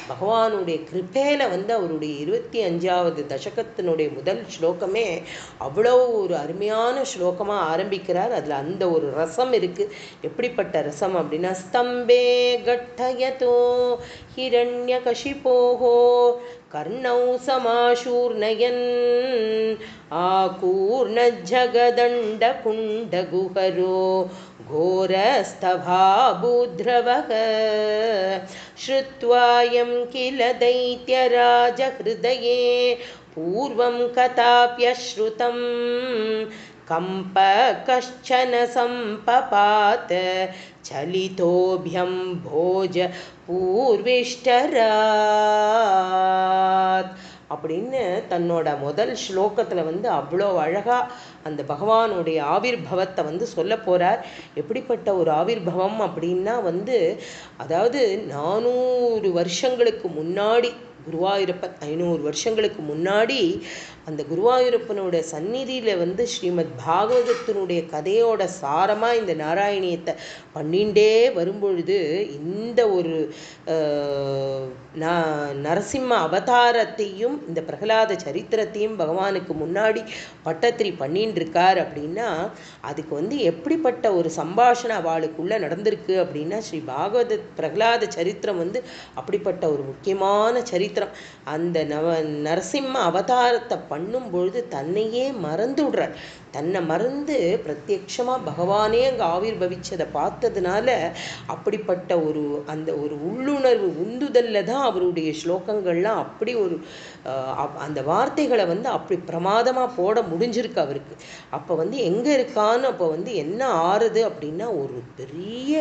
பகவானுடைய கிருப்பையில் அவருடைய 25வது தசகத்தினுடைய முதல் ஸ்லோகமே அவ்வளோ ஒரு அருமையான ஸ்லோகமாக ஆரம்பிக்கிறார். அதில் அந்த ஒரு ரசம் இருக்குது. எப்படிப்பட்ட ரசம் அப்படின்னா, ஸ்தம்பே கட்டயதோ ஹிரண்யகசிபோஹோ கர்ணௌ சமாசூர்ணயன் ஆகூர்ணஜகதண்ட குண்டகுஹரோ घोरस्तभाबुद्रवः श्रुत्वायं किल दैत्यराजहृदये पूर्वं कथाप्यश्रुतं कम्प कश्चन सम्पपात चलितोभ्यं भोज पूर्विष्टरात् அப்படின்னு தன்னோட முதல் ஸ்லோகத்தில் அவ்வளோ அழகாக அந்த பகவானுடைய ஆவிர்பவத்தை சொல்ல போகிறார். எப்படிப்பட்ட ஒரு ஆவிர்பவம் அப்படின்னா அதாவது 400 வருஷங்களுக்கு முன்னாடி குருவாயூரப்பன் 500 வருஷங்களுக்கு முன்னாடி அந்த குருவாயூரப்பனோட சந்நிதியில் ஸ்ரீமத் பாகவதத்தினுடைய கதையோட சாரமாக இந்த நாராயணியத்தை பண்ணிண்டே வரும்பொழுது இந்த ஒரு நரசிம்ம அவதாரத்தையும் இந்த பிரகலாத சரித்திரத்தையும் பகவானுக்கு முன்னாடி பட்டத்திரி பண்ணின்னு இருக்கார். அப்படின்னா அதுக்கு எப்படிப்பட்ட ஒரு சம்பாஷணை அவளுக்குள்ளே நடந்திருக்கு அப்படின்னா, ஸ்ரீ பாகவத பிரகலாத சரித்திரம் அப்படிப்பட்ட ஒரு முக்கியமான சரித்திரம். அந்த நரசிம்ம அவதாரத்தை பண்ணும் பொழுது தன்னையே மறந்து விடுறார். தன்னை மறந்து பிரத்யட்சமாக பகவானே அங்கே ஆவிர்பவிச்சதை பார்த்ததுனால அப்படிப்பட்ட அந்த ஒரு உள்ளுணர்வு உந்துதலில் தான் அவருடைய ஸ்லோகங்கள்லாம் அப்படி ஒரு அந்த வார்த்தைகளை அப்படி பிரமாதமாக போட முடிஞ்சிருக்கு அவருக்கு. அப்போ எங்கே இருக்கான்னு அப்போ என்ன ஆறுது அப்படின்னா, ஒரு பெரிய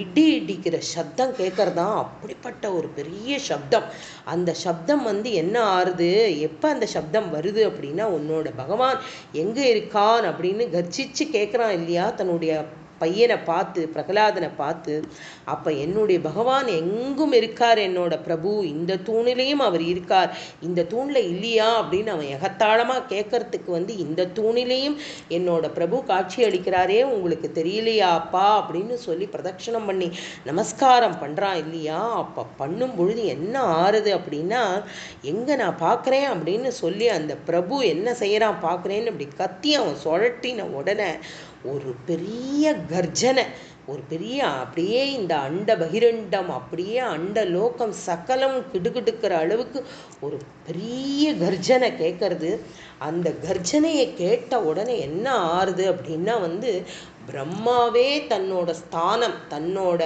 இடி இடிக்கிற சப்தம் கேட்கறதான். அப்படிப்பட்ட ஒரு பெரிய சப்தம். அந்த சப்தம் என்ன ஆறுது, எப்போ அந்த சப்தம் வருது அப்படின்னா, உன்னோட பகவான் எங்கே இருக்கான் அப்படின்னு கர்ஜிச்சு கேட்குறான் இல்லையா தன்னுடைய பையனை பார்த்து, பிரகலாதனை பார்த்து. அப்போ என்னுடைய பகவான் எங்கும் இருக்கார், என்னோட பிரபு இந்த தூணிலையும் அவர் இருக்கார், இந்த தூணில் இல்லையா அப்படின்னு அவன் எகத்தாளமாக கேட்கறதுக்கு இந்த தூணிலையும் என்னோட பிரபு காட்சி அளிக்கிறாரே, உங்களுக்கு தெரியலையா அப்பா அப்படின்னு சொல்லி பிரதட்சணம் பண்ணி நமஸ்காரம் பண்ணுறான் இல்லையா. அப்போ பண்ணும் பொழுது என்ன ஆறுது அப்படின்னா, எங்கே நான் பார்க்குறேன் அப்படின்னு சொல்லி அந்த பிரபு என்ன செய்கிறான் பார்க்குறேன்னு அப்படி கத்தி அவன் சுழட்டின உடனே ஒரு பெரிய கர்ஜனை, ஒரு பெரிய அப்படியே இந்த அண்ட பகிரண்டம், அப்படியே அண்ட லோகம் சகலம் கிடுகிடுக்கிற அளவுக்கு ஒரு பெரிய கர்ஜனை கேட்கறது. அந்த கர்ஜனையை கேட்ட உடனே என்ன ஆறுது அப்படின்னா, பிரம்மாவே தன்னோட ஸ்தானம், தன்னோட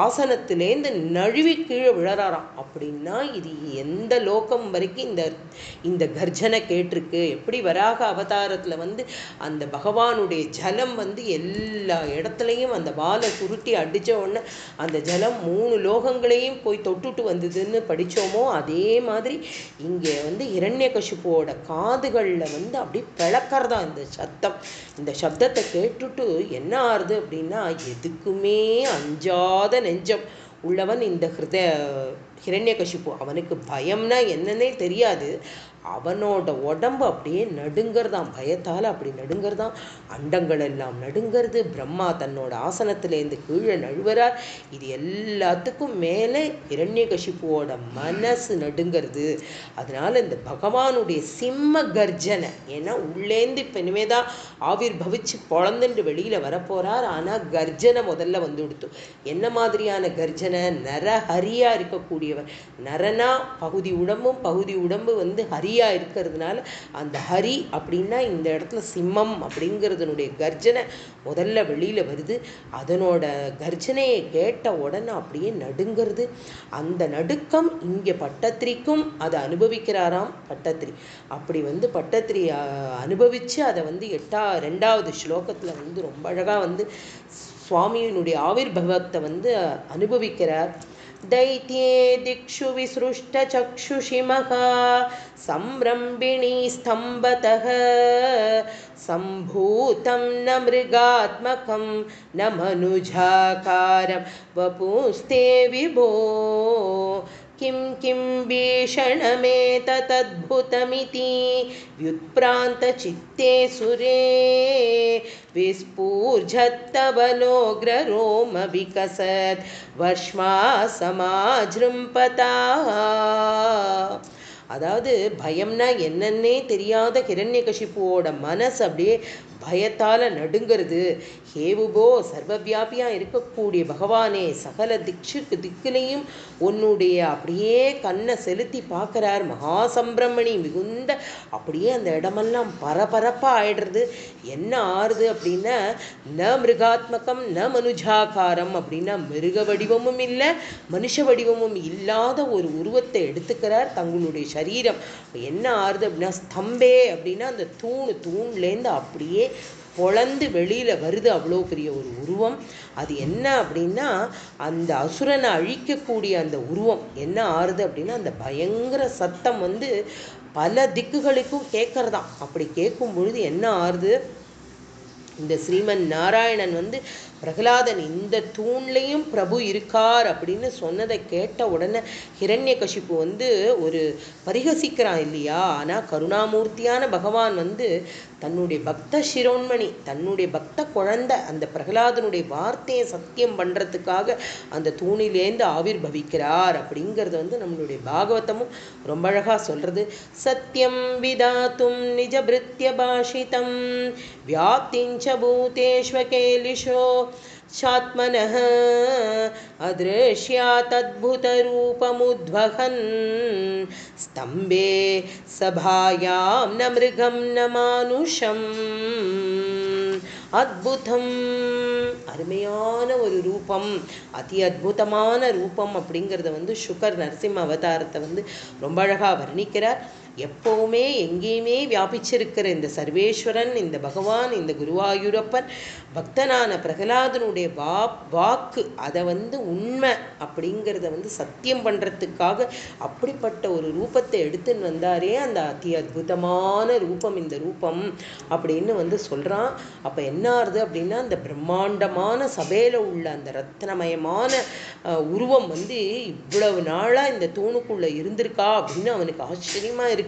ஆசனத்திலேருந்து நழுவி கீழே விழறாராம். அப்படின்னா இது எந்த லோகம் வரைக்கும் இந்த கர்ஜனை கேட்டிருக்கு. எப்படி வராக அவதாரத்தில் அந்த பகவானுடைய ஜலம் எல்லா இடத்துலையும் அந்த வாலை சுருட்டி அடித்த உடனே அந்த ஜலம் 3 லோகங்களையும் போய் தொட்டுட்டு வந்ததுன்னு படித்தோமோ, அதே மாதிரி இங்கே ஹிரண்யகசிபுவோட காதுகளில் அப்படி பிளக்கிறதா இந்த சத்தம். இந்த சப்தத்தை கேட்டுட்டு என்ன ஆறுது அப்படின்னா, எதுக்குமே அஞ்சாத நெஞ்சம் உள்ளவன் இந்த ஹிரண்யகசிபு. அவனுக்கு பயம்னா என்னன்னே தெரியாது. அவனோட உடம்பு அப்படியே நடுங்கிறதான், பயத்தால் அப்படி நடுங்கிறதான். அண்டங்கள் எல்லாம் நடுங்கிறது. பிரம்மா தன்னோட ஆசனத்திலேருந்து கீழே நழுவுறார். இது எல்லாத்துக்கும் மேலே ஹிரண்யகசிபுவோட மனசு நடுங்கிறது. அதனால இந்த பகவானுடைய சிம்ம கர்ஜனை, ஏன்னா உள்ளேந்து இப்போ இனிமேதான் ஆவிர்பவிச்சு பொழந்துட்டு வெளியில் வரப்போகிறார். ஆனால் கர்ஜனை முதல்ல கொடுத்து. என்ன மாதிரியான கர்ஜனை? நரஹரியா இருக்கக்கூடியவர். நரனா பகுதி உடம்பும் பகுதி உடம்பு ஹரியா இருக்கிறதுனால அந்த ஹரி அப்படின்னா இந்த இடத்துல சிம்மம் அப்படிங்கிறதுனுடைய கர்ஜனை முதல்ல வெளியில வருது. அதனோட கர்ஜனையை கேட்ட உடனே அப்படியே நடுங்கிறது. அந்த நடுக்கம் இங்கே பட்டத்திரிக்கும் அதை அனுபவிக்கிறாராம் பட்டத்திரி. அப்படி பட்டத்திரி அனுபவிச்சு அதை 2வது ஸ்லோகத்தில் ரொம்ப அழகாக சுவாமியினுடைய ஆவிர்பவத்தை அனுபவிக்கிறார். दैत्ये दिक्षु विसृष्टचक्षुषिमः संरम्भिणी स्तम्भतः सम्भूतं न मृगात्मकं न मनुजाकारं वपुस्ते विभो किं किं भीषणमेतदद्भुतमिति व्युत्प्रान्तचित्ते सुरे विस्फूर्जत्तवलोग्ररोमविकसत् वर्ष्मा समाजृम्पता. அதாவது பயம்னா என்னன்னே தெரியாத ஹிரண்யகசிப்புவோட மனசு அப்படியே பயத்தால் நடுங்கிறது. ஹேவுகோ, சர்வவியாபியாக இருக்கக்கூடிய பகவானே, சகல திக்குலையும் உன்னுடைய அப்படியே கண்ணை செலுத்தி பார்க்குறார். மகாசம்பிரமணி மிகுந்த அப்படியே அந்த இடமெல்லாம் பரபரப்பாக ஆயிடுறது. என்ன ஆறுது அப்படின்னா, ந மிருகாத்மகம் ந மனுஜாகாரம் அப்படின்னா மிருக வடிவமும் இல்லை மனுஷ வடிவமும் இல்லாத ஒரு உருவத்தை எடுத்துக்கிறார் தங்களுடைய சரீரம். என்ன ஆறுது அப்படின்னா, ஸ்தம்பே அப்படின்னா அந்த தூண்லேருந்து அப்படியே பொழந்து வெளியில் வருது அவ்வளோ பெரிய ஒரு உருவம். அது என்ன அப்படின்னா, அந்த அசுரனை அழிக்கக்கூடிய அந்த உருவம் என்ன ஆறுது அப்படின்னா, அந்த பயங்கர சத்தம் பல திக்குகளுக்கும் கேட்கறதாம். அப்படி கேட்கும் பொழுது என்ன ஆறுது, இந்த ஸ்ரீமன் நாராயணன் பிரகலாதன் இந்த தூண்லையும் பிரபு இருக்கார் அப்படின்னு சொன்னதை கேட்ட உடனே ஹிரண்யகசிப்பு ஒரு பரிகசிக்கிறான் இல்லையா. ஆனால் கருணாமூர்த்தியான பகவான் தன்னுடைய பக்த சிரோன்மணி, தன்னுடைய பக்த குழந்தை அந்த பிரகலாதனுடைய வார்த்தையை சத்தியம் பண்ணுறதுக்காக அந்த தூணிலேருந்து ஆவிர்பவிக்கிறார் அப்படிங்கிறது நம்மளுடைய பாகவதமும் ரொம்ப அழகாக சொல்கிறது. சத்தியம் விதாத்தும் நிஜபிருத்திய பாஷிதம் வியாப்திஞ்ச பூதேஷ்வகேலிஷோ சாத்மனः அதृश्यात् அத்புதரூபமுத்வஹன் ஸ்தம்பே சபாயாம் ந மிருகம் ந மானுஷம். அத்புதம், அருமையான ஒரு ரூபம், அதி அத்புதமான ரூபம் அப்படிங்கிறத சுகர் நரசிம்ம அவதாரத்தை ரொம்ப அழகாக வர்ணிக்கிறார். எப்போவுமே எங்கேயுமே வியாபிச்சிருக்கிற இந்த சர்வேஸ்வரன், இந்த பகவான், இந்த குருவாயூரப்பன் பக்தனான பிரகலாதனுடைய வாக்கு அதை உண்மை அப்படிங்கிறத சத்தியம் பண்ணுறதுக்காக அப்படிப்பட்ட ஒரு ரூபத்தை எடுத்துன்னு வந்தாரே, அந்த அதி அற்புதமான ரூபம் இந்த ரூபம் அப்படின்னு சொல்கிறான். அப்போ என்ன ஆறுது அப்படின்னா, அந்த பிரம்மாண்டமான சபையில் உள்ள அந்த ரத்னமயமான உருவம் இவ்வளவு நாளாக இந்த தூணுக்குள்ளே இருந்திருக்கா அப்படின்னு அவனுக்கு ஆச்சரியமாக இருக்குது.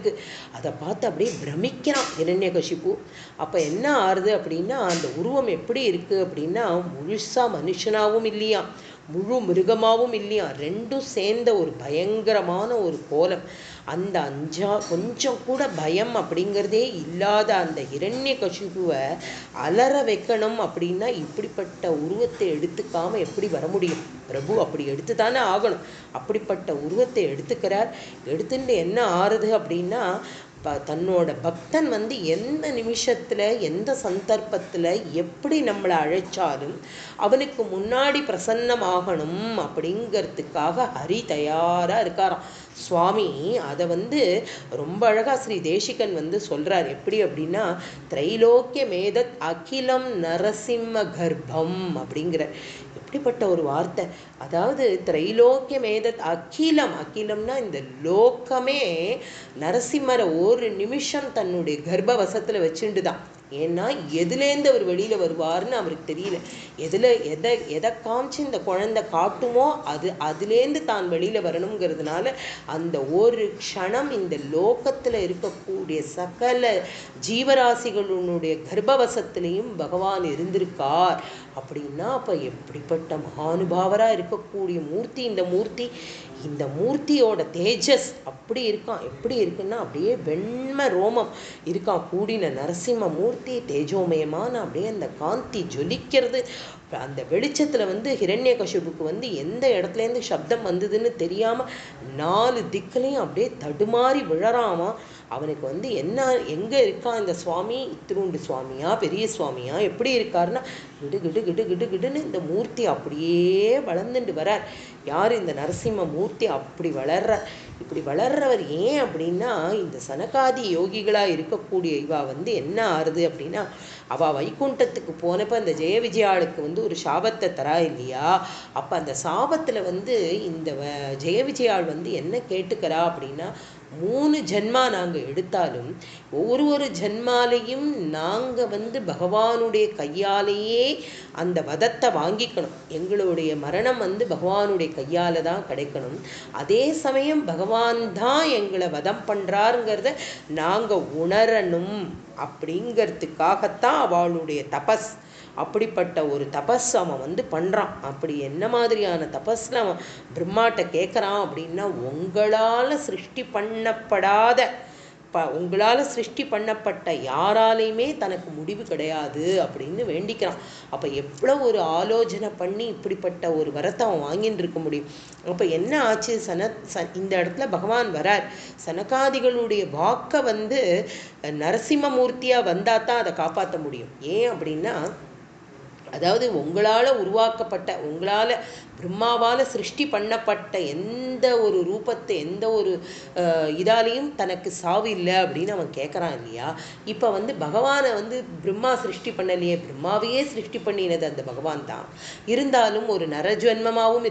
அதை பார்த்து அப்படியே பிரமிக்கிறான் ஹிரண்யகசிப்பு. அப்போ என்ன ஆறுது அப்படின்னா, அந்த உருவம் எப்படி இருக்கு அப்படின்னா, முழுசா மனுஷனாவும் இல்லையா, முழு மிருகமாகவும் இல்லையா, ரெண்டும் சேர்ந்த ஒரு பயங்கரமான ஒரு கோலம். அந்த கொஞ்சம் கூட பயம் அப்படிங்கிறதே இல்லாத அந்த ஹிரண்யகசிப்புவை அலற வைக்கணும் அப்படின்னா இப்படிப்பட்ட உருவத்தை எடுத்துக்காம எப்படி வர முடியும்? பிரபு அப்படி எடுத்து தானே ஆகணும். அப்படிப்பட்ட உருவத்தை எடுத்துக்கிறார். எடுத்துட்டு என்ன ஆறுது அப்படின்னா, தன்னோட பக்தன் எந்த நிமிஷத்தில் எந்த சந்தர்ப்பத்தில் எப்படி நம்மளை அழைச்சாலும் அவனுக்கு முன்னாடி பிரசன்னமாகணும் அப்படிங்கிறதுக்காக ஹரி தயாராக இருக்காராம் சுவாமி. அதை ரொம்ப அழகாக ஸ்ரீ தேசிகன் சொல்கிறார். எப்படி அப்படின்னா, திரைலோக்கிய மேதத் அகிலம் நரசிம்ம கர்ப்பம் அப்படிங்கிற எப்படிப்பட்ட ஒரு வார்த்தை. அதாவது திரைலோக்கிய மேதத் அகிலம், அகிலம்னா இந்த லோக்கமே நரசிம்மரை ஒரு நிமிஷம் தன்னுடைய கர்ப்பவசத்தில் வச்சுட்டு தான். ஏன்னா எதுலேருந்து அவர் வெளியில் வருவார்னு அவருக்கு தெரியல. எதை காமிச்சு இந்த குழந்தை காட்டுமோ அதுலேருந்து தான் வெளியில் வரணுங்கிறதுனால அந்த ஒரு க்ஷணம் இந்த லோகத்தில் இருக்கக்கூடிய சகல ஜீவராசிகளுடைய கர்ப்பவசத்திலையும் பகவான் இருந்திருக்கார் அப்படின்னா, அப்போ எப்படிப்பட்ட மகானுபாவராக இருக்கக்கூடிய மூர்த்தி இந்த மூர்த்தி. இந்த மூர்த்தியோட தேஜஸ் அப்படி இருக்கான். எப்படி இருக்குன்னா, அப்படியே வெண்மை ரோமம் இருக்கான் கூடின நரசிம்ம மூர்த்தி. தேஜோமயமான அப்படியே அந்த காந்தி ஜொலிக்கிறது. அந்த வெளிச்சத்தில் ஹிரண்யகசிப்புக்கு எந்த இடத்துலேருந்து சப்தம் வந்ததுன்னு தெரியாமல் 4 திக்குலையும் அப்படியே தடுமாறி விழறாமா. அவனுக்கு என்ன எங்கே இருக்கான் இந்த சுவாமி, இத்திருண்டு சுவாமியா பெரிய சுவாமியா எப்படி இருக்காருன்னா, கிடு கிடு கிடு கிடு கிடுன்னு இந்த மூர்த்தி அப்படியே வளர்ந்துட்டு வரார். யார்? இந்த நரசிம்ம மூர்த்தி அப்படி வளர்றார். இப்படி வளர்றவர் ஏன் அப்படின்னா, இந்த சனகாதி யோகிகளாக இருக்கக்கூடிய இவா என்ன ஆறுது அப்படின்னா, அவள் வைகுண்டத்துக்கு போனப்போ அந்த ஜெய விஜயாளுக்கு வந்து ஒரு சாபத்தை தரா இல்லையா? அப்போ அந்த சாபத்தில் வந்து இந்த ஜெய விஜயாள் வந்து என்ன கேட்டுக்கிறா அப்படின்னா, 3 ஜென்மா நாங்கள் எடுத்தாலும் ஒவ்வொரு ஜென்மாலையும் நாங்கள் வந்து பகவானுடைய கையாலேயே அந்த வதத்தை வாங்கிக்கணும். எங்களுடைய மரணம் வந்து பகவானுடைய கையால் தான் கிடைக்கணும். அதே சமயம் பகவான் தான் எங்களை வதம் பண்ணுறாருங்கிறத நாங்கள் உணரணும். அப்படிங்கிறதுக்காகத்தான் அவளுடைய தபஸ், அப்படிப்பட்ட ஒரு தபஸ் அவன் வந்து பண்ணுறான். அப்படி என்ன மாதிரியான தபஸில் அவன் பிரம்மாட்ட கேட்குறான் அப்படின்னா, உங்களால் சிருஷ்டி பண்ணப்படாத உங்களால் சிருஷ்டி பண்ணப்பட்ட யாராலையுமே தனக்கு முடிவு கிடையாது அப்படின்னு வேண்டிக்கிறான். அப்போ எவ்வளோ ஒரு ஆலோசனை பண்ணி இப்படிப்பட்ட ஒரு வரத்தை அவன் வாங்கின்னு இருக்க முடியும். அப்போ என்ன ஆச்சு, இந்த இடத்துல பகவான் வரார். சனகாதிகளுடைய வாக்கை வந்து நரசிம்மமூர்த்தியாக வந்தால் தான் அதை காப்பாற்ற முடியும். ஏன் அப்படின்னா, அதாவது உங்களால் உருவாக்கப்பட்ட, உங்களால் பிரம்மாவால் சிருஷ்டி பண்ணப்பட்ட எந்த ஒரு ரூபத்தை, எந்த ஒரு இதாலையும் தனக்கு சாவு இல்லை அப்படின்னு அவன் கேட்குறான் இல்லையா? இப்போ வந்து பகவானை வந்து பிரம்மா சிருஷ்டி பண்ணலையே, பிரம்மாவையே சிருஷ்டி பண்ணினது அந்த பகவான் தான். இருந்தாலும் ஒரு நரஜென்மமாகவும்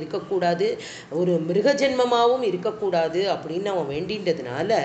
இருக்கக்கூடாது, ஒரு மிருகஜென்மமாகவும் இருக்கக்கூடாது அப்படின்னு அவன் வேண்டின்றதுனால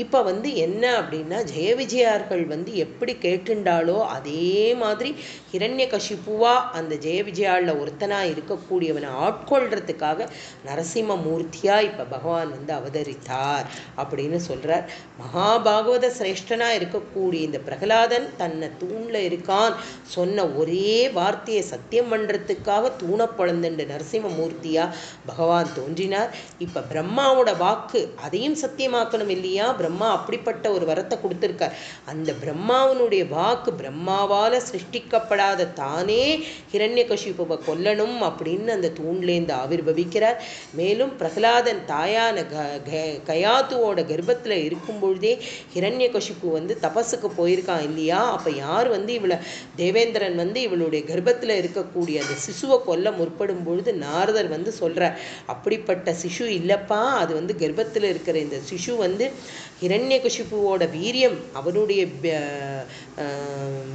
இப்போ வந்து என்ன அப்படின்னா, ஜெய விஜயார்கள் வந்து எப்படி கேட்டுண்டாலோ அதே மாதிரி ஹிரண்யகசிபுவா அந்த ஜெய விஜயாளில் ஒருத்தனாக இருக்கக்கூடியவனை ஆட்கொள்றதுக்காக நரசிம்மமூர்த்தியா இப்ப பகவான் வந்து அவதரித்தார் அப்படின்னு சொல்றார். மகாபாகவத சிரேஷ்டனா இருக்கக்கூடிய இந்த பிரகலாதன் தன்னை தூண்ல இருக்கான் சொன்ன ஒரே வார்த்தையை சத்தியம் பண்றதுக்காக தூண பொழந்துண்டு நரசிம்மமூர்த்தியா பகவான் தோன்றினார். இப்ப பிரம்மாவோட வாக்கு அதையும் சத்தியமாக்கணும் இல்லையா? பிரம்மா அப்படிப்பட்ட ஒரு வரத்தை கொடுத்திருக்கார். அந்த பிரம்மாவனுடைய வாக்கு, பிரம்மாவால சிருஷ்டிக்கப்படாத தானே ஹிரண்யகசிபுவை கொல்லணும் அப்படின்னு அந்த தூண்லேருந்து ஆவிர்வவிக்கிறார். மேலும் பிரகலாதன் தாயான கயாத்துவோட கர்ப்பத்தில் இருக்கும் பொழுதே ஹிரண்யகசிபு வந்து தபஸுக்கு போயிருக்கான் இல்லையா? அப்போ யார் வந்து இவளை, தேவேந்திரன் வந்து இவளுடைய கர்ப்பத்தில் இருக்கக்கூடிய அந்த சிசுவை கொல்ல முற்படும் பொழுது நாரதர் வந்து சொல்கிறார், அப்படிப்பட்ட சிசு இல்லைப்பா, அது வந்து கர்ப்பத்தில் இருக்கிற இந்த சிசு வந்து ஹிரண்யகசிபுவோட வீரியம் அவனுடைய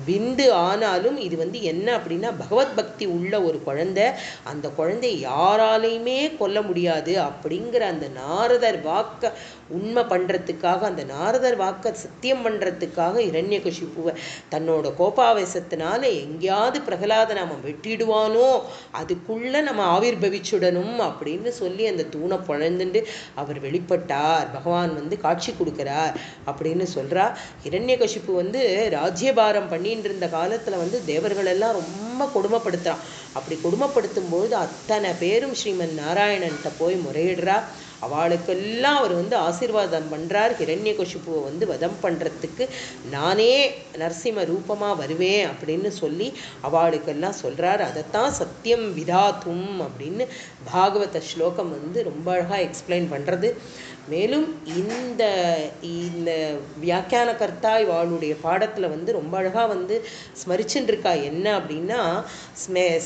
விந்து ஆனாலும் இது வந்து என்ன அப்படின்னா பகவத் பக்தி உள்ள ஒரு குழந்தை, அந்த குழந்தை யாராலையுமே கொல்ல முடியாது அப்படிங்கிற அந்த நாரதர் வாக்க உண்மை பண்றதுக்காக, அந்த நாரதர் வாக்க சத்தியம் பண்றதுக்காக ஹிரண்யகசிபுவை தன்னோட கோபாவேசத்தினால எங்கேயாவது பிரகலாத நாம வெட்டிடுவானோ அதுக்குள்ள நம்ம ஆவிர்பவிச்சுடணும் அப்படின்னு சொல்லி அந்த தூணை பொழந்துண்டு அவர் வெளிப்பட்டார். பகவான் வந்து காட்சி கொடுக்கிறார் அப்படின்னு சொல்றா. ஹிரண்யகசிபு வந்து ராஜ்யபாரம் பண்ணிட்டு இருந்த காலத்துல வந்து தேவர்கள் எல்லாம் ரொம்ப கொடுமைப்படுத்துறான். அப்படி கொடுமைப்படுத்தும் பொழுது அத்தனை பேரும் ஸ்ரீமன் நாராயணன்கிட்ட போய் முறையிடுறா. அவளுக்கெல்லாம் அவர் வந்து ஆசீர்வாதம் பண்ணுறார். ஹிரண்யகசிபுவை வந்து வதம் பண்ணுறதுக்கு நானே நரசிம்ம ரூபமாக வருவேன் அப்படின்னு சொல்லி அவளுக்கெல்லாம் சொல்கிறார். அதைத்தான் சத்தியம் விதாத்தும் அப்படின்னு பாகவத ஸ்லோகம் வந்து ரொம்ப அழகாக எக்ஸ்பிளைன் பண்ணுறது. மேலும் இந்த இந்த வியாக்கியான கர்த்தா இவாளுடைய பாடத்தில் வந்து ரொம்ப அழகாக வந்து ஸ்மரிச்சுன்னு இருக்கா. என்ன அப்படின்னா,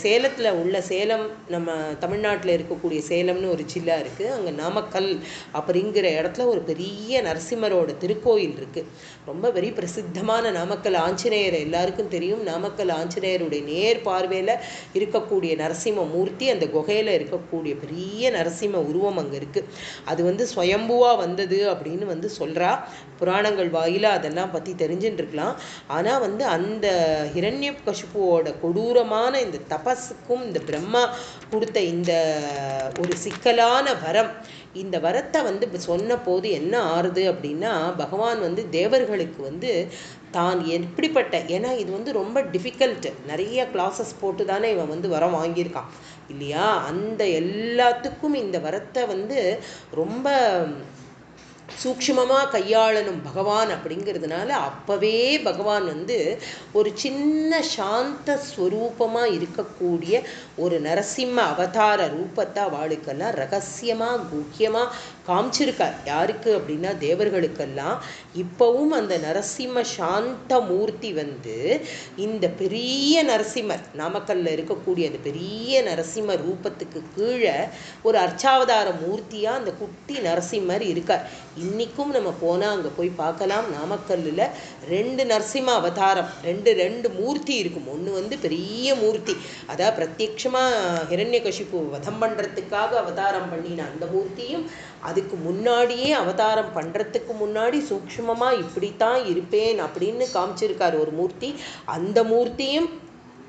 சேலத்தில் உள்ள, சேலம் நம்ம தமிழ்நாட்டில் இருக்கக்கூடிய சேலம்னு ஒரு ஜில்லா இருக்குது. அங்கே நாமக்கல் அப்படிங்கிற இடத்துல ஒரு பெரிய நரசிம்மரோட திருக்கோயில் இருக்குது. ரொம்ப வெரி பிரசித்தமான நாமக்கல் ஆஞ்சநேயர் எல்லாருக்கும் தெரியும். நாமக்கல் ஆஞ்சநேயருடைய நேர் பார்வையில் இருக்கக்கூடிய நரசிம்ம மூர்த்தி, அந்த குகையில் இருக்கக்கூடிய பெரிய நரசிம்ம உருவம் அங்கே இருக்குது. அது வந்து ஸ்வயம்புவா வந்தது அப்படின்னு வந்து சொல்கிறா. புராணங்கள் வாயில அதெல்லாம் பற்றி தெரிஞ்சுட்டு இருக்கலாம். ஆனால் வந்து அந்த ஹிரண்யகசிபுவோட கொடூரமான இந்த தபஸுக்கும் இந்த பிரம்மா கொடுத்த இந்த ஒரு சிக்கலான வரம், இந்த வரத்தை வந்து சொன்ன போது என்ன ஆறுது அப்படின்னா, பகவான் வந்து தேவர்களுக்கு வந்து தான் எப்படிப்பட்ட, ஏன்னா இது வந்து ரொம்ப டிஃபிகல்ட், நிறைய கிளாஸஸ் போட்டு தானே இவன் வந்து வரம் வாங்கியிருக்கான் இல்லையா? அந்த எல்லாத்துக்கும் இந்த வரத்தை வந்து ரொம்ப சூக்ஷ்மமாக கையாளணும் பகவான் அப்படிங்கிறதுனால அப்போவே பகவான் வந்து ஒரு சின்ன சாந்த ஸ்வரூபமாக இருக்கக்கூடிய ஒரு நரசிம்ம அவதார ரூபத்தை அவளுக்கெல்லாம் ரகசியமாக குக்கியமாக காமிச்சிருக்கார். யாருக்கு அப்படின்னா தேவர்களுக்கெல்லாம். இப்போவும் அந்த நரசிம்ம சாந்த மூர்த்தி வந்து இந்த பெரிய நரசிம்மர், நாமக்கல்ல இருக்கக்கூடிய அந்த பெரிய நரசிம்ம ரூபத்துக்கு கீழே ஒரு அர்ச்சாவதார மூர்த்தியாக அந்த குட்டி நரசிம்மர் இருக்கார். இன்றைக்கும் நம்ம போனால் அங்கே போய் பார்க்கலாம். நாமக்கல்லில் 2 நரசிம்ம அவதாரம், ரெண்டு மூர்த்தி இருக்கும். ஒன்று வந்து பெரிய மூர்த்தி, அதாவது பிரத்யட்சமாக ஹிரண்யகசிப்பு வதம் பண்ணுறதுக்காக அவதாரம் பண்ணின அந்த மூர்த்தியும், அதுக்கு முன்னாடியே அவதாரம் பண்ணுறதுக்கு முன்னாடி சூக்ஷ்மமாக இப்படித்தான் இருப்பேன் அப்படின்னு காமிச்சிருக்கார் ஒரு மூர்த்தி. அந்த மூர்த்தியும்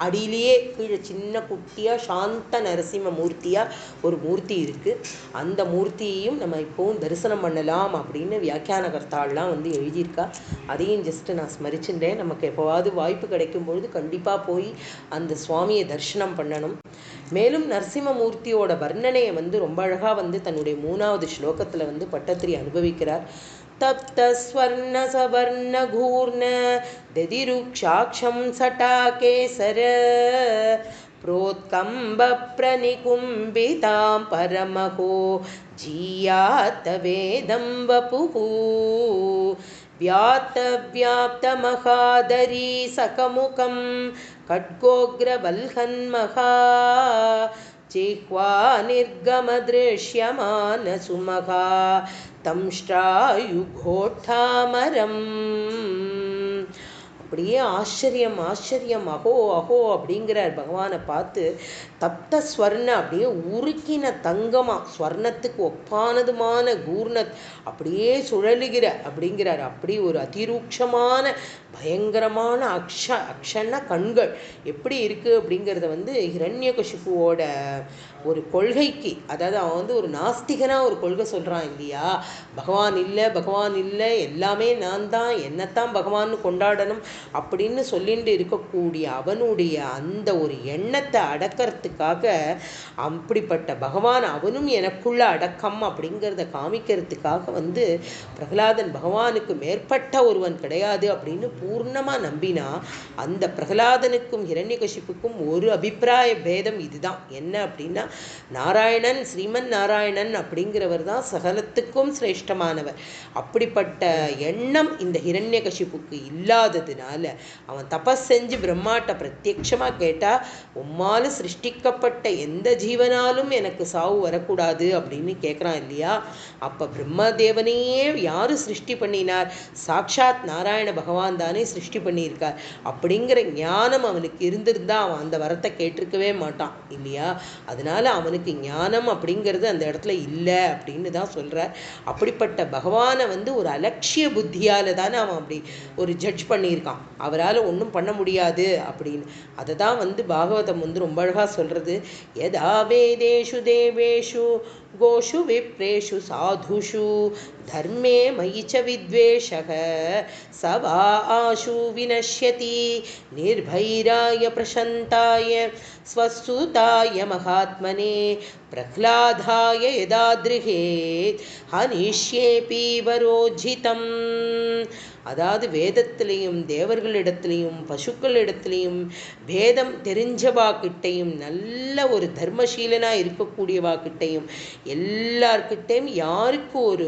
அடியிலேயே கீழே சின்ன குட்டியாக சாந்த நரசிம்ம மூர்த்தியாக ஒரு மூர்த்தி இருக்குது. அந்த மூர்த்தியையும் நம்ம இப்போவும் தரிசனம் பண்ணலாம் அப்படின்னு வியாக்கியானகர்த்தாள்லாம் வந்து எழுதியிருக்கா. அதையும் ஜஸ்ட்டு நான் ஸ்மரிச்சுட்டேன். நமக்கு எப்போவாவது வாய்ப்பு கிடைக்கும் பொழுது கண்டிப்பாக போய் அந்த சுவாமியை தரிசனம் பண்ணணும். மேலும் நரசிம்மமூர்த்தியோட வர்ணனையை வந்து ரொம்ப அழகாக வந்து தன்னுடைய 3வது ஸ்லோகத்தில் வந்து பட்டத்திரி அனுபவிக்கிறார். तप्त स्वर्ण सवर्ण घूर्ण दधिरुक्षाक्षं सटाकेसर प्रोत्कम्ब प्रनिकुम्बितां परमहो जीयात वेदं वपुः व्याप्तमहादरी सकमुखं खड्गोग्रवल्हन्महा जिह्वा निर्गमदृश्यमानसुमहा தம்ஷ்டாயுகோட்டாமரம். அப்படியே ஆச்சரியம் ஆச்சரியம், அஹோ அஹோ அப்படிங்கிறார் பகவானை பார்த்து. தப்த ஸ்வர்ண, அப்படியே உருக்கின தங்கமா, ஸ்வர்ணத்துக்கு ஒப்பானதுமான கூர்ணத் அப்படியே சுழலுகிற அப்படிங்கிறார். அப்படி ஒரு அதிரூட்சமான பயங்கரமான அக்ஷன கண்கள் எப்படி இருக்குது அப்படிங்கிறத வந்து ஹிரண்யகசிபுவோட ஒரு கொள்கைக்கு, அதாவது அவன் வந்து ஒரு நாஸ்திகனாக ஒரு கொள்கை சொல்கிறான் இல்லையா, பகவான் இல்லை எல்லாமே நான் தான், என்னத்தான் பகவான்னு கொண்டாடணும் அப்படின்னு சொல்லிட்டு இருக்கக்கூடிய அவனுடைய அந்த ஒரு எண்ணத்தை அடக்கிறதுக்காக, அப்படிப்பட்ட பகவான் அவனும் எனக்குள்ள அடக்கம் அப்படிங்கிறத காமிக்கிறதுக்காக வந்து பிரகலாதன் பகவானுக்கு மேற்பட்ட ஒருவன் கிடையாது அப்படின்னு பூர்ணமாக நம்பினா, அந்த பிரகலாதனுக்கும் ஹிரண்யகசிப்புக்கும் ஒரு அபிப்பிராய பேதம் இதுதான். என்ன அப்படின்னா, நாராயணன், ஸ்ரீமன் நாராயணன் அப்படிங்கிறவர் தான் சகலத்துக்கும் சிரேஷ்டமானவர். அப்படிப்பட்ட எண்ணம் இந்த ஹிரண்யகசிப்புக்கு இல்லாததுனால அவன் தபஸ் செஞ்சு பிரம்மாட்ட பிரத்யட்சமாக கேட்டால், உம்மால சிருஷ்டிக்கப்பட்ட எந்த ஜீவனாலும் எனக்கு சாவு வரக்கூடாது அப்படின்னு கேட்குறான் இல்லையா. அப்போ பிரம்மதேவனையே யாரு சிருஷ்டி பண்ணினார்? சாக்ஷாத் நாராயண பகவான் தானே சிருஷ்டி பண்ணியிருக்கார். அப்படிங்கிற ஞானம் அவனுக்கு இருந்திருந்தா அவன் அந்த வரத்தை கேட்டிருக்கவே மாட்டான் இல்லையா. அதனால அவனுக்கு ஞானம் அப்படிங்கிறது அந்த இடத்துல இல்லை அப்படின்னு தான் சொல்கிறார். அப்படிப்பட்ட பகவானை வந்து ஒரு அலட்சிய புத்தியால் தானே அவன் அப்படி ஒரு ஜட்ஜ் பண்ணியிருக்கான். அவரால் ஒன்றும் பண்ண முடியாது அப்படின்னு. அதை தான் வந்து பாகவதம் வந்து ரொம்ப அழகாக சொல்கிறது. யதா வேதேஷு தேவேஷு கோஷு விப்ரேஷு சாதுஷு தர்மே மயி ச வித்வேஷக சவா ஆஷு வினஷ்யதி நிர்பைராய பிரசந்தாய ஸ்வசுதாய மகாத்மனே பிரஹ்லாதாய யதாத்ருஹே ஹனிஷ்யேபி வரோஜிதம். அதாவது வேதத்திலையும் தேவர்களிடத்திலையும் பசுக்களிடத்திலையும் வேதம் தெரிஞ்சவாக்கிட்டையும் நல்ல ஒரு தர்மசீலனாக இருக்கக்கூடியவாக்கிட்டையும் எல்லார்கிட்டையும் யாருக்கு ஒரு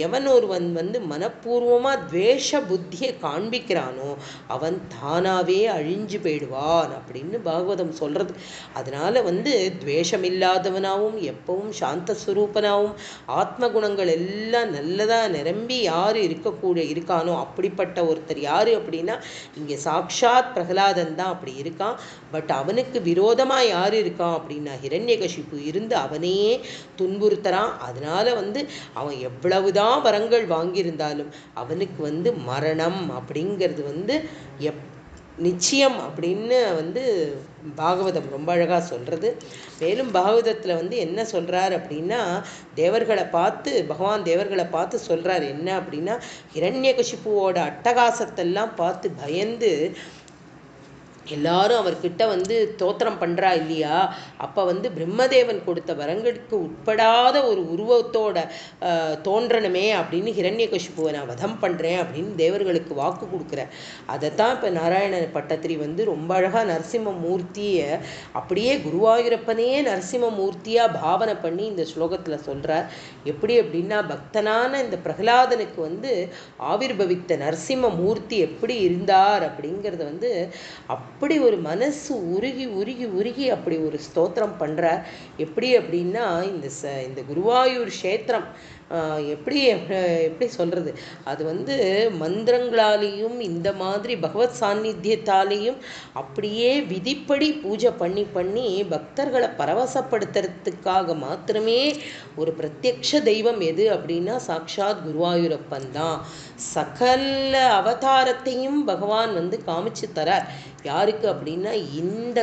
எவன் ஒருவன் வந்து மனப்பூர்வமாக துவேஷ புத்தியை காண்பிக்கிறானோ அவன் தானாகவே அழிஞ்சு போயிடுவான் அப்படின்னு பாகவதம் சொல்கிறது. அதனால் வந்து துவேஷமில்லாதவனாகவும் எப்பவும் சாந்தஸ்வரூபனாகவும் ஆத்ம குணங்கள் எல்லாம் நல்லதாக நிரம்பி யார் இருக்கானோ அப்படிப்பட்ட ஒருத்தர் யாரு அப்படின்னா இங்கே சாக்ஷாத் பிரகலாதன் தான் அப்படி இருக்கான். பட் அவனுக்கு விரோதமாக யார் இருக்கான் அப்படின்னா ஹிரண்யகசிப்பு இருந்து அவனையே துன்புறுத்துறான். அதனால வந்து அவன் எவ்வளவுதான் வரங்கள் வாங்கியிருந்தாலும் அவனுக்கு வந்து மரணம் அப்படிங்கிறது வந்து நிச்சயம் அப்படின்னு வந்து பாகவதம் ரொம்ப அழகாக சொல்கிறது. மேலும் பாகவதத்தில் வந்து என்ன சொல்கிறார் அப்படின்னா, பகவான் தேவர்களை பார்த்து சொல்கிறார் என்ன அப்படின்னா, ஹிரண்யகசிப்புவோட அட்டகாசத்தெல்லாம் பார்த்து பயந்து எல்லாரும் அவர்கிட்ட வந்து தோத்திரம் பண்ணுறா இல்லையா. அப்போ வந்து பிரம்மதேவன் கொடுத்த வரங்களுக்கு உட்படாத ஒரு உருவத்தோட தோன்றணுமே அப்படின்னு ஹிரண்யகசிப்புவை நான் வதம் பண்ணுறேன் அப்படின்னு தேவர்களுக்கு வாக்கு கொடுக்குறேன். அதைத்தான் இப்போ நாராயண பட்டத்திரி வந்து ரொம்ப அழகாக நரசிம்ம மூர்த்தியை அப்படியே குருவாயூரப்பனே நரசிம்ம மூர்த்தியாக பாவனை பண்ணி இந்த ஸ்லோகத்தில் சொல்கிறார். எப்படி அப்படின்னா, பக்தனான இந்த பிரகலாதனுக்கு வந்து ஆவிர்பவித்த நரசிம்ம மூர்த்தி எப்படி இருந்தார் அப்படிங்கிறத வந்து அப்படி ஒரு மனசு உருகி உருகி உருகி அப்படி ஒரு ஸ்தோத்திரம் பண்ணுறார். எப்படி அப்படின்னா இந்த குருவாயூர் க்ஷேத்திரம் எப்படி எப்படி சொல்கிறது, அது வந்து மந்திரங்களாலேயும் இந்த மாதிரி பகவத் சாநித்தியத்தாலேயும் அப்படியே விதிப்படி பூஜை பண்ணி பண்ணி பக்தர்களை பரவசப்படுத்துறதுக்காக மாத்திரமே ஒரு பிரத்யக்ஷ தெய்வம் எது அப்படின்னா சாக்ஷாத் குருவாயூரப்பன் தான். சகல அவதாரத்தையும் பகவான் வந்து காமிச்சு தரார். யாருக்கு அப்படின்னா இந்த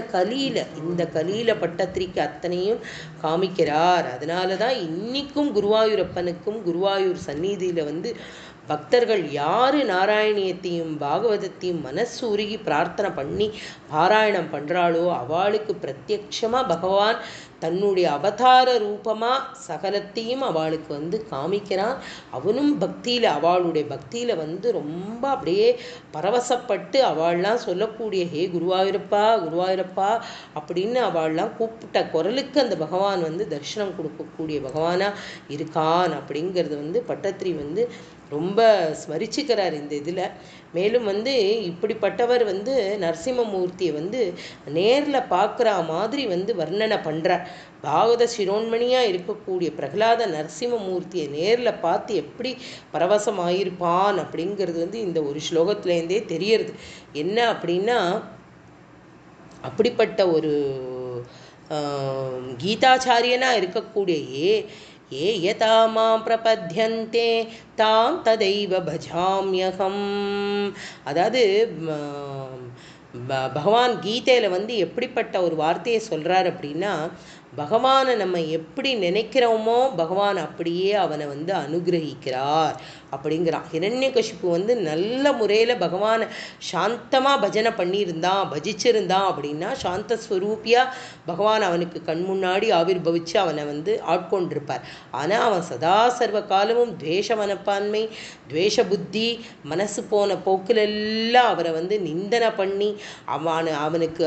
கலியில பட்டத்திரிக்கு அத்தனையும் காமிக்கிறார். அதனால தான் இன்னைக்கும் குருவாயூரப்பனுக்கும் குருவாயூர் சந்நிதியில் வந்து பக்தர்கள் யார் நாராயணியத்தையும் பாகவதத்தையும் மனசு உருகி பிரார்த்தனை பண்ணி பாராயணம் பண்ணுறாளோ அவளுக்கு பிரத்யக்ஷமாக பகவான் தன்னுடைய அவதார ரூபமாக சகலத்தையும் அவளுக்கு வந்து காமிக்கிறான். அவனும் பக்தியில் அவளுடைய பக்தியில் வந்து ரொம்ப அப்படியே பரவசப்பட்டு அவள்லாம் சொல்லக்கூடிய ஹே குருவாயூரப்பா குருவாயூரப்பா அப்படின்னு அவள்லாம் கூப்பிட்ட குரலுக்கு அந்த பகவான் வந்து தரிசனம் கொடுக்கக்கூடிய பகவானாக இருக்கான் அப்படிங்கிறது வந்து பட்டத்திரி வந்து ரொம்ப ஸ்மரிச்சுக்கிறார் இந்த இதில். மேலும் வந்து இப்படிப்பட்டவர் வந்து நரசிம்மமூர்த்தியை வந்து நேரில் பார்க்குற மாதிரி வந்து வர்ணனை பண்ணுறார். பாகவத சிரோன்மணியாக இருக்கக்கூடிய பிரகலாத நரசிம்மமூர்த்தியை நேரில் பார்த்து எப்படி பரவசமாயிருப்பான் அப்படிங்கிறது வந்து இந்த ஒரு ஸ்லோகத்துலேருந்தே தெரியறது. என்ன அப்படின்னா அப்படிப்பட்ட ஒரு கீதாச்சாரியனாக இருக்கக்கூடிய ये यथा मां प्रपद्यन्ते तां तदैव भजाम्यहम्. அதாவது பகவான் கீதையில் வந்து எப்படிப்பட்ட ஒரு வார்த்தையை சொல்கிறார் அப்படின்னா, பகவானை நம்ம எப்படி நினைக்கிறோமோ பகவான் அப்படியே அவனை வந்து அனுகிரகிக்கிறார் அப்படிங்கிறான். ஹிரண்யகசிப்பு வந்து நல்ல முறையில் பகவானை சாந்தமாக பஜனை பண்ணியிருந்தான் பஜிச்சிருந்தான் அப்படின்னா சாந்தஸ்வரூபியாக பகவான் அவனுக்கு கண் முன்னாடி ஆவிர்பவிச்சு அவனை வந்து ஆட்கொண்டிருப்பார். ஆனால் அவன் சதா சர்வ காலமும் துவேஷ மனப்பான்மை துவேஷ புத்தி மனசு போன போக்கிலெல்லாம் அவரை வந்து நிந்தனை பண்ணி அவனுக்கு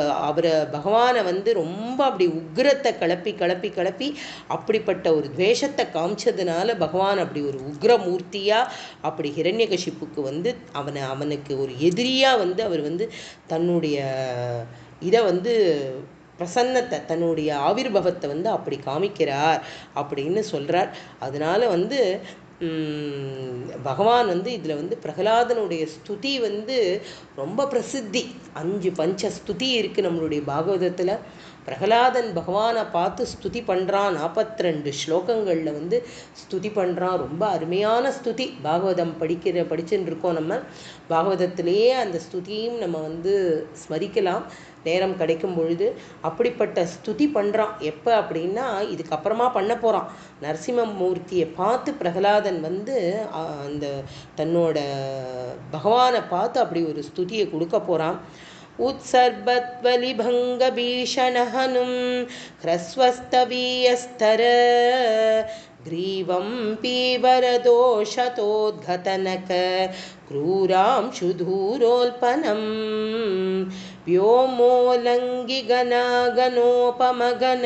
பகவானை வந்து ரொம்ப அப்படி உக்ரத்தை கிளப்பி கிளப்பி கிளப்பி அப்படிப்பட்ட ஒரு துவேஷத்தை காமிச்சதுனால பகவான் அப்படி ஒரு உக்ரமூர்த்தியாக அப்படி ஹிரண்யகசிப்புக்கு வந்து அவனுக்கு ஒரு எதிரியாக வந்து அவர் வந்து தன்னுடைய இதை வந்து பிரசன்னத்தை தன்னுடைய ஆவிர்பவத்தை வந்து அப்படி காமிக்கிறார் அப்படின்னு சொல்கிறார். அதனால வந்து பகவான் வந்து இதில் வந்து பிரகலாதனுடைய ஸ்துதி வந்து ரொம்ப பிரசித்தி. 5 பஞ்ச ஸ்துதி இருக்குது நம்மளுடைய பாகவதத்தில். பிரகலாதன் பகவானை பார்த்து ஸ்துதி பண்ணுறான். 42 ஸ்லோகங்களில் வந்து ஸ்துதி பண்ணுறான். ரொம்ப அருமையான ஸ்துதி. பாகவதம் படிச்சுன்னு இருக்கோம் நம்ம. பாகவதத்திலேயே அந்த ஸ்துதியும் நம்ம வந்து ஸ்மரிக்கலாம் நேரம் கிடைக்கும் பொழுது. அப்படிப்பட்ட ஸ்துதி பண்ணுறான். எப்போ அப்படின்னா இதுக்கப்புறமா பண்ண போகிறான். நரசிம்மமூர்த்தியை பார்த்து பிரகலாதன் வந்து அந்த தன்னோட பகவானை பார்த்து அப்படி ஒரு ஸ்துதியை கொடுக்க போகிறான். उत्सर्बत्वलिभङ्गभीषणहनुं ह्रस्वस्तवीयस्तर ग्रीवं पीवरदोषतोद्घतनक क्रूरांशुधूरोल्पनं व्योमोलङ्गिगनागनोपमगन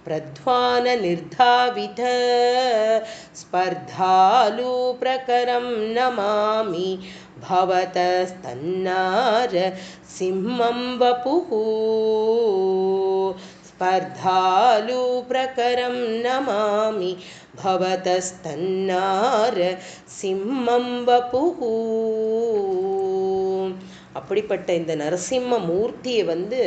प्रध्वाननिर्धावित स्पर्धालुप्रकरं नमामि भवतस्तन्नार सिंहं वपुः. स्पर्धालुप्रकरं नमामि भवतस्तन्नार सिंहं वपुः. அப்படிப்பட்ட இந்த நரசிம்ம மூர்த்தியை வந்து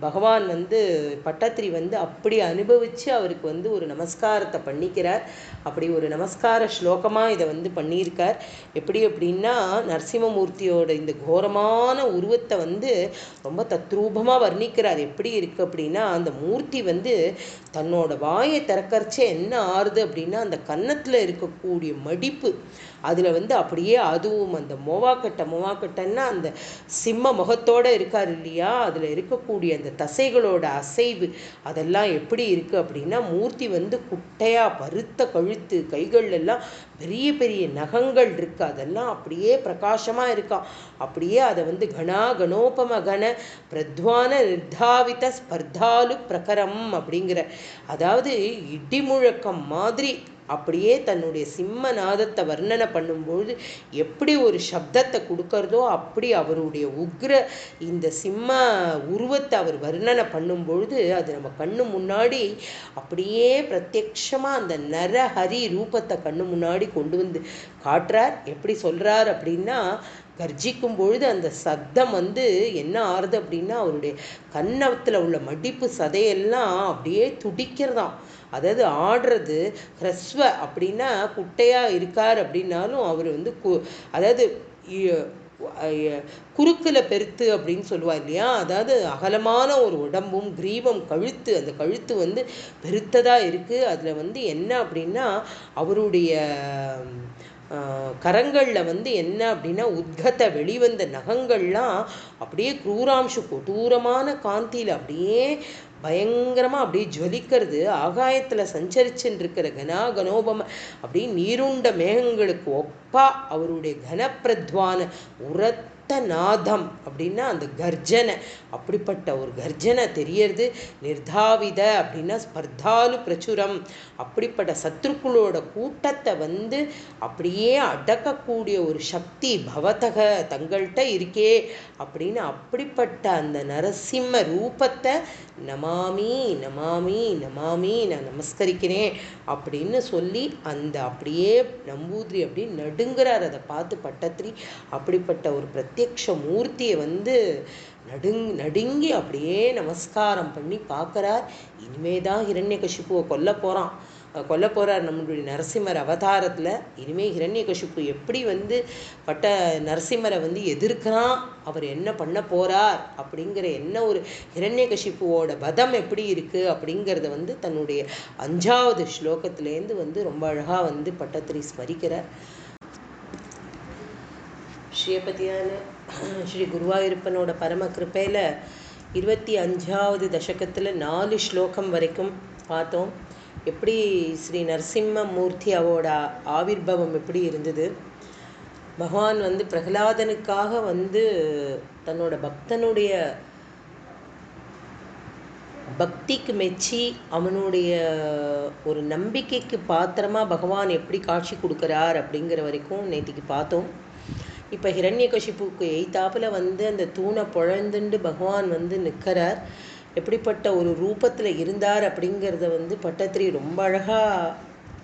பகவான் வந்து பட்டத்திரி வந்து அப்படி அனுபவித்து அவருக்கு வந்து ஒரு நமஸ்காரத்தை பண்ணிக்கிறார். அப்படி ஒரு நமஸ்கார ஸ்லோகமாக இதை வந்து பண்ணியிருக்கார். எப்படி அப்படின்னா நரசிம்மமூர்த்தியோட இந்த கோரமான உருவத்தை வந்து ரொம்ப தத்ரூபமாக வர்ணிக்கிறார். எப்படி இருக்குது அப்படின்னா அந்த மூர்த்தி வந்து தன்னோட வாயை திறக்கறச்சே என்ன ஆறுது அப்படின்னா அந்த கன்னத்தில் இருக்கக்கூடிய மடிப்பு அதில் வந்து அப்படியே அதுவும் அந்த மோவாக்கட்டைன்னா அந்த சிம்ம முகத்தோடு இருக்கார் இல்லையா, அதில் இருக்கக்கூடிய அந்த தசைகளோட அசைவு அதெல்லாம் எப்படி இருக்குது அப்படின்னா மூர்த்தி வந்து குட்டையாக பருத்த கழுத்து கைகள் எல்லாம் பெரிய பெரிய நகங்கள் இருக்குது. அதெல்லாம் அப்படியே பிரகாசமாக இருக்கா. அப்படியே அதை வந்து கணோபம கண பிரத்வான நிர்தாவித ஸ்பர்தாலு பிரகரம் அப்படிங்கிற, அதாவது இடிமுழக்கம் மாதிரி அப்படியே தன்னுடைய சிம்மநாதத்தை வர்ணனை பண்ணும்பொழுது எப்படி ஒரு சப்தத்தை கொடுக்கறதோ அப்படி அவருடைய உக்ர இந்த சிம்ம உருவத்தை அவர் வர்ணனை பண்ணும்பொழுது அது நம்ம கண்ணு முன்னாடி அப்படியே பிரத்யக்ஷமாக அந்த நரஹரி ரூபத்தை கண்ணு முன்னாடி கொண்டு வந்து காட்டுறார். எப்படி சொல்கிறார் அப்படின்னா, கர்ஜிக்கும் பொழுது அந்த சத்தம் என்ன ஆறுது அப்படின்னா அவருடைய கன்னத்தில் உள்ள மடிப்பு சதையெல்லாம் அப்படியே துடிக்கிறதாம். அதாவது ஆடுறது. ஹ்ரஸ்வ அப்படின்னா குட்டையாக இருக்கார் அப்படின்னாலும் அவர் அதாவது குறுக்கில் பெருத்து அப்படின்னு சொல்லுவார் இல்லையா, அதாவது அகலமான ஒரு உடம்பும் கிரீவம் கழுத்து, அந்த கழுத்து பெருத்ததாக இருக்குது. அதில் என்ன அப்படின்னா அவருடைய கரங்களில் என்ன அப்படின்னா உத்கத்தை வெளிவந்த நகங்கள்லாம் அப்படியே குரூராம்சு கொடூரமான காந்தியில் அப்படியே பயங்கரமாக அப்படியே ஜொலிக்கிறது. ஆகாயத்தில் சஞ்சரிச்சுன்னு இருக்கிற கனோபம அப்படி நீருண்ட மேகங்களுக்கு ஒப்பா அவருடைய கனப்பிரத்வான உரத்த நாதம் அப்படின்னா அந்த கர்ஜனை, அப்படிப்பட்ட ஒரு கர்ஜனை தெரியறது. நிர்தாவித அப்படின்னா ஸ்பர்தாலு பிரச்சுரம், அப்படிப்பட்ட சத்ருக்களோட கூட்டத்தை அப்படியே அடக்கக்கூடிய ஒரு சக்தி பவதக தங்கள்கிட்ட இருக்கே அப்படின்னு அப்படிப்பட்ட அந்த நரசிம்ம ரூபத்தை நமாமி நமாமி நமாமி நான் நமஸ்கரிக்கிறேன் அப்படின்னு சொல்லி அந்த அப்படியே நம்பூதிரி அப்படி நடுங்கிறார். அதை பார்த்து பட்டத்திரி அப்படிப்பட்ட ஒரு பிரத்யக்ஷ மூர்த்தியை நடுங்கி அப்படியே நமஸ்காரம் பண்ணி பார்க்குறார். இனிமேதான் ஹிரண்யகசிப்புவை கொல்ல போகிறார் நம்மளுடைய நரசிம்மர் அவதாரத்தில். இனிமேல் ஹிரண்யகசிப்பு எப்படி பட்ட நரசிம்மரை எதிர்க்கிறான், அவர் என்ன பண்ண போகிறார் அப்படிங்கிற என்ன ஒரு ஹிரண்யகசிப்புவோட வதம் எப்படி இருக்குது அப்படிங்கிறத தன்னுடைய 5வது ஸ்லோகத்திலேருந்து ரொம்ப அழகாக பட்டத்திரி ஸ்மரிக்கிறார். ஸ்ரீபதியான ஸ்ரீ குருவாயூரப்பனோட பரம கிருப்பையில் 25வது தசகத்தில் 4 ஸ்லோகம் வரைக்கும் பார்த்தோம். எப்படி ஸ்ரீ நரசிம்ம மூர்த்தி அவோட ஆவிர்பவம் எப்படி இருந்தது, பகவான் பிரகலாதனுக்காக தன்னோட பக்தனுடைய பக்திக்கு மெச்சி அவனுடைய ஒரு நம்பிக்கைக்கு பாத்திரமாக பகவான் எப்படி காட்சி கொடுக்குறார் அப்படிங்கிற வரைக்கும் நேற்றுக்கு பார்த்தோம். இப்போ ஹிரண்யகசிப்புக்கு எய்தாப்பில் அந்த தூணை பொழந்துண்டு பகவான் நிற்கிறார். எப்படிப்பட்ட ஒரு ரூபத்தில் இருந்தார் அப்படிங்கிறத பட்டத்திரி ரொம்ப அழகாக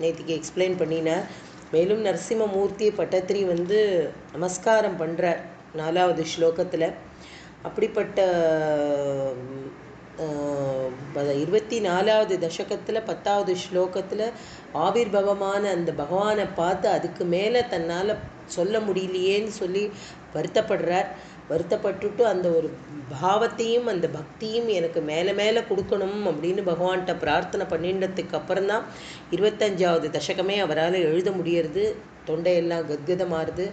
நேற்றுக்கு எக்ஸ்பிளைன் பண்ணினார். மேலும் நரசிம்மமூர்த்தியை பட்டத்திரி நமஸ்காரம் பண்ணுறார் 4வது ஸ்லோகத்தில். அப்படிப்பட்ட 24வது தசகத்தில் 10வது ஸ்லோகத்தில் ஆவிர்பவமான அந்த பகவானை பார்த்து அதுக்கு மேலே தன்னால் சொல்ல முடியலையேன்னு சொல்லி வருத்தப்பட்டுட்டு அந்த ஒரு பாவத்தையும் அந்த பக்தியும் எனக்கு மேலே மேலே கொடுக்கணும் அப்படின்னு பகவான்கிட்ட பிரார்த்தனை பண்ணின்றதுக்கு அப்புறம்தான் 25வது தசகமே அவரால் எழுத முடியறது. தொண்டையெல்லாம் கத்கதமாறுது,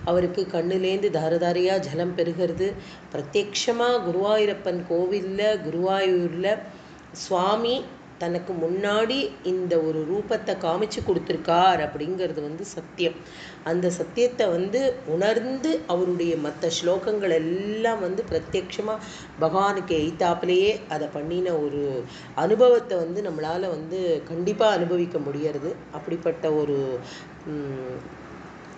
அவருக்கு கண்ணுலேருந்து தாரதாரியாக ஜலம் பெருகிறது. பிரத்யக்ஷமாக குருவாயூரப்பன் கோவிலில் குருவாயூரில் சுவாமி தனக்கு முன்னாடி இந்த ஒரு ரூபத்தை காமிச்சு கொடுத்துருக்கார் அப்படிங்கிறது சத்தியம். அந்த சத்தியத்தை உணர்ந்து அவருடைய மற்ற ஸ்லோகங்கள் எல்லாம் பிரத்யக்ஷமாக பகவானுக்கு எய்த்தாப்பிலேயே அதை பண்ணின ஒரு அனுபவத்தை நம்மளால் கண்டிப்பாக அனுபவிக்க முடியறது. அப்படிப்பட்ட ஒரு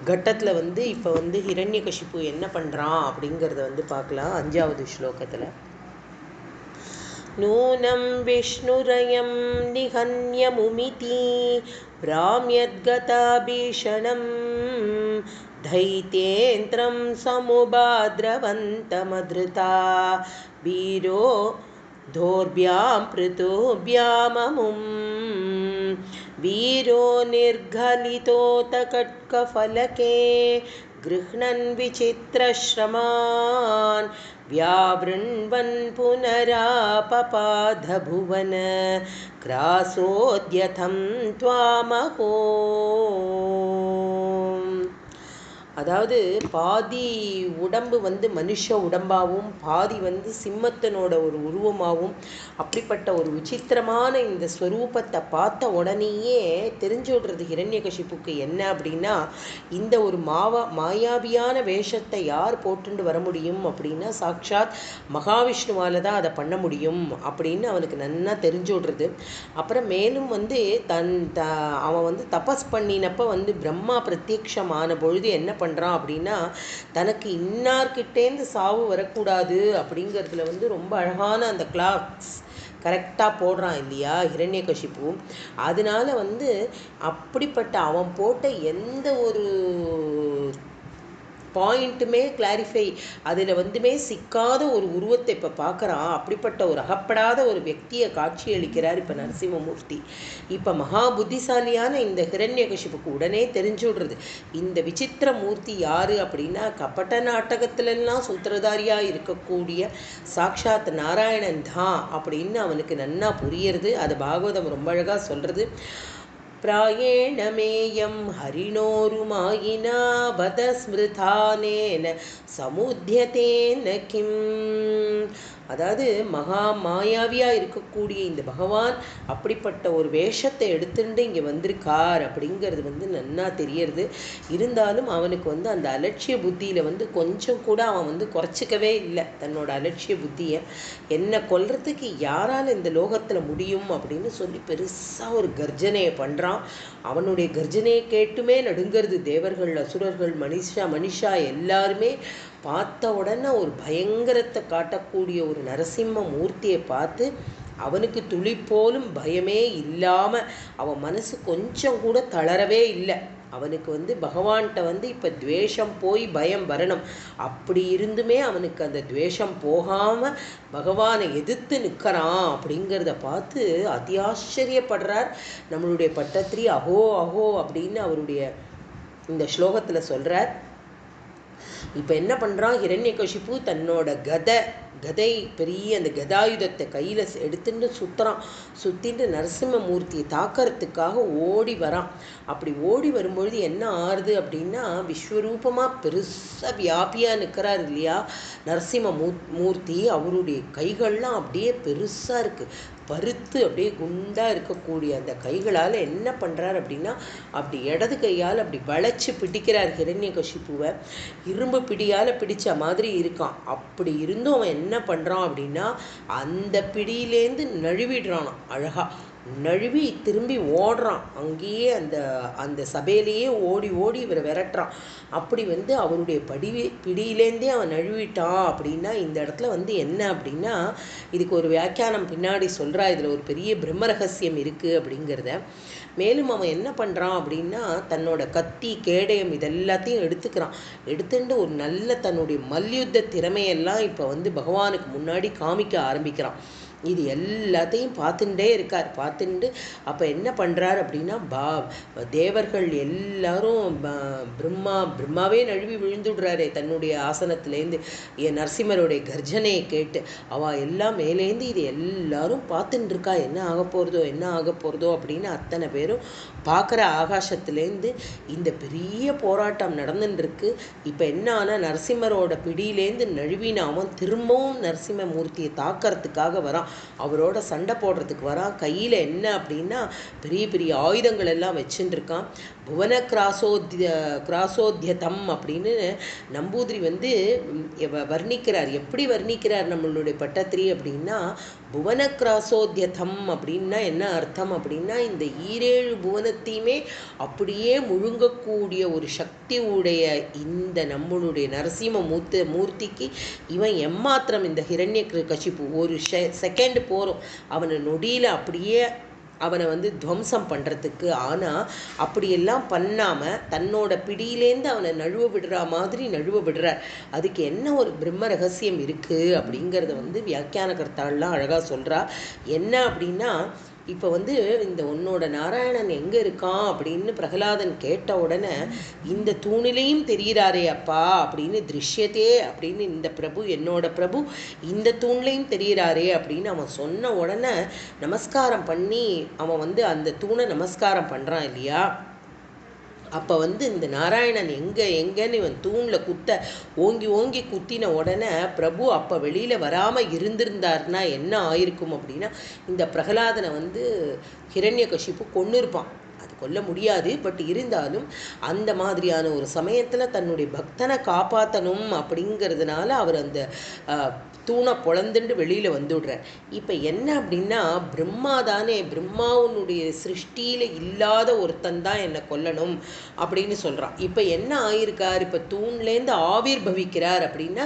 கட்டத்தில் இப்போ ஹிரண்யகசிப்பு என்ன பண்ணுறான் அப்படிங்கிறத பார்க்கலாம் 5வது ஸ்லோகத்தில். நூனம் விஷ்ணுரயம் நிஹன்யமுமிதி பிராம்யத்கதாபீஷணம் தைத்யேந்திரம் சமுபாத்ரவந்தமத்ருதா வீரோ தோர்பியாம் பிருதோபியாமமும் வீரோ நிர்கலிதோதகட்கஃபலகே गृह्णन् विचित्रश्रमान् व्यावृण्वन् पुनरापपादभुवन क्रासोद्यतं त्वामहो. அதாவது பாதி உடம்பு வந்து மனுஷ உடம்பாகவும் பாதி வந்து சிம்மத்தினோட ஒரு உருவமாகவும் அப்படிப்பட்ட ஒரு விசித்திரமான இந்த ஸ்வரூபத்தை பார்த்த உடனேயே தெரிஞ்சு விடுறது ஹிரண்யகசிப்புக்கு என்ன அப்படின்னா, இந்த ஒரு மாயாவியான வேஷத்தை யார் போட்டுண்டு வர முடியும் அப்படின்னா சாட்சாத் மகாவிஷ்ணுவால தான் அதை பண்ண முடியும் அப்படின்னு அவனுக்கு நன்னா தெரிஞ்சு விடுறது. அப்புறம் மேலும் வந்து அவன் வந்து தபஸ் பண்ணினப்ப வந்து பிரம்மா பிரத்யக்ஷமான பொழுது என்ன பண்ணுறான் அப்படின்னா, தனக்கு இன்னார்கிட்டேந்து சாவு வரக்கூடாது அப்படிங்கிறதுல வந்து ரொம்ப அழகான அந்த கிளாக்ஸ் கரெக்டாக போடுறான் இல்லையா ஹிரண்யகசிப்பு. அதனால வந்து அப்படிப்பட்ட அவன் போட்ட எந்த ஒரு பாயிண்ட்டுமே கிளாரிஃபை அதில் வந்துமே சிக்காத ஒரு உருவத்தை இப்போ பார்க்குறான். அப்படிப்பட்ட ஒரு அகப்படாத ஒரு వ్యక్తిயை காட்சி அளிக்கிறார் இப்போ நரசிம்மமூர்த்தி. இப்போ மகா புத்திசாலியான இந்த ஹிரண்யகசிப்புக்கு உடனே தெரிஞ்சு விடுறது இந்த விசித்திர மூர்த்தி யாரு அப்படின்னா, கபட்ட நாட்டகத்திலெல்லாம் சூத்திரதாரியாக இருக்கக்கூடிய சாக்ஷாத் நாராயணன் தான் அப்படின்னு அவனுக்கு நன்னா புரியுறது. அது பாகவதம் ரொம்ப அழகாக சொல்கிறது. प्रायेण मेयं हरिणोरुमायिना वद स्मृतानेन समुद्यतेन किम्. அதாவது மகா மாயாவியாக இருக்கக்கூடிய இந்த பகவான் அப்படிப்பட்ட ஒரு வேஷத்தை எடுத்துட்டு இங்கே வந்திருக்கார் அப்படிங்கிறது வந்து நன்னா தெரியறது. இருந்தாலும் அவனுக்கு வந்து அந்த அலட்சிய புத்தியில் வந்து கொஞ்சம் கூட அவன் வந்து குறைச்சிக்கவே இல்லை தன்னோட அலட்சிய புத்தியை. என்னை கொல்றதுக்கு யாரால் இந்த லோகத்தில் முடியும் அப்படின்னு சொல்லி பெருசாக ஒரு கர்ஜனையை பண்ணுறான். அவனுடைய கர்ஜனையை கேட்டுமே நடுங்கிறது தேவர்கள், அசுரர்கள், மனுஷா எல்லாருமே. பார்த்த உடனே ஒரு பயங்கரத்தை காட்டக்கூடிய ஒரு நரசிம்ம மூர்த்தியை பார்த்து அவனுக்கு துளி போலும் பயமே இல்லாமல் அவன் மனசு கொஞ்சம் கூட தளரவே இல்லை. அவனுக்கு வந்து பகவான்கிட்ட வந்து இப்போ துவேஷம் போய் பயம் வரணும். அப்படி இருந்துமே அவனுக்கு அந்த துவேஷம் போகாமல் பகவானை எதிர்த்து நிற்கிறான் அப்படிங்கிறத பார்த்து அதி ஆச்சரியப்படுறார் நம்மளுடைய பட்டத்திரி. அஹோ அஹோ அப்படின்னு அவருடைய இந்த ஸ்லோகத்தில் சொல்கிறார். இப்போ என்ன பண்ணுறான் ஹிரண்யகசிப்பு, தன்னோட கதை பெரிய அந்த கதாயுதத்தை கையில் எடுத்துட்டு சுற்றிட்டு நரசிம்மமூர்த்தியை தாக்கிறதுக்காக ஓடி வரான். அப்படி ஓடி வரும்பொழுது என்ன ஆறுது அப்படின்னா, விஸ்வரூபமாக பெருசாக வியாபியாக நிற்கிறார் இல்லையா நரசிம்ம மூர்த்தி. அவருடைய கைகள்லாம் அப்படியே பெருசாக இருக்குது, பருத்து அப்படியே குண்டாக இருக்கக்கூடிய அந்த கைகளால் என்ன பண்ணுறார் அப்படின்னா, அப்படி இடது கையால் அப்படி வளைச்சி பிடிக்கிறார் ஹிரண்யகசிப்புவை. இரும்பு பிடியால் பிடிச்ச மாதிரி இருக்கான். அப்படி இருந்தும் அவன் என்ன பண்ணுறான் அப்படின்னா, அந்த பிடியிலேருந்து நழுவிடுறான். அழகாக நழுவி திரும்பி ஓடுறான். அங்கேயே அந்த சபையிலேயே ஓடி ஓடி இவரை விரட்டுறான். அப்படி வந்து அவருடைய பிடியிலேருந்தே அவன் நழுவிட்டான் அப்படின்னா, இந்த இடத்துல வந்து என்ன அப்படின்னா, இதுக்கு ஒரு வியாக்கியானம் பின்னாடி சொல்கிறா. இதில் ஒரு பெரிய பிரம்ம ரகசியம் இருக்குது அப்படிங்கிறத. மேலும் அவன் என்ன பண்ணுறான் அப்படின்னா, தன்னோட கத்தி கேடயம் இதெல்லாத்தையும் எடுத்துட்டு ஒரு நல்ல தன்னுடைய மல்யுத்த திறமையெல்லாம் இப்போ வந்து பகவானுக்கு முன்னாடி காமிக்க ஆரம்பிக்கிறான். இது எல்லாத்தையும் பார்த்துட்டே இருக்கார். பார்த்துட்டு அப்போ என்ன பண்ணுறார் அப்படின்னா, தேவர்கள் எல்லாரும் பிரம்மாவே நழுவி விழுந்துடுறாரே தன்னுடைய ஆசனத்துலேருந்து நரசிம்மருடைய கர்ஜனையை கேட்டு. அவள் எல்லாம் மேலேருந்து இது எல்லாரும் பார்த்துட்டு இருக்கா, என்ன ஆக போகிறதோ அப்படின்னு அத்தனை பேரும் பார்க்குற ஆகாசத்துலேருந்து இந்த பெரிய போராட்டம் நடந்துட்டுருக்கு. இப்போ என்ன ஆனால் நரசிம்மரோட பிடியிலேருந்து நழுவினாமன் திரும்பவும் நரசிம்ம மூர்த்தியை தாக்கிறதுக்காக வரான். அவரோட சண்டை போடுறதுக்கு வரான். கையில் என்ன அப்படின்னா பெரிய பெரிய ஆயுதங்கள் எல்லாம் வச்சுட்டுருக்கான். புவன கிராசோத்தியதம் அப்படின்னு நம்பூதிரி வந்து வர்ணிக்கிறார். எப்படி வர்ணிக்கிறார் நம்மளுடைய பட்டத்திரி அப்படின்னா, புவன கிராசோத்தியதம் அப்படின்னா என்ன அர்த்தம் அப்படின்னா, இந்த ஈரேழு புவனத்தையுமே அப்படியே முழுங்கக்கூடிய ஒரு சக்தி உடைய இந்த நம்மளுடைய நரசிம்ம மூர்த்திக்கு இவன் எம்மாத்திரம் இந்த ஹிரண்யகசிப்பு ஒரு செகண்ட் போகிறோம் அவனை நொடியில் அப்படியே அவனை வந்து துவம்சம் பண்ணுறதுக்கு. ஆனால் அப்படியெல்லாம் பண்ணாமல் தன்னோட பிடியிலேருந்து அவனை நழுவ விடுற மாதிரி நழுவ விடுறார். அதுக்கு என்ன ஒரு பிரம்ம ரகசியம் இருக்குது அப்படிங்கிறத வந்து வியாக்கியானகர்த்தாலாம் அழகாக சொல்கிறா. என்ன அப்படின்னா, இப்போ வந்து இந்த உன்னோட நாராயணன் எங்கே இருக்கான் அப்படின்னு பிரகலாதன் கேட்ட உடனே, இந்த தூணிலையும் தெரிகிறாரே அப்பா அப்படின்னு திருஷ்யத்தே அப்படின்னு இந்த பிரபு என்னோட பிரபு இந்த தூண்லையும் தெரிகிறாரே அப்படின்னு அவன் சொன்ன உடனே நமஸ்காரம் பண்ணி அவன் வந்து அந்த தூணை நமஸ்காரம் பண்ணுறான் இல்லையா. அப்போ வந்து இந்த நாராயணன் எங்கன்னு இவன் தூணில் ஓங்கி ஓங்கி குத்தின உடனே பிரபு அப்போ வெளியில் வராமல் இருந்திருந்தார்னா என்ன ஆயிருக்கும் அப்படின்னா, இந்த பிரகலாதனை வந்து ஹிரண்யகசிப்பு கொன்று இருப்பான். அது கொல்ல முடியாது, பட் இருந்தாலும் அந்த மாதிரியான ஒரு சமயத்தில் தன்னுடைய பக்தனை காப்பாற்றணும் அப்படிங்கிறதுனால அவர் அந்த தூணை பொழந்துண்டு வெளியில் வந்துடுறார். இப்போ என்ன அப்படின்னா, பிரம்மா தானே, பிரம்மாவுனுடைய சிருஷ்டியில் இல்லாத ஒருத்தன் தான் என்னை கொல்லணும் அப்படின்னு சொல்கிறான். இப்போ என்ன ஆயிருக்கார், இப்போ தூண்லேருந்து ஆவிர் பவிக்கிறார் அப்படின்னா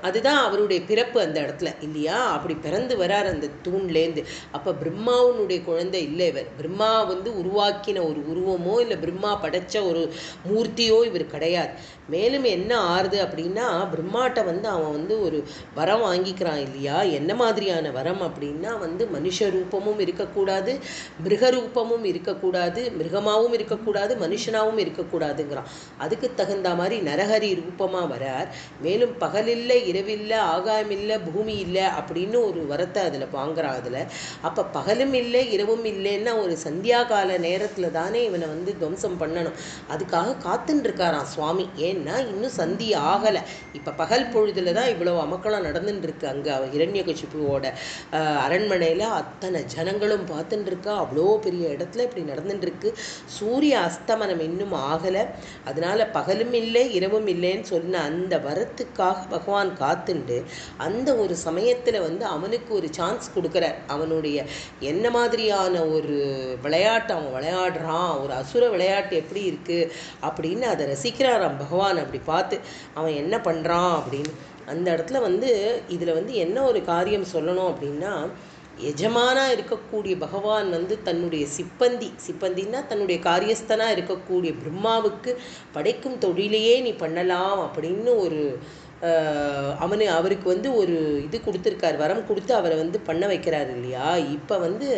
அதுதான் அவருடைய பிறப்பு அந்த இடத்துல இல்லையா. அப்படி பிறந்து வரார் அந்த தூண்லேருந்து. அப்போ பிரம்மாவுனுடைய குழந்தை இல்லை இவர். பிரம்மா வந்து உருவாக்கின ஒரு உருவமோ இல்லை பிரம்மா படைச்ச ஒரு மூர்த்தியோ இவர் கிடையாது. மேலும் என்ன ஆறுது அப்படின்னா, பிரம்மாட்ட வந்து அவன் வந்து ஒரு வரம் வாங்கிக்கிறான் இல்லையா. என்ன மாதிரியான வரம் அப்படின்னா வந்து மனுஷ ரூபமும் இருக்கக்கூடாது, மிருக ரூபமும் இருக்கக்கூடாது, மிருகமாகவும் இருக்கக்கூடாது, மனுஷனாகவும் இருக்கக்கூடாதுங்கிறான். அதுக்கு தகுந்த மாதிரி நரஹரி ரூபமாக வரார். மேலும் பகலில்லை, இரவில்லை, ஆகாயம் இல்லை, பூமி இல்லை அப்படின்னு ஒரு வரத்தை அதில் வாங்குறான். அதில் அப்போ பகலும் இல்லை இரவும் இல்லைன்னா ஒரு சந்தியா கால நேரத்தில் தானே இவனை வந்து துவம்சம் பண்ணணும். அதுக்காக காத்துன்னு இருக்காராம் சுவாமி. ஏன்னா இன்னும் சந்தி ஆகலை. இப்போ பகல் பொழுதுல தான் இவ்வளோ அமக்களம் நடந்துட்டு இருக்கு. அங்கே ஹிரண்யகசிப்புவோட அரண்மனையில் அத்தனை ஜனங்களும் பார்த்துட்டு இருக்கா. அவ்வளோ பெரிய இடத்துல இப்படி நடந்துட்டு இருக்கு. சூரிய அஸ்தமனம் இன்னும் ஆகலை. அதனால பகலும் இல்லை இரவும் இல்லைன்னு சொன்ன அந்த வரத்துக்காக பகவான் காத்துண்டு அந்த ஒரு சமயத்தில் வந்து அவனுக்கு ஒரு சான்ஸ் கொடுக்குறார். அவனுடைய என்ன மாதிரியான ஒரு விளையாட்டு அவன் விளையாடுறான், ஒரு அசுர விளையாட்டு எப்படி இருக்குது அப்படின்னு அதை ரசிக்கிறாராம் பகவான். அப்படி பார்த்து அவன் என்ன பண்ணுறான் அப்படின்னு அந்த இடத்துல வந்து இதில் வந்து என்ன ஒரு காரியம் சொல்லணும் அப்படின்னா, எஜமானாக இருக்கக்கூடிய பகவான் வந்து தன்னுடைய சிப்பந்தின்னா தன்னுடைய காரியஸ்தனாக இருக்கக்கூடிய பிரம்மாவுக்கு படைக்கும் தொழிலையே நீ பண்ணலாம் அப்படின்னு ஒரு அவருக்கு வந்து ஒரு இது கொடுத்துருக்கார், வரம் கொடுத்து அவரை வந்து பண்ண வைக்கிறார் இல்லையா. இப்போ வந்து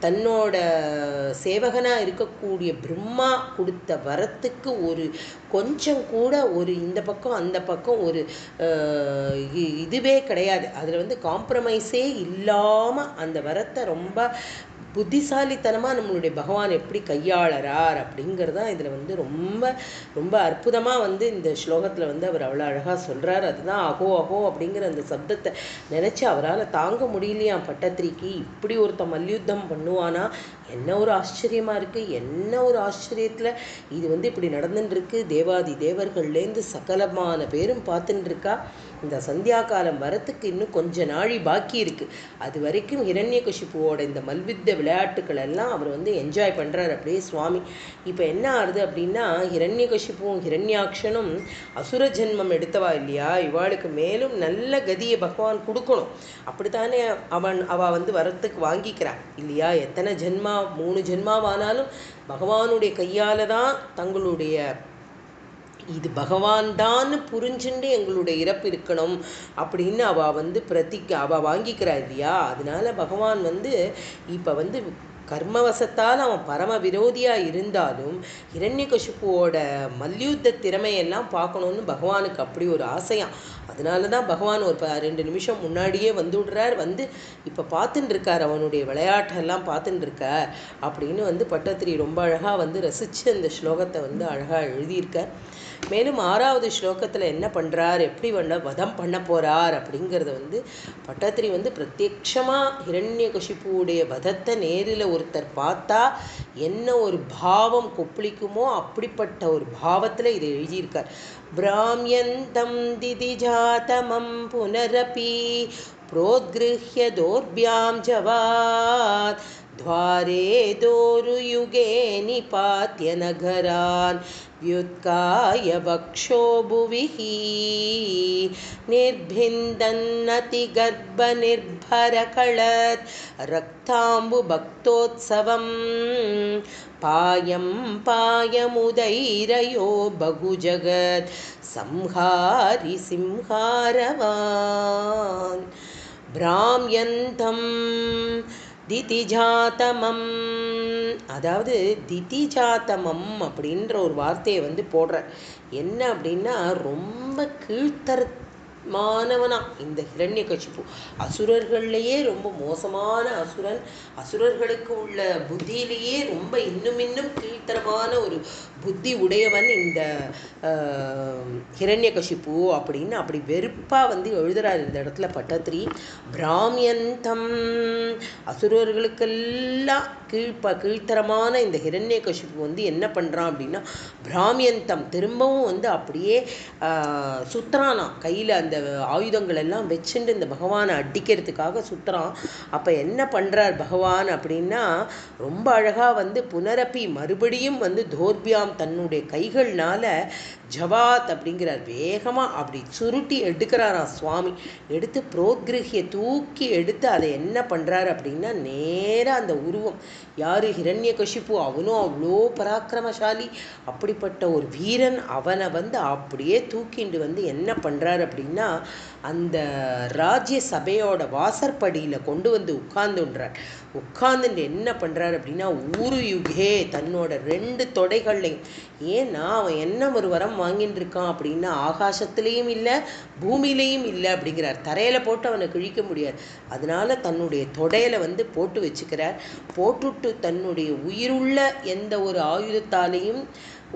தன்னோட சேவகனாக இருக்கக்கூடிய பிரம்மா கொடுத்த வரத்துக்கு ஒரு கொஞ்சம் கூட ஒரு இந்த பக்கம் அந்த பக்கம் ஒரு இதுவே கிடையாது. அதில் வந்து காம்ப்ரமைஸே இல்லாமல் அந்த வரத்தை ரொம்ப புத்திசாலித்தனமாக நம்மளுடைய பகவான் எப்படி கையாளறார் அப்படிங்கிறது தான் இதில் வந்து ரொம்ப ரொம்ப அற்புதமாக வந்து இந்த ஸ்லோகத்தில் வந்து அவர் அவ்வளோ அழகாக சொல்கிறார். அதுதான் அகோ அகோ அப்படிங்கிற அந்த சப்தத்தை நினச்சி அவரால் தாங்க முடியலையாம் பட்டத்திரிக்கு. இப்படி ஒருத்த மல்யுத்தம் பண்ணுவானா, என்ன ஒரு ஆச்சரியமாக இருக்குது, என்ன ஒரு ஆச்சரியத்தில் இது வந்து இப்படி நடந்துட்டுருக்கு. தேவாதி தேவர்கள்லேருந்து சகலமான பேரும் பார்த்துட்டுருக்கா. இந்த சந்தியா காலம் வரத்துக்கு இன்னும் கொஞ்ச நாழி பாக்கி இருக்குது. அது வரைக்கும் ஹிரண்யகசிப்புவோட இந்த மல்யுத்த விளையாட்டுக்கள் எல்லாம் அவர் வந்து என்ஜாய் பண்ணுறார் அப்படியே சுவாமி. இப்போ என்ன ஆகுது அப்படின்னா, ஹிரண்யகசிப்புவும் ஹிரண்யாக்ஷனும் அசுர ஜென்மம் எடுத்தவா இல்லையா. இவாளுக்கு மேலும் நல்ல கதியை பகவான் கொடுக்கணும். அப்படித்தானே அவள் வந்து வரத்துக்கு வாங்கிக்கிறாள் இல்லையா. எத்தனை ஜென்மா 3 ஜென்மாவானாலும் பகவானுடைய கையால் தான் தங்களுடைய இது பகவான் தான் புரிஞ்சுண்டு எங்களுடைய இறப்பு இருக்கணும் அப்படின்னு அவள் வந்து அவள் வாங்கிக்கிறா இல்லையா. அதனால பகவான் வந்து இப்போ வந்து கர்மவசத்தால் அவன் பரம விரோதியாக இருந்தாலும் ஹிரண்யகசிப்புவோட மல்யுத்த திறமையெல்லாம் பார்க்கணுன்னு பகவானுக்கு அப்படி ஒரு ஆசையாம். அதனால தான் பகவான் ஒரு 2 நிமிஷம் முன்னாடியே வந்துடுறார். வந்து இப்போ பார்த்துட்டு இருக்கார், அவனுடைய விளையாட்டெல்லாம் பார்த்துட்டு இருக்கார் அப்படின்னு வந்து பட்டத்திரி ரொம்ப அழகாக வந்து ரசித்து அந்த ஸ்லோகத்தை வந்து அழகாக எழுதியிருக்கார். மேலும் 6வது ஸ்லோகத்தில் என்ன பண்ணுறார், எப்படி வதம் பண்ண போகிறார் அப்படிங்கிறத வந்து பட்டத்திரி வந்து பிரத்யக்ஷமாக ஹிரண்யகசிப்புடைய வதத்தை நேரில் ஒருத்தர் பார்த்தா என்ன ஒரு பாவம் கொப்பளிக்குமோ அப்படிப்பட்ட ஒரு பாவத்தில் இதை எழுதியிருக்கார். பிராம்யந்தம் திதிஜாதமம் புனரபி प्रोद्गृह्य दोर्भ्यां जवात् द्वारे दोरुयुगे निपात्य नगरान् व्युत्काय वक्षो भुविः निर्भिन्दन्नतिगर्भनिर्भरकळत् रक्ताम्बुभक्तोत्सवम् पायं पायमुदैरयो बहुजगत् संहारि सिंहारवान् பிராம்யந்தம் திதிஜாத்தமம். அதாவது திதிஜாத்தமம் அப்படின்ற ஒரு வார்த்தையை வந்து போடுற. என்ன அப்படின்னா ரொம்ப மானவனா இந்த ஹிரண்யகசிப்பு அசுரர்கள்லேயே ரொம்ப மோசமான அசுரன். அசுரர்களுக்கு உள்ள புத்தியிலேயே ரொம்ப இன்னும் கீழ்த்தரமான ஒரு புத்தி உடையவன் இந்த ஹிரண்யகசிப்பு அப்படின்னு அப்படி வெறுப்பாக வந்து எழுதுறார் இந்த இடத்துல பட்டத்திரி. பிராமியந்தம் அசுரர்களுக்கெல்லாம் கீழ்த்தரமான இந்த ஹிரண்யகசிப்பு வந்து என்ன பண்ணுறான் அப்படின்னா பிராமியந்தம் திரும்பவும் வந்து அப்படியே சுத்துறானா கையில் அந்த ஆயுதங்கள் எல்லாம் வச்சுட்டு இந்த பகவானை அடிக்கிறதுக்காக சுத்துறான். அப்போ என்ன பண்ணுறார் பகவான் அப்படின்னா ரொம்ப அழகாக வந்து புனரப்பி மறுபடியும் வந்து தோர்பியாம் தன்னுடைய கைகள்னால ஜவாத் அப்படிங்கிறார் வேகமாக அப்படி சுருட்டி எடுக்கிறாராம் சுவாமி. எடுத்து புரோத்கிருஹிய தூக்கி எடுத்து அதை என்ன பண்ணுறாரு அப்படின்னா நேராக அந்த உருவம் யார் ஹிரண்யகசிப்பு அவனும் அவ்வளோ பராக்கிரமசாலி அப்படிப்பட்ட ஒரு வீரன் அவனை வந்து அப்படியே தூக்கிண்டு வந்து என்ன பண்ணுறாரு அப்படின்னா அந்த ராஜ்ய சபையோட வாசற்படியில் கொண்டு வந்து உட்கார்ந்துன்றார். உட்கார்ந்துட்டு என்ன பண்ணுறாரு அப்படின்னா ஊரு யுகே தன்னோட 2 தொடைகள்லையும் ஏன்னா அவன் என்ன ஒரு வரம் வாங்கிட்டு இருக்கான் அப்படின்னா ஆகாசத்துலேயும் இல்லை பூமியிலையும் இல்லை அப்படிங்கிறார். தரையில் போட்டு அவனை கிழிக்க முடியாது. அதனால தன்னுடைய தொடையில வந்து போட்டு வச்சுக்கிறார். போட்டுட்டு தன்னுடைய உயிருள்ள எந்த ஒரு ஆயுதத்தாலையும்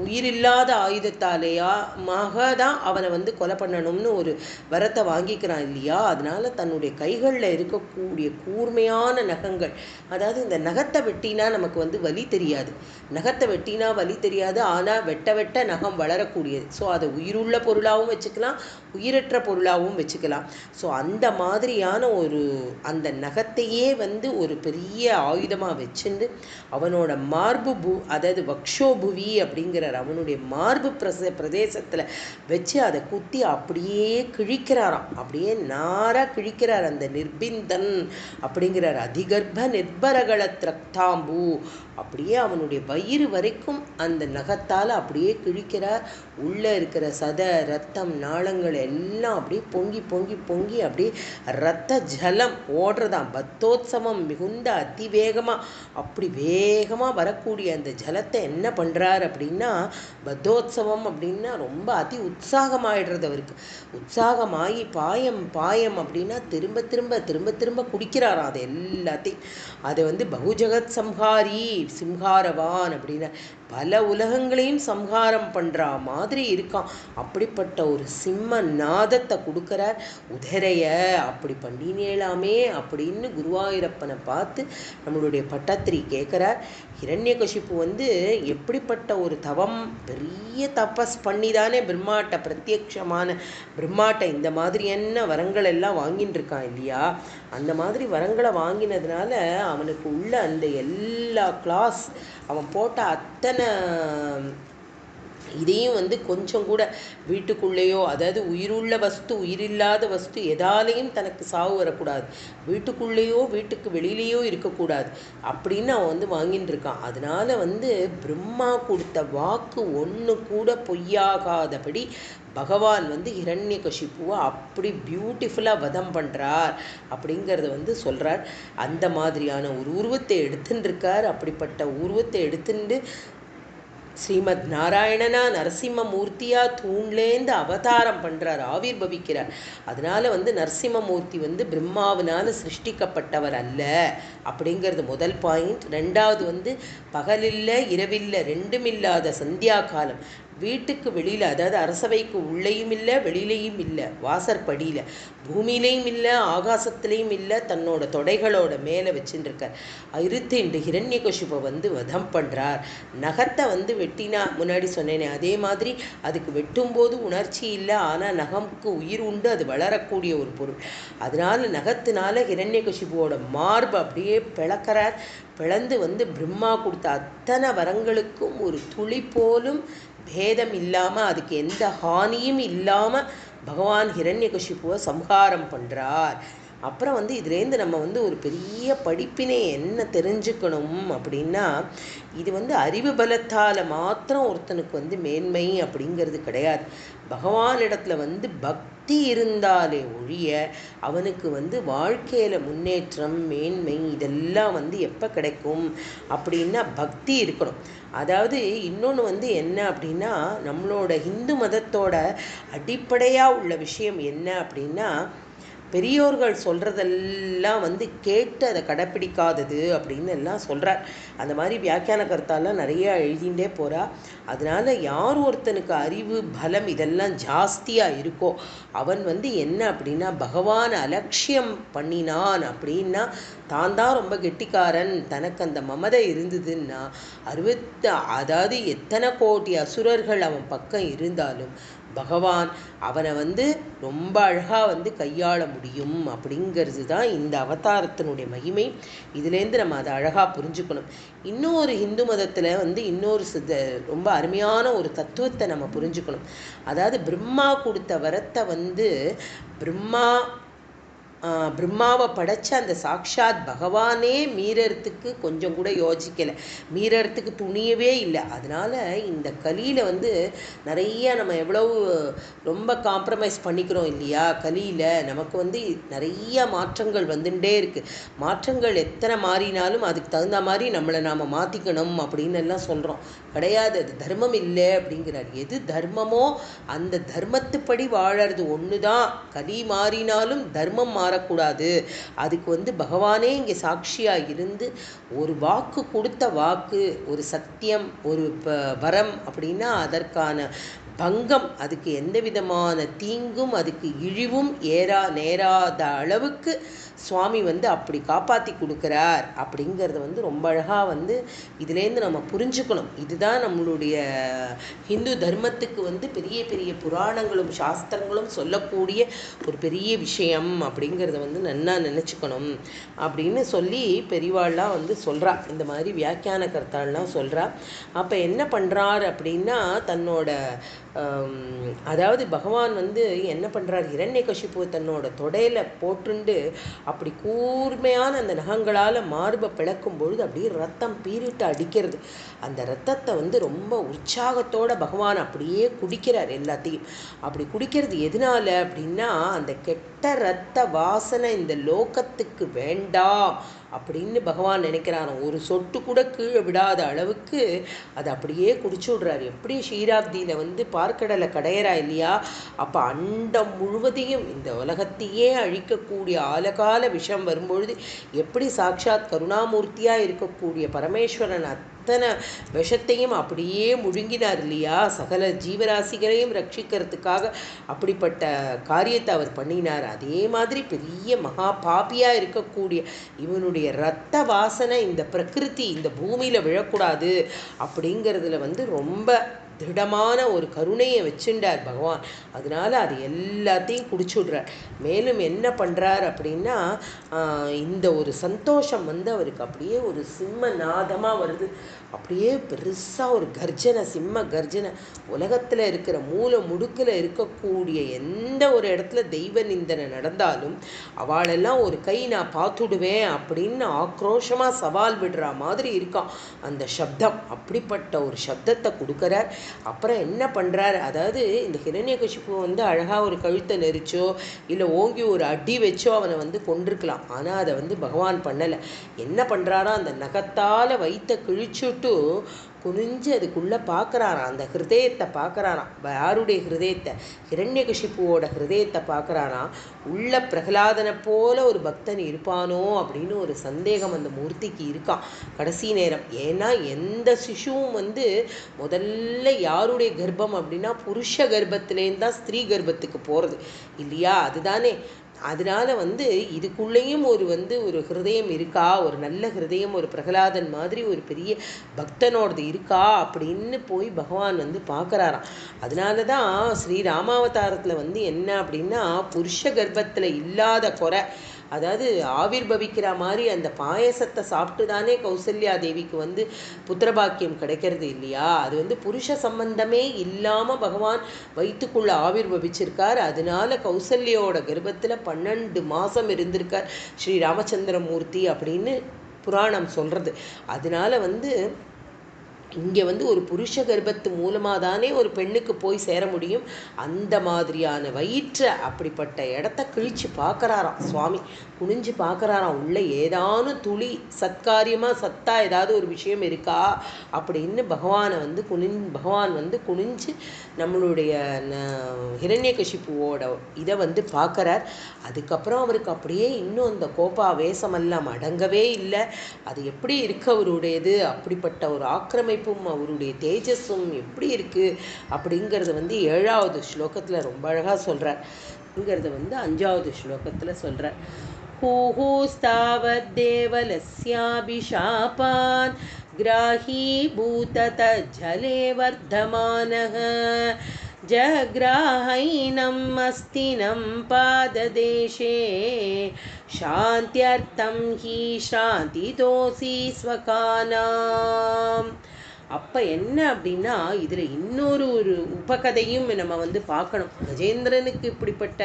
உயிரில்லாத ஆயுதத்தாலேயாக தான் அவனை வந்து கொலை பண்ணணும்னு ஒரு வரத்தை வாங்கிக்கிறான் இல்லையா. அதனால தன்னுடைய கைகளில் இருக்கக்கூடிய கூர்மையான நகங்கள், அதாவது இந்த நகத்தை வெட்டினா நமக்கு வந்து வலி தெரியாது, நகத்தை வெட்டினா வலி தெரியாது, ஆனால் வெட்ட வெட்ட நகம் வளரக்கூடியது. ஸோ அதை உயிருள்ள பொருளாகவும் வச்சுக்கலாம் உயிரற்ற பொருளாகவும் வச்சுக்கலாம். ஸோ அந்த மாதிரியான ஒரு அந்த நகத்தையே வந்து ஒரு பெரிய ஆயுதமாக வச்சுண்டு அவனோட மார்பு அதாவது வக்ஷோபுவி அப்படிங்கிற அவனுடைய மார்பு பிரதேசத்தில் வச்சு அதை குத்தி அப்படியே கிழிக்கிறாராம். அப்படியே நாரா கிழிக்கிறார் அந்த நிர்பிந்தன் அப்படிங்கிறார். அதிகர்ப்ப நிர்பரகள திரக்தாம்பு அப்படியே அவனுடைய வயிறு வரைக்கும் அந்த நகத்தால் அப்படியே கிழிக்கிறார். உள்ளே இருக்கிற சத ரத்தம் நாளங்கள் எல்லாம் அப்படியே பொங்கி பொங்கி பொங்கி அப்படியே ரத்த ஜலம் ஓடுறதாம். பத்தோத்சவம் மிகுந்த அதிவேகமாக அப்படி வேகமாக வரக்கூடிய அந்த ஜலத்தை என்ன பண்ணுறார் அப்படின்னா பத்தோத்சவம் அப்படின்னா ரொம்ப அதி உற்சாகமாயிடுறது அவருக்கு. உற்சாகமாகி பாயம் பாயம் அப்படின்னா திரும்ப திரும்ப திரும்ப திரும்ப குடிக்கிறாராம் அது எல்லாத்தையும். அதை வந்து பகுஜகத் சம்ஹாரி சிம்ஹாரவான் அப்படின்னா பல உலகங்களையும் சம்ஹாரம் பண்ணுற மாதிரி இருக்கான். அப்படிப்பட்ட ஒரு சிம்ம நாதத்தை கொடுக்குறார். உதரைய அப்படி பண்ணினேலாமே அப்படின்னு குருவாயூரப்பனை பார்த்து நம்மளுடைய பட்டத்திரி கேட்குறார். ஹிரண்யகசிப்பு வந்து எப்படிப்பட்ட ஒரு தவம் பெரிய தபஸ் பண்ணி தானே பிரம்மாட்ட பிரத்யக்ஷமான பிரம்மாட்ட இந்த மாதிரி என்ன வரங்கள் எல்லாம் வாங்கிட்டு இருக்கான் இல்லையா. அந்த மாதிரி வரங்களை வாங்கினதுனால அவனுக்கு உள்ள அந்த எல்லா கிளாஸ் அவன் போட்ட அத்தனை இதையும் வந்து கொஞ்சம் கூட வீட்டுக்குள்ளேயோ, அதாவது உயிருள்ள வஸ்து உயிரில்லாத வஸ்து எதாலையும் தனக்கு சாவு வரக்கூடாது, வீட்டுக்குள்ளேயோ வீட்டுக்கு வெளியிலேயோ இருக்கக்கூடாது அப்படின்னு அவன் வந்து வாங்கிட்டு இருக்கான். அதனால வந்து பிரம்மா கொடுத்த வாக்கு ஒன்று கூட பொய்யாகாதபடி பகவான் வந்து ஹிரண்யகசிப்புவை அப்படி பியூட்டிஃபுல்லாக வதம் பண்ணுறார் அப்படிங்கிறத வந்து சொல்கிறார். அந்த மாதிரியான ஒரு உருவத்தை எடுத்துட்டு இருக்கார். அப்படிப்பட்ட உருவத்தை எடுத்துட்டு ஸ்ரீமத் நாராயணனா நரசிம்மமூர்த்தியா தூண்லேருந்து அவதாரம் பண்ணுறார், ஆவிர்பவிக்கிறார். அதனால வந்து நரசிம்மமூர்த்தி வந்து பிரம்மாவினால் சிருஷ்டிக்கப்பட்டவர் அல்ல அப்படிங்கிறது முதல் பாயிண்ட். ரெண்டாவது வந்து பகலில்லை இரவில்லை ரெண்டும் இல்லாத சந்தியா காலம், வீட்டுக்கு வெளியில் அதாவது அரசவைக்கு உள்ளேயும் இல்லை வெளியிலையும் இல்லை, வாசற்படியில் பூமியிலையும் இல்லை ஆகாசத்துலேயும் இல்லை, தன்னோட தொடைகளோட மேலே வச்சுருக்கார். இருத்துண்டு ஹிரண்யகசிபை வந்து வதம் பண்ணுறார். நகத்தை வந்து வெட்டினா முன்னாடி சொன்னேனே அதே மாதிரி அதுக்கு வெட்டும்போது உணர்ச்சி இல்லை, ஆனால் நகமுக்கு உயிர் உண்டு, அது வளரக்கூடிய ஒரு பொருள். அதனால நகத்தினால ஹிரண்யகசிபுவோட மார்பு அப்படியே பிளக்கிறார். பிளந்து வந்து பிரம்மா கொடுத்த அத்தனை வரங்களுக்கும் ஒரு துளி போலும் பேதம் இல்லாமல் அதுக்கு எந்த ஹானியும் இல்லாமல் பகவான் ஹிரண்யகசிபுவை சம்ஹாரம் பண்ணுறார். அப்புறம் வந்து இதுலேருந்து நம்ம வந்து ஒரு பெரிய படிப்பினை என்ன தெரிஞ்சுக்கணும் அப்படின்னா, இது வந்து அறிவு பலத்தால் மாத்திரம் ஒருத்தனுக்கு வந்து மேன்மை அப்படிங்கிறது கிடையாது. பகவானிடத்துல வந்து பக்தி பக்தி இருந்தாலே ஒழிய அவனுக்கு வாழ்க்கையில் முன்னேற்றம் மேன்மை இதெல்லாம் எப்போ கிடைக்கும் அப்படின்னா பக்தி இருக்கணும். அதாவது இன்னொன்று என்ன அப்படின்னா, நம்மளோட இந்து மதத்தோட அடிப்படையாக உள்ள விஷயம் என்ன அப்படின்னா, பெரியோர்கள் சொல்கிறதெல்லாம் கேட்டு அதை கடைப்பிடிக்காதது அப்படின்னு எல்லாம் சொல்கிறார். அந்த மாதிரி வியாக்கியான கருத்தாலாம் நிறைய எழுதிகிட்டே போகிறா. அதனால் யார் ஒருத்தனுக்கு அறிவு பலம் இதெல்லாம் ஜாஸ்தியாக இருக்கோ அவன் என்ன அப்படின்னா பகவான் அலட்சியம் பண்ணினான் அப்படின்னா தான் ரொம்ப கெட்டிக்காரன், தனக்கு அந்த மமதை இருந்ததுன்னா அதாவது எத்தனை கோடி அசுரர்கள் அவன் பக்கம் இருந்தாலும் பகவான் அவனை ரொம்ப அழகாக கையாள முடியும். அப்படிங்கிறது தான் இந்த அவதாரத்தினுடைய மகிமை. இதுலேருந்து நம்ம அதை அழகாக புரிஞ்சுக்கணும். இன்னொரு இந்து மதத்தில் இன்னொரு ரொம்ப அருமையான ஒரு தத்துவத்தை நம்ம புரிஞ்சுக்கணும். அதாவது பிரம்மா கொடுத்த வரத்தை பிரம்மாவை படைச்ச அந்த சாக்ஷாத் பகவானே மீறறதுக்கு கொஞ்சம் கூட யோசிக்கலை, மீறறதுக்கு துணியவே இல்லை. அதனால் இந்த கலியில் நிறைய நம்ம எவ்வளவு ரொம்ப காம்ப்ரமைஸ் பண்ணிக்கிறோம் இல்லையா. கலியில் நமக்கு நிறைய மாற்றங்கள் வந்துட்டே இருக்குது. மாற்றங்கள் எத்தனை மாறினாலும் அதுக்கு தகுந்த மாதிரி நம்மளை நாம் மாற்றிக்கணும் அப்படின்னு எல்லாம் சொல்கிறோம். கிடையாது, அது தர்மம் இல்லை அப்படிங்கிறார். எது தர்மமோ அந்த தர்மத்துப்படி வாழறது ஒன்று தான். கலி மாறினாலும் தர்மம் மாறக்கூடாது. அதுக்கு பகவானே இங்கே சாட்சியாக இருந்து ஒரு வாக்கு கொடுத்த வாக்கு, ஒரு சத்தியம், ஒரு வரம் அப்படின்னா அதற்கான பங்கம், அதுக்கு எந்த விதமான தீங்கும் அதுக்கு இழிவும் நேராத அளவுக்கு சுவாமி அப்படி காப்பாற்றி கொடுக்குறார். அப்படிங்கிறத ரொம்ப அழகாக இதுலேருந்து நம்ம புரிஞ்சுக்கணும். இதுதான் நம்மளுடைய ஹிந்து தர்மத்துக்கு பெரிய பெரிய புராணங்களும் சாஸ்திரங்களும் சொல்லக்கூடிய ஒரு பெரிய விஷயம். அப்படிங்கிறத நன்னா நினச்சிக்கணும் அப்படின்னு சொல்லி பெரியவாள்லாம் சொல்கிறா. இந்த மாதிரி வியாக்கியான கர்த்தாள்லாம் சொல்கிறா. அப்போ என்ன பண்ணுறார் அப்படின்னா தன்னோட அதாவது பகவான் என்ன பண்ணுறார், ஹிரண்யகசிபு தன்னோட தொடையில் போட்டுண்டு அப்படி கூர்மையான அந்த நகங்களால் மார்பை பிளக்கும் பொழுது அப்படியே ரத்தம் பீரிட்டு அடிக்கிறது. அந்த ரத்தத்தை ரொம்ப உற்சாகத்தோட பகவான் அப்படியே குடிக்கிறார் எல்லாத்தையும். அப்படி குடிக்கிறது எதனால அப்படின்னா அந்த கெட்ட ரத்த வாசனை இந்த லோகத்துக்கு வேண்டாம் அப்படின்னு பகவான் நினைக்கிறாராம். ஒரு சொட்டு கூட கீழே விடாத அளவுக்கு அதை அப்படியே குடிச்சு விடுறாரு. எப்படி ஷீராப்தியில் பார்க்கடலை கடையறா இல்லையா, அப்போ அண்டம் முழுவதையும் இந்த உலகத்தையே அழிக்கக்கூடிய ஆலகால விஷம் வரும்பொழுது எப்படி சாட்சாத் கருணாமூர்த்தியாக இருக்கக்கூடிய பரமேஸ்வரன் அத்தனை விஷத்தையும் அப்படியே முழுங்கினார் இல்லையா, சகல ஜீவராசிகளையும் ரட்சிக்கிறதுக்காக அப்படிப்பட்ட காரியத்தை அவர் பண்ணினார். அதே மாதிரி பெரிய மகா பாபியாக இருக்கக்கூடிய இவனுடைய இரத்த வாசனை இந்த பிரகிருதி இந்த பூமியில் விழக்கூடாது அப்படிங்கிறதுல ரொம்ப திருடமான ஒரு கருணையை வச்சுட்டார் பகவான். அதனால அது எல்லாத்தையும் குடிச்சு விடுறார். மேலும் என்ன பண்ணுறார் அப்படின்னா இந்த ஒரு சந்தோஷம் அவருக்கு அப்படியே ஒரு சிம்ம நாதமாக வருது. அப்படியே பெருசாக ஒரு கர்ஜனை, சிம்ம கர்ஜனை. உலகத்தில் இருக்கிற மூல முடுக்கில் இருக்கக்கூடிய எந்த ஒரு இடத்துல தெய்வ நிந்தனை நடந்தாலும் அவளெல்லாம் ஒரு கை நான் பார்த்துடுவேன் அப்படின்னு ஆக்ரோஷமாக சவால் விடுற மாதிரி இருக்கான் அந்த சப்தம். அப்படிப்பட்ட ஒரு சப்தத்தை கொடுக்குறார். அப்புறம் என்ன பண்ணுறார், அதாவது இந்த ஹிரண்யகசிபு அழகாக ஒரு கழுத்தை நெரிச்சோ இல்லை ஓங்கி ஒரு அடி வச்சோ அவனை கொண்டிருக்கலாம். ஆனால் அதை பகவான் பண்ணலை. என்ன பண்ணுறாரோ அந்த நகத்தால் வைத்த கிழிச்சுட்டு குனிஞ்சு அதுக்குள்ளே பார்க்குறாராம். அந்த ஹிருதயத்தை பார்க்குறாராம். யாருடைய ஹிருதயத்தை, ஹிரண்யகசிபுவோட ஹிருதயத்தை பார்க்குறாராம். உள்ள பிரகலாதனை போல ஒரு பக்தன் இருப்பானோ அப்படின்னு ஒரு சந்தேகம் அந்த மூர்த்திக்கு இருக்கான் கடைசி நேரம். ஏன்னா எந்த சிசுவும் முதல்ல யாருடைய கர்ப்பம் அப்படின்னா புருஷ கர்ப்பத்திலேருந்து தான் ஸ்திரீ கர்ப்பத்துக்கு போகிறது இல்லையா, அதுதானே. அதனால இதுக்குள்ளேயும் ஒரு ஹிருதயம் இருக்கா, ஒரு நல்ல ஹிருதயம், ஒரு பிரகலாதன் மாதிரி ஒரு பெரிய பக்தனோடது இருக்கா அப்படின்னு போய் பகவான் பார்க்குறாராம். அதனால தான் ஸ்ரீ ராமாவதாரத்தில் என்ன அப்படின்னா புருஷ கர்ப்பத்தில் இல்லாத குறை, அதாவது ஆவிர்பவிக்கிற மாதிரி அந்த பாயசத்தை சாப்பிட்டு தானே கௌசல்யா தேவிக்கு புத்திரபாக்கியம் கிடைக்கிறது இல்லையா. அது புருஷ சம்பந்தமே இல்லாமல் பகவான் வயிற்றுக்குள்ள ஆவிர்பவிச்சிருக்கார். அதனால கௌசல்யோட கர்ப்பத்தில் 12 மாதம் இருந்திருக்கார் ஸ்ரீ ராமச்சந்திரமூர்த்தி அப்படின்னு புராணம் சொல்கிறது. அதனால இங்கே வந்து ஒரு புருஷ கர்ப்பத்து மூலமாக தானே ஒரு பெண்ணுக்கு போய் சேர முடியும். அந்த மாதிரியான வயிற்றை அப்படிப்பட்ட இடத்த கிழிச்சு பார்க்குறாராம் சுவாமி. குனிஞ்சு பார்க்குறாராம், உள்ள ஏதானும் துளி சத்காரியமாக சத்தா ஏதாவது ஒரு விஷயம் இருக்கா அப்படின்னு பகவான் வந்து குனிஞ்சு நம்மளுடைய ஹிரண்யகசிப்புவோட இதை வந்து பார்க்குறார். அதுக்கப்புறம் அவருக்கு அப்படியே இன்னும் அந்த கோபாவேசமெல்லாம் அடங்கவே இல்லை. அது எப்படி இருக்கு அவருடையது, அப்படிப்பட்ட ஒரு ஆக்கிரமிப்பும் அவருடைய தேஜஸும் எப்படி இருக்குது அப்படிங்கிறது வந்து 7வது ஸ்லோகத்தில் ரொம்ப அழகாக சொல்கிறார். வந்து 5வது ஸ்லோகத்தில் சொல்கிறார். ஹூஹூஸ்தாவத்தேவலஸ்யாபிஷாபான் கிராஹீபூதத ஜலே வர்தமானஹ ஜக்ராஹைனம் அஸ்தினம் பாததேசே சாந்தியர்த்தம் ஹி ஸ்ராந்திதோசி ஸ்வகானாம். அப்போ என்ன அப்படின்னா, இதில் இன்னொரு உபகதையும் நம்ம வந்து பார்க்கணும். கஜேந்திரனுக்கு இப்படிப்பட்ட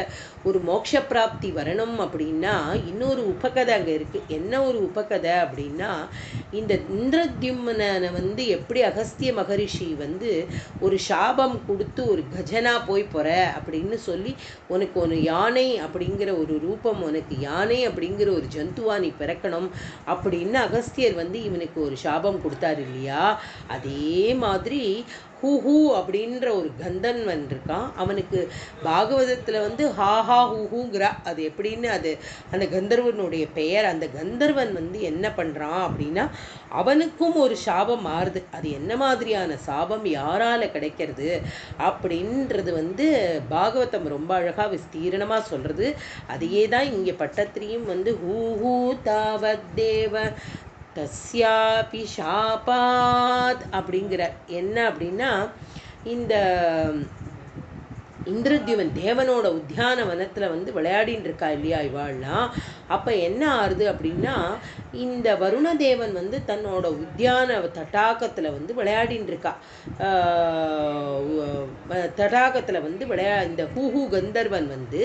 ஒரு மோட்ச பிராப்தி வரணும் அப்படின்னா இன்னொரு உபகதை அங்கே இருக்குது. என்ன ஒரு உபகதை அப்படின்னா, இந்த இந்திரத்யும்னனை வந்து எப்படி அகஸ்திய மகரிஷி வந்து ஒரு சாபம் கொடுத்து ஒரு கஜனா போய் போகிற அப்படின்னு சொல்லி, உனக்கு ஒரு யானை அப்படிங்கிற ஒரு ரூபம், உனக்கு யானை அப்படிங்கிற ஒரு ஜந்துவா நீ பிறக்கணும் அப்படின்னு அகஸ்தியர் வந்து இவனுக்கு ஒரு சாபம் கொடுத்தாரு இல்லையா. அதே மாதிரி ஹூஹூ அப்படின்ற ஒரு கந்தர்வன் இருக்கான். அவனுக்கு பாகவதத்தில் வந்து ஹாஹா ஹூஹூங்கிறா. அது எப்படின்னு அது அந்த கந்தர்வனுடைய பெயர். அந்த கந்தர்வன் வந்து என்ன பண்ணுறான் அப்படின்னா, அவனுக்கும் ஒரு சாபம் மாறுது. அது என்ன மாதிரியான சாபம், யாரால கிடைக்கிறது அப்படின்றது வந்து பாகவதம் ரொம்ப அழகாக விஸ்தீரணமாக சொல்கிறது. அதையே தான் இங்கே பட்டத்திரியும் வந்து ஹூஹூ தாவத்தேவ தஸ்யாபி ஷாபாத் அப்படிங்கிற. என்ன அப்படின்னா, இந்த இந்திரத்யுமன் தேவனோட உத்தியான வனத்தில் வந்து விளையாடின்னு இருக்கா இல்லையா இவாள்லாம். அப்போ என்ன ஆறுது அப்படின்னா, இந்த வருணதேவன் வந்து தன்னோட உத்தியான தடாகத்தில் வந்து விளையாடின்னு இருக்கா. தடாகத்தில் வந்து இந்த ஹூஹூ கந்தர்வன் வந்து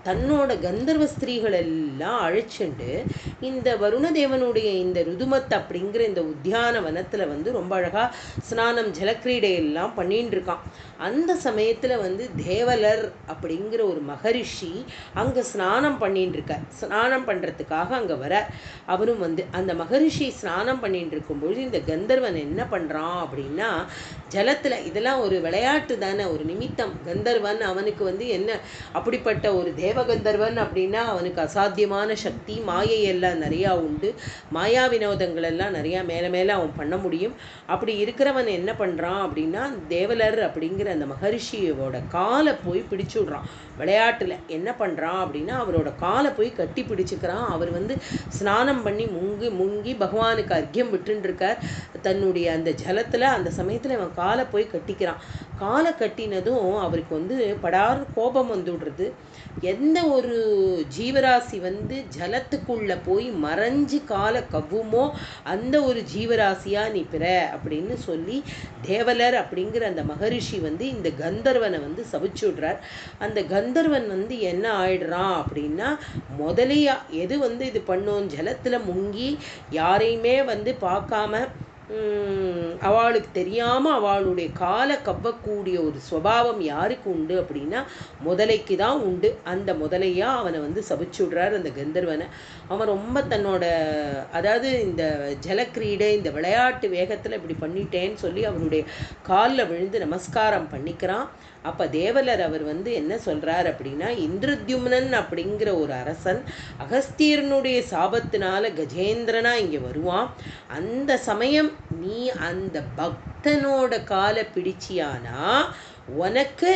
தன்னோட கந்தர்வ ஸ்திரீகள் எல்லாம் அழைச்சிண்டு இந்த வருணதேவனுடைய இந்த ருதுமத் அப்படிங்கிற இந்த உத்தியான வனத்தில் வந்து ரொம்ப அழகாக ஸ்நானம் ஜலக்கிரீடையெல்லாம் பண்ணின்னு இருக்கான். அந்த சமயத்தில் வந்து தேவலர் அப்படிங்கிற ஒரு மகரிஷி அங்கே ஸ்நானம் பண்ணிட்டு இருக்கார். ஸ்நானம் பண்ணுறதுக்காக அங்கே வர அவரும் வந்து அந்த மகரிஷி ஸ்நானம் பண்ணிட்டு இருக்கும்பொழுது இந்த கந்தர்வன் என்ன பண்ணுறான் அப்படின்னா, ஜலத்தில் இதெல்லாம் ஒரு விளையாட்டு தானே, ஒரு நிமித்தம். கந்தர்வன் அவனுக்கு வந்து என்ன அப்படிப்பட்ட ஒரு தேவகந்தர்வன் அப்படின்னா அவனுக்கு அசாத்தியமான சக்தி, மாயை எல்லாம் நிறையா உண்டு, மாயா வினோதங்கள் எல்லாம் நிறையா மேலே மேலே அவன் பண்ண முடியும். அப்படி இருக்கிறவன் என்ன பண்ணுறான் அப்படின்னா, தேவலர் அப்படிங்கிற அந்த மகரிஷியோட காலை போய் பிடிச்சு விடுறான். விளையாட்டில் என்ன பண்ணுறான் அப்படின்னா, அவரோட காலை போய் கட்டி பிடிச்சிக்கிறான். அவர் வந்து ஸ்நானம் பண்ணி முங்கி பகவானுக்கு அர்க்கியம் விட்டுருக்கார் தன்னுடைய அந்த ஜலத்தில். அந்த சமயத்தில் அவன் காலை போய் கட்டிக்கிறான். காலை கட்டினதும் அவருக்கு வந்து படார் கோபம் வந்துடுறது. எந்த ஒரு ஜீவராசி வந்து ஜலத்துக்குள்ளே போய் மறைஞ்சு காலை கவ்வுமோ அந்த ஒரு ஜீவராசியாக நீ பிற அப்படின்னு சொல்லி தேவலர் அப்படிங்கிற அந்த மகரிஷி வந்து இந்த கந்தர்வனை வந்து சபிச்சு விடுறார். அந்த கந்தர்வன் வந்து என்ன ஆயிடுறான் அப்படின்னா, முதலையா எது வந்து இது பண்ணும், ஜலத்தில் முங்கி யாரையுமே வந்து பார்க்காம அவளுக்கு தெரியாமல் அவளுடைய காலை கவ்வக்கூடிய ஒரு சுபாவம் யாருக்கு உண்டு அப்படின்னா முதலைக்கு தான் உண்டு. அந்த முதலையா அவனை வந்து சபிச்சு விடுறார் அந்த கந்தர்வனை. அவன் ரொம்ப தன்னோட அதாவது இந்த ஜலக்கிரீடை இந்த விளையாட்டு வேகத்தில் இப்படி பண்ணிட்டேன்னு சொல்லி அவனுடைய காலில் விழுந்து நமஸ்காரம் பண்ணிக்கிறான். அப்போ தேவலர் அவர் வந்து என்ன சொல்கிறார் அப்படின்னா, இந்திரத்யும்னன் அப்படிங்கிற ஒரு அரசன் அகஸ்தியனுடைய சாபத்தினால கஜேந்திரனா இங்கே வருவான். அந்த சமயம் நீ அந்த பக்தனோட காலை பிடிச்சியானா உனக்கு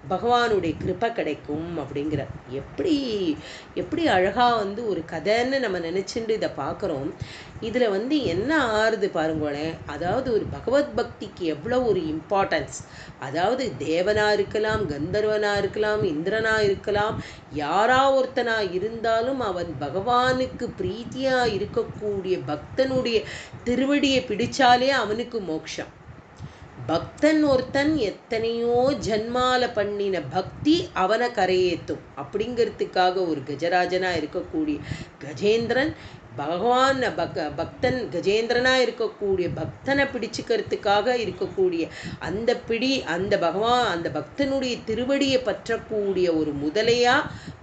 பகவானுடைய கிருப்பை கிடைக்கும் அப்படிங்கிற. எப்படி எப்படி அழகாக வந்து ஒரு கதைன்னு நம்ம நினச்சிட்டு இதை பார்க்குறோம். இதில் வந்து என்ன ஆறுது பாருங்களேன். அதாவது ஒரு பகவத் பக்திக்கு எவ்வளோ ஒரு இம்பார்ட்டன்ஸ். அதாவது தேவனாக இருக்கலாம், கந்தர்வனாக இருக்கலாம், இந்திரனாக இருக்கலாம், யாரா ஒருத்தனாக இருந்தாலும் அவன் பகவானுக்கு பிரீத்தியாக இருக்கக்கூடிய பக்தனுடைய திருவடியை பிடிச்சாலே அவனுக்கு மோட்சம். பக்தன் ஒருத்தன் எத்தனையோ ஜன்மால பண்ணின பக்தி அவனை கரையேற்றும் அப்படிங்கிறதுக்காக ஒரு கஜராஜனா இருக்கக்கூடிய கஜேந்திரன் பகவான் பக்தன் கஜேந்திரனாக இருக்கக்கூடிய பக்தனை பிடிச்சுக்கிறதுக்காக இருக்கக்கூடிய அந்த பிடி, அந்த பகவான் அந்த பக்தனுடைய திருவடியை பற்றக்கூடிய ஒரு முதலையா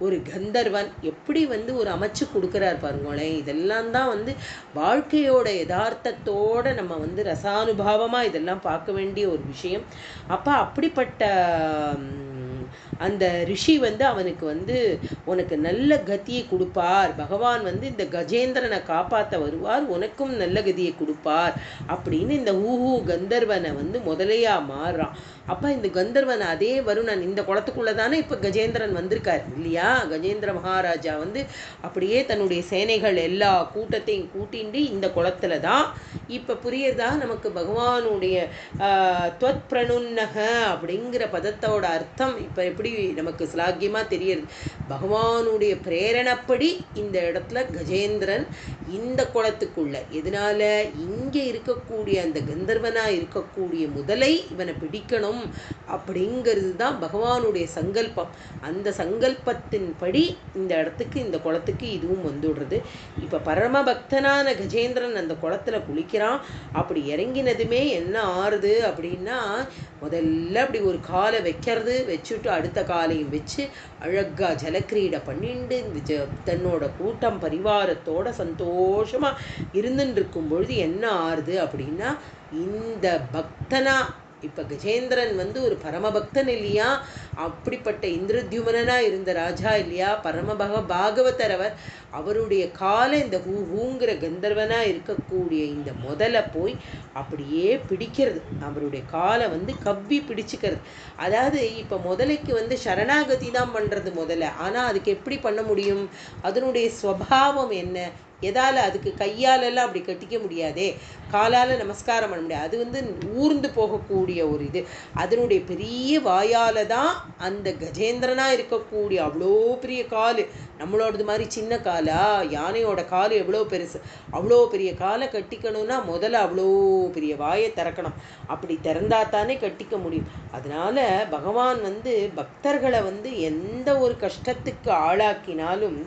ஒரு கந்தர்வன் எப்படி ஒரு அமைச்சு கொடுக்குறார் பாருங்களேன். இதெல்லாம் தான் வாழ்க்கையோட யதார்த்தத்தோட நம்ம ரசானுபாவமாக இதெல்லாம் பார்க்க வேண்டிய ஒரு விஷயம். அப்போ அப்படிப்பட்ட அந்த ரிஷி அவனுக்கு உனக்கு நல்ல கதியை கொடுப்பார், பகவான் இந்த கஜேந்திரனை காப்பாற்ற வருவார், உனக்கும் நல்ல கதியை கொடுப்பார் அப்படின்னு இந்த ஊஹூ கந்தர்வனை முதலையா மாறுறான். அப்போ இந்த கந்தர்வன் அதே வருணன் இந்த குளத்துக்குள்ளே தானே இப்போ கஜேந்திரன் வந்திருக்கார் இல்லையா. கஜேந்திர மகாராஜா அப்படியே தன்னுடைய சேனைகள் எல்லா கூட்டத்தையும் கூட்டிண்டு இந்த குளத்துல தான் இப்போ புரியுறதா நமக்கு பகவானுடைய துவத் பிரணுன்னக அப்படிங்கிற பதத்தோட அர்த்தம் இப்போ எப்படி நமக்கு ஸ்லாக்கியமாக தெரியுது. பகவானுடைய பிரேரணப்படி இந்த இடத்துல கஜேந்திரன் இந்த குளத்துக்குள்ள எதனால இங்கே இருக்கக்கூடிய அந்த கந்தர்வனாக இருக்கக்கூடிய முதலை இவனை பிடிக்கணும் அப்படிங்கிறது தான் பகவானுடைய சங்கல்பம். அந்த சங்கல்பத்தின்படி இந்த இடத்துக்கு இந்த குளத்துக்கு இதுவும் வந்துடுறது. இப்போ பரமபக்தனான கஜேந்திரன் அந்த குளத்துல குளிக்கிறான். அப்படி இறங்கினதுமே என்ன ஆறுது அப்படின்னா, முதல்ல அப்படி ஒரு காலை வைக்கிறது, வச்சுட்டு அடுத்த காலையும் வச்சு அழகா ஜலக்கிரீடை பண்ணிண்டு தன்னோட கூட்டம் பரிவாரத்தோட சந்தோஷமா இருந்துட்டு இருக்கும் பொழுது என்ன ஆறுது அப்படின்னா, இந்த பக்தனா இப்போ கஜேந்திரன் ஒரு பரமபக்தன் இல்லையா, அப்படிப்பட்ட இந்திரத்யுமனா இருந்த ராஜா இல்லையா, பாகவதர் அவருடைய காலை இந்த ஹூங்கிற கந்தர்வனா இருக்கக்கூடிய இந்த முதல்ல போய் அப்படியே பிடிக்கிறது, அவருடைய காலை கவ்வி பிடிச்சுக்கிறது. அதாவது இப்போ முதலைக்கு சரணாகதி தான் பண்ணுறது முதல்ல, ஆனால் அதுக்கு எப்படி பண்ண முடியும், அதனுடைய ஸ்வபாவம் என்ன, எதால் அதுக்கு கையாலெல்லாம் அப்படி கட்டிக்க முடியாதே, காலால் நமஸ்காரம் பண்ண முடியாது, அது ஊர்ந்து போகக்கூடிய ஒரு இது. அதனுடைய பெரிய வாயால் தான் அந்த கஜேந்திரனாக இருக்கக்கூடிய அவ்வளோ பெரிய கால், நம்மளோடது மாதிரி சின்ன காலா, யானையோட கால் எவ்வளோ பெருசு, அவ்வளோ பெரிய காலை கட்டிக்கணும்னா முதல்ல அவ்வளோ பெரிய வாயை திறக்கணும், அப்படி திறந்தா தானே கட்டிக்க முடியும். அதனால பகவான் பக்தர்களை எந்த ஒரு கஷ்டத்துக்கு ஆளாக்கினாலும்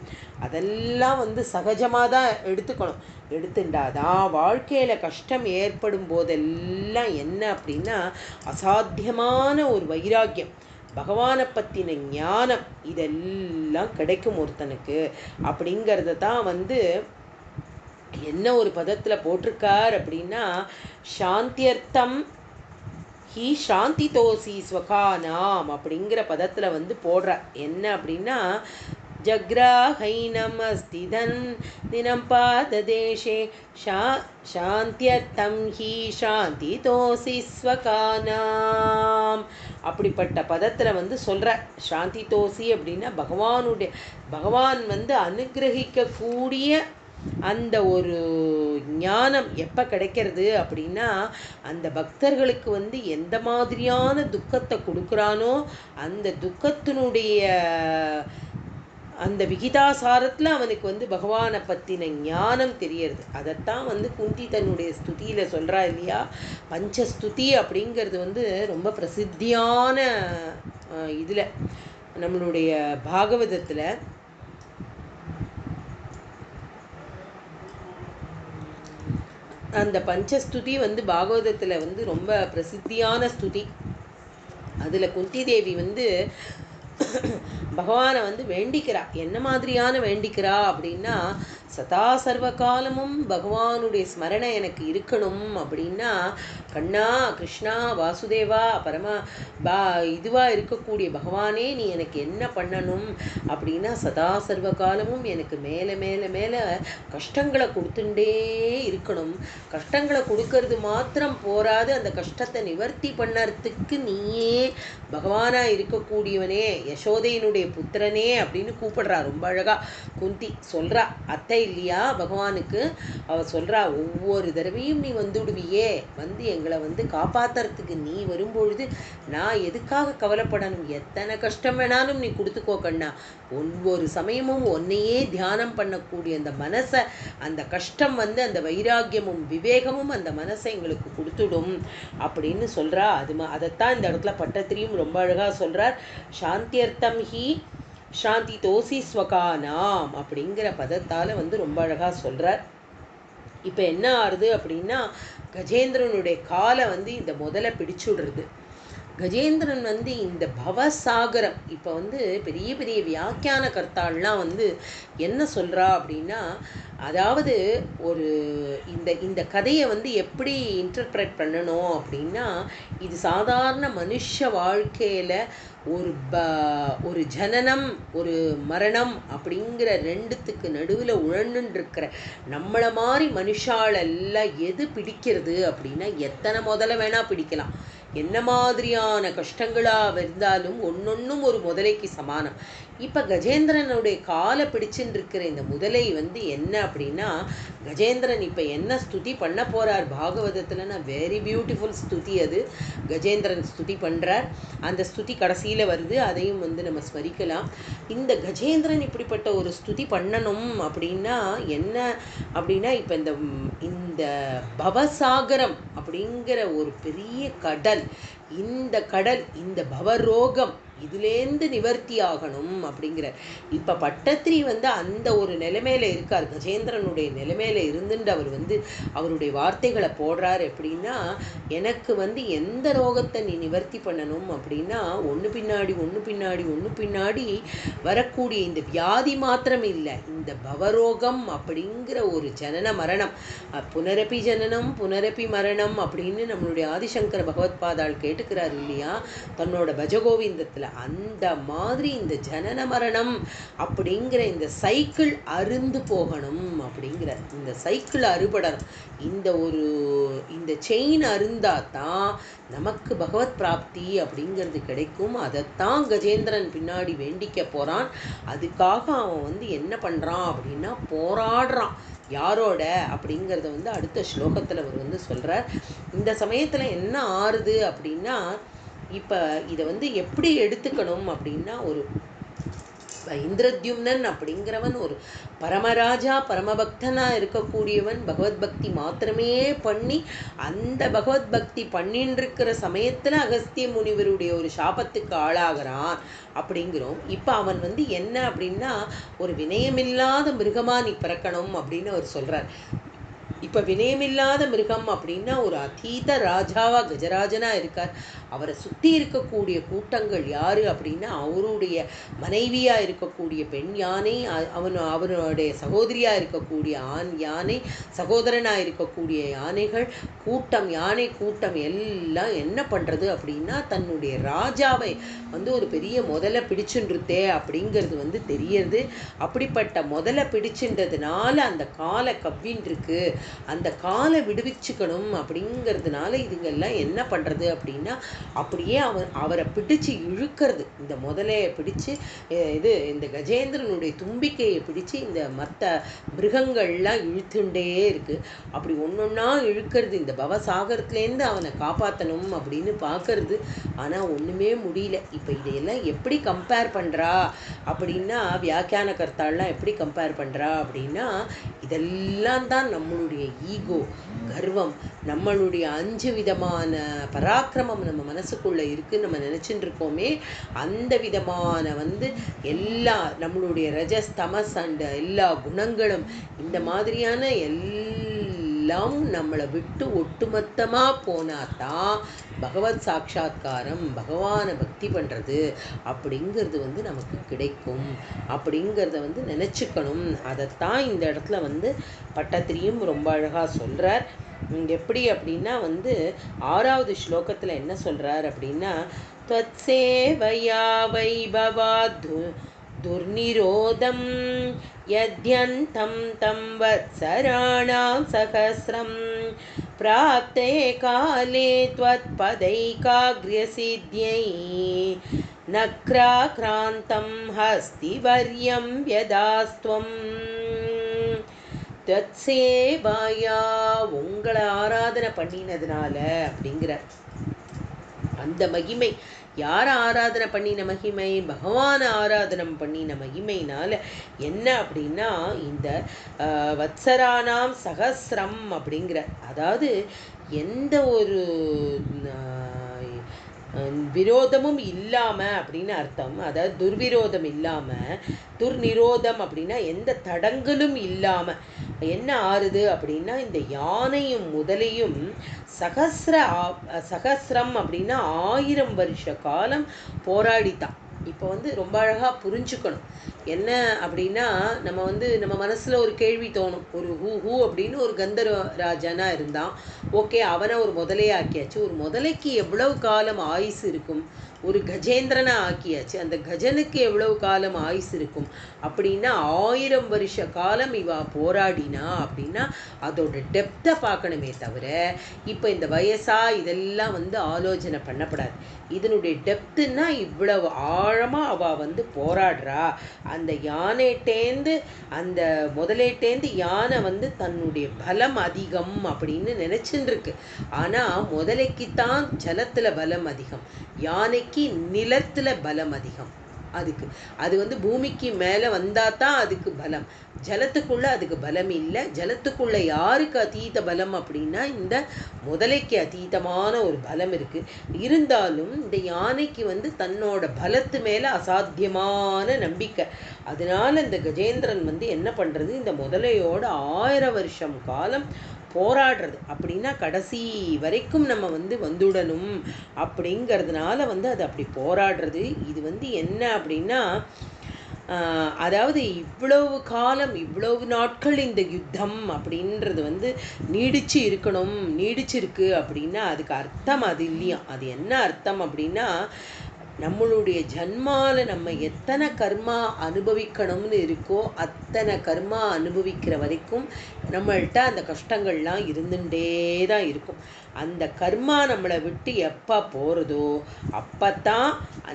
அதெல்லாம் சகஜமாக தான் எடுத்துக்கணும். எடுத்துட்டாதான் வாழ்க்கையில் கஷ்டம் ஏற்படும் போதெல்லாம் என்ன அப்படின்னா அசாத்தியமான ஒரு வைராக்கியம், பகவானை பற்றின ஞானம் இதெல்லாம் கிடைக்கும் ஒருத்தனுக்கு. அப்படிங்கிறத தான் என்ன ஒரு பதத்தில் போட்டிருக்கார் அப்படின்னா, சாந்தியர்த்தம் ஹி சாந்திதோசி ஸ்வகானாம் அப்படிங்கிற பதத்தில் போடுற என்ன அப்படின்னா, ஜக்ராஹைனமஸ்திதன் தினம் பாததேஷே சாந்தியர்த்தம் ஹி சாந்திதோசி ஸ்வகானாம். அப்படிப்பட்ட பதத்தில் சொல்கிற சாந்திதோசி அப்படின்னா பகவான் அனுகிரகிக்கக்கூடிய அந்த ஒரு ஞானம் எப்போ கிடைக்கிறது அப்படின்னா, அந்த பக்தர்களுக்கு எந்த மாதிரியான துக்கத்தை கொடுக்குறானோ அந்த துக்கத்தினுடைய அந்த விகிதாசாரத்தில் அவனுக்கு பகவானை பற்றின ஞானம் தெரியறது. அதைத்தான் குந்தி தன்னுடைய ஸ்துதியில் சொல்கிறா இல்லையா. பஞ்சஸ்துதி அப்படிங்கிறது ரொம்ப பிரசித்தியான இதில் நம்மளுடைய பாகவதத்தில் அந்த பஞ்சஸ்துதி பாகவதத்தில் ரொம்ப பிரசித்தியான ஸ்துதி. அதில் குந்தி தேவி பகவானை வேண்டிக்கிறா. என்ன மாதிரியான வேண்டிக்கிறா அப்படின்னா, சதா சர்வ காலமும் பகவானுடைய ஸ்மரணை எனக்கு இருக்கணும் அப்படின்னா, கண்ணா கிருஷ்ணா வாசுதேவா இதுவாக இருக்கக்கூடிய பகவானே நீ எனக்கு என்ன பண்ணணும் அப்படின்னா, சதா சர்வ காலமும் எனக்கு மேலே மேலே மேலே கஷ்டங்களை கொடுத்துட்டே இருக்கணும். கஷ்டங்களை கொடுக்கறது மாத்திரம் போராது, அந்த கஷ்டத்தை நிவர்த்தி பண்ணறதுக்கு நீயே பகவானாக இருக்கக்கூடியவனே, யசோதையினுடைய புத்திரனே அப்படின்னு கூப்பிடுறா. ரொம்ப அழகா குந்தி சொல்றா. அத்தை இல்லையா பகவானுக்கு, அவ சொல்றா, ஒவ்வொரு தடவையும் நீ வந்துடுவியே, எங்களை காப்பாத்துறதுக்கு நீ வரும்பொழுது நான் எதுக்காக கவலைப்படணும், எத்தனை கஷ்டம் வேணாலும் நீ கொடுத்துக்கோ கண்ணா. ஒவ்வொரு சமயமும் உன்னையே தியானம் பண்ணக்கூடிய அந்த மனசை, அந்த கஷ்டம் அந்த வைராக்கியமும் விவேகமும் அந்த மனசை எங்களுக்கு கொடுத்துடும் அப்படின்னு சொல்றா. அதைத்தான் இந்த இடத்துல பட்டத்திரியும் ரொம்ப அழகா சொல்றார். சாந்தியர்த்தம் ஹி சாந்தி தோசி ஸ்வகானாம் அப்படிங்கிற பதத்தால் வந்து ரொம்ப அழகாக சொல்கிறார். இப்போ என்ன ஆறுது அப்படின்னா கஜேந்திரனுடைய காலை வந்து இந்த முதல்ல பிடிச்சுடுறது. கஜேந்திரன் வந்து இந்த பவசாகரம் இப்போ வந்து பெரிய பெரிய வியாக்கியான கர்த்தாள்லாம் வந்து என்ன சொல்கிறா அப்படின்னா, அதாவது ஒரு இந்த இந்த கதையை வந்து எப்படி இன்டர்பிரட் பண்ணணும் அப்படின்னா, இது சாதாரண மனுஷ வாழ்க்கையில் ஒரு ஜனனம் ஒரு மரணம் அப்படிங்கிற ரெண்டுத்துக்கு நடுவில் உழன்றுருக்கிற நம்மளை மாதிரி மனுஷாலெல்லாம் எது பிடிக்கிறது அப்படின்னா, எத்தனை முதல்ல வேணால் பிடிக்கலாம், என்ன மாதிரியான கஷ்டங்களாக இருந்தாலும் ஒன்னொன்னும் ஒரு முதலைக்கு சமானம். இப்போ கஜேந்திரனுடைய காலை பிடிச்சுட்டு இருக்கிற இந்த முதலை வந்து என்ன அப்படின்னா, கஜேந்திரன் இப்போ என்ன ஸ்துதி பண்ண போகிறார் பாகவதத்தில்னா, வெரி பியூட்டிஃபுல் ஸ்துதி அது. கஜேந்திரன் ஸ்துதி பண்ணுறார், அந்த ஸ்துதி கடைசியில் வருது, அதையும் வந்து நம்ம ஸ்மரிக்கலாம். இந்த கஜேந்திரன் இப்படிப்பட்ட ஒரு ஸ்துதி பண்ணணும் அப்படின்னா என்ன அப்படின்னா, இப்போ இந்த பவசாகரம் அப்படிங்கிற ஒரு பெரிய கடல், இந்த கடல் இந்த பவரோகம் இதுலேருந்து நிவர்த்தி ஆகணும் அப்படிங்கிற. இப்போ பட்டத்திரி வந்து அந்த ஒரு நிலைமையில இருக்கார், கஜேந்திரனுடைய நிலைமையில இருந்துட்டு அவர் வந்து அவருடைய வார்த்தைகளை போடுறார். எப்படின்னா, எனக்கு வந்து எந்த ரோகத்தை நீ நிவர்த்தி பண்ணணும் அப்படின்னா, ஒன்று பின்னாடி ஒன்று பின்னாடி ஒன்று பின்னாடி வரக்கூடிய இந்த வியாதி மாத்திரம் இல்லை, இந்த பவரோகம் அப்படிங்கிற ஒரு ஜனன மரணம், புனரப்பி ஜனனம் புனரப்பி மரணம் அப்படின்னு நம்மளுடைய ஆதிசங்கர பகவத்பாதாள் கேட்டுக்கிறார் இல்லையா தன்னோட பஜகோவிந்தத்தில். அந்த மாதிரி இந்த ஜனன மரணம் அப்படிங்கிற இந்த சைக்கிள் அருந்து போகணும் அப்படிங்கிற, இந்த சைக்கிள் அறுபடணும், இந்த செயின் அருந்தாதான் நமக்கு பகவத் பிராப்தி அப்படிங்கிறது கிடைக்கும். அதைத்தான் கஜேந்திரன் பின்னாடி வேண்டிக்க போகிறான். அதுக்காக அவன் வந்து என்ன பண்ணுறான் அப்படின்னா, போராடுறான். யாரோட அப்படிங்கிறத வந்து அடுத்த ஸ்லோகத்தில் அவர் வந்து சொல்கிறார். இந்த சமயத்தில் என்ன ஆறுது அப்படின்னா, இப்போ இதை வந்து எப்படி எடுத்துக்கணும் அப்படின்னா, ஒரு இந்திரத்யும்னன் அப்படிங்கிறவன் ஒரு பரமராஜா பரமபக்தனாக இருக்கக்கூடியவன், பகவத் பக்தி மாத்திரமே பண்ணி அந்த பகவத் பக்தி பண்ணின்னு இருக்கிற சமயத்தில் அகஸ்திய முனிவருடைய ஒரு சாபத்துக்கு ஆளாகிறான் அப்படிங்கிறோம். இப்போ அவன் வந்து என்ன அப்படின்னா, ஒரு வினயமில்லாத மிருகமாக நீ பிறக்கணும் அப்படின்னு அவர் சொல்கிறார். இப்போ வினயமில்லாத மிருகம் அப்படின்னா ஒரு அதீத ராஜாவா கஜராஜனா இருக்கார். அவரை சுற்றி இருக்கக்கூடிய கூட்டங்கள் யாரு அப்படின்னா, அவருடைய மனைவியா இருக்கக்கூடிய பெண் யானை, அவனுடைய சகோதரியா இருக்கக்கூடிய ஆண் யானை, சகோதரனா இருக்கக்கூடிய யானைகள் கூட்டம், யானை கூட்டம் எல்லாம் என்ன பண்றது அப்படின்னா, தன்னுடைய ராஜாவை வந்து ஒரு பெரிய முதல்ல பிடிச்சுன்றதே அப்படிங்கிறது வந்து தெரியறது. அப்படிப்பட்ட முதல்ல பிடிச்சுன்றதுனால அந்த காலை கவ்வின்றிருக்கு, அந்த காலை விடுவிச்சுக்கணும் அப்படிங்கிறதுனால இதுங்கெல்லாம் என்ன பண்ணுறது அப்படின்னா, அப்படியே அவரை பிடிச்சு இழுக்கிறது. இந்த முதலையை பிடிச்சு இந்த கஜேந்திரனுடைய தும்பிக்கையை பிடிச்சு இந்த மற்ற மிருகங்கள்லாம் இழுத்துண்டே இருக்குது. அப்படி ஒன்றொன்னா இழுக்கிறது, இந்த பவசாகரத்துலேருந்து அவனை காப்பாற்றணும் அப்படின்னு பார்க்கறது. ஆனால் ஒன்றுமே முடியல. இப்போ இதையெல்லாம் எப்படி கம்பேர் பண்ணுறா அப்படின்னா, வியாக்கியான கர்த்தாலாம் எப்படி கம்பேர் பண்ணுறா அப்படின்னா, இதெல்லாம் தான் நம்மளுடைய ஈகோ, கர்வம், நம்மளுடைய 5 விதமான பராக்கிரமம் நம்ம மனசுக்குள்ளே இருக்குன்னு நம்ம நினச்சிட்டு இருக்கோமே, அந்த விதமான வந்து எல்லா நம்மளுடைய ரஜஸ் தமஸ் அண்ட் எல்லா குணங்களும் இந்த மாதிரியான எல்லாம் நம்மளை விட்டு ஒட்டுமொத்தமாக போனாதான் பகவத் சாட்சா்காரம், பகவானை பக்தி பண்ணுறது அப்படிங்கிறது வந்து நமக்கு கிடைக்கும் அப்படிங்கிறத வந்து நினச்சிக்கணும். அதைத்தான் இந்த இடத்துல வந்து பட்டத்திரியும் ரொம்ப அழகாக சொல்கிறார். எப்படி அப்படின்னா வந்து 6வது ஸ்லோகத்தில் என்ன சொல்கிறார் அப்படின்னா, त्वत्सेवया वैभवाद् दुर्निरोधं यद्यन्तं तं वत्सराणां सहस्रं प्राप्ते काले त्वत्पदैकाग्र्यसिद्ध्यै नक्राक्रान्तं हस्तिवर्यं यदास्त्वं त्वत्सेवाया உங்களை ஆராதனை பண்ணினதுனால அப்படிங்கிற அந்த மகிமை, யாரை ஆராதனை பண்ணின மகிமை, பகவானை ஆராதனம் பண்ணின மகிமையினால என்ன அப்படின்னா, இந்த வத்சரானாம் சகஸ்ரம் அப்படிங்கிற, அதாவது எந்த ஒரு விரோதமும் இல்லாமல் அப்படின்னு அர்த்தம். அதாவது துர்விரோதம் இல்லாமல், துர்நிரோதம் அப்படின்னா எந்த தடங்களும் இல்லாமல் என்ன ஆறுது அப்படின்னா, இந்த யானையும் முதலையும் சகசிரம் அப்படின்னா 1000 வருஷ காலம் போராடித்தான். இப்போ வந்து ரொம்ப அழகாக புரிஞ்சுக்கணும். என்ன அப்படின்னா, நம்ம மனசில் ஒரு கேள்வி தோணும். ஒரு ஹூ அப்படின்னு ஒரு கந்தர்வ ராஜனா இருந்தான். ஓகே, அவனை ஒரு முதலையே ஆக்கியாச்சு. ஒரு முதலைக்கு எவ்வளவு காலம் ஆயுசு இருக்கும்? ஒரு கஜேந்திரனை ஆக்கியாச்சு. அந்த கஜனுக்கு எவ்வளவு காலம் ஆயுசு இருக்கும் அப்படின்னா 1000 வருஷ காலம் இவா போராடினா அப்படின்னா அதோட டெப்த்தை பார்க்கணுமே தவிர இப்போ இந்த வயசா இதெல்லாம் வந்து ஆலோசனை பண்ணப்படாது. இதனுடைய டெப்த்துன்னா இவ்வளவு ஆழமாக அவள் வந்து போராடுறா. அந்த யானைட்டேந்து அந்த முதலேட்டேந்து யானை வந்து தன்னுடைய பலம் அதிகம் அப்படின்னு நினச்சின்னு இருக்கு. ஆனால் முதலைக்குத்தான் ஜலத்தில் பலம் அதிகம், யானைக்கு நிலத்தில் பலம் அதிகம். அது வந்து பூமிக்கு மேலே வந்தால் தான் அதுக்கு பலம். ஜலத்துக்குள்ளே அதுக்கு பலம் இல்லை. ஜலத்துக்குள்ளே யாருக்கு அதீத பலம் அப்படின்னா இந்த முதலைக்கு அதீதமான ஒரு பலம் இருக்குது. இருந்தாலும் இந்த யானைக்கு வந்து தன்னோட பலத்து மேலே அசாத்தியமான நம்பிக்கை. அதனால இந்த கஜேந்திரன் வந்து என்ன பண்ணுறது, இந்த முதலையோட 1000 வருஷம் காலம் போராடுறது. அப்படின்னா கடைசி வரைக்கும் நம்ம வந்து வந்துடணும் அப்படிங்கிறதுனால வந்து அது அப்படி போராடுறது. இது வந்து என்ன அப்படின்னா, அதாவது இவ்வளவு காலம் இவ்வளவு நாட்கள் இந்த யுத்தம் அப்படின்றது வந்து நீடிச்சிருக்கு அப்படின்னா அதுக்கு அர்த்தம் அது இல்லையா. அது என்ன அர்த்தம் அப்படின்னா, நம்மளுடைய ஜன்மால நம்ம எத்தனை கர்மா அனுபவிக்கணும்னு இருக்கோ அத்தனை கர்மா அனுபவிக்கிற வரைக்கும் நம்மள்கிட்ட அந்த கஷ்டங்கள்லாம் இருந்துட்டே தான் இருக்கும். அந்த கர்மா நம்மளை விட்டு எப்போ போகிறதோ அப்போத்தான்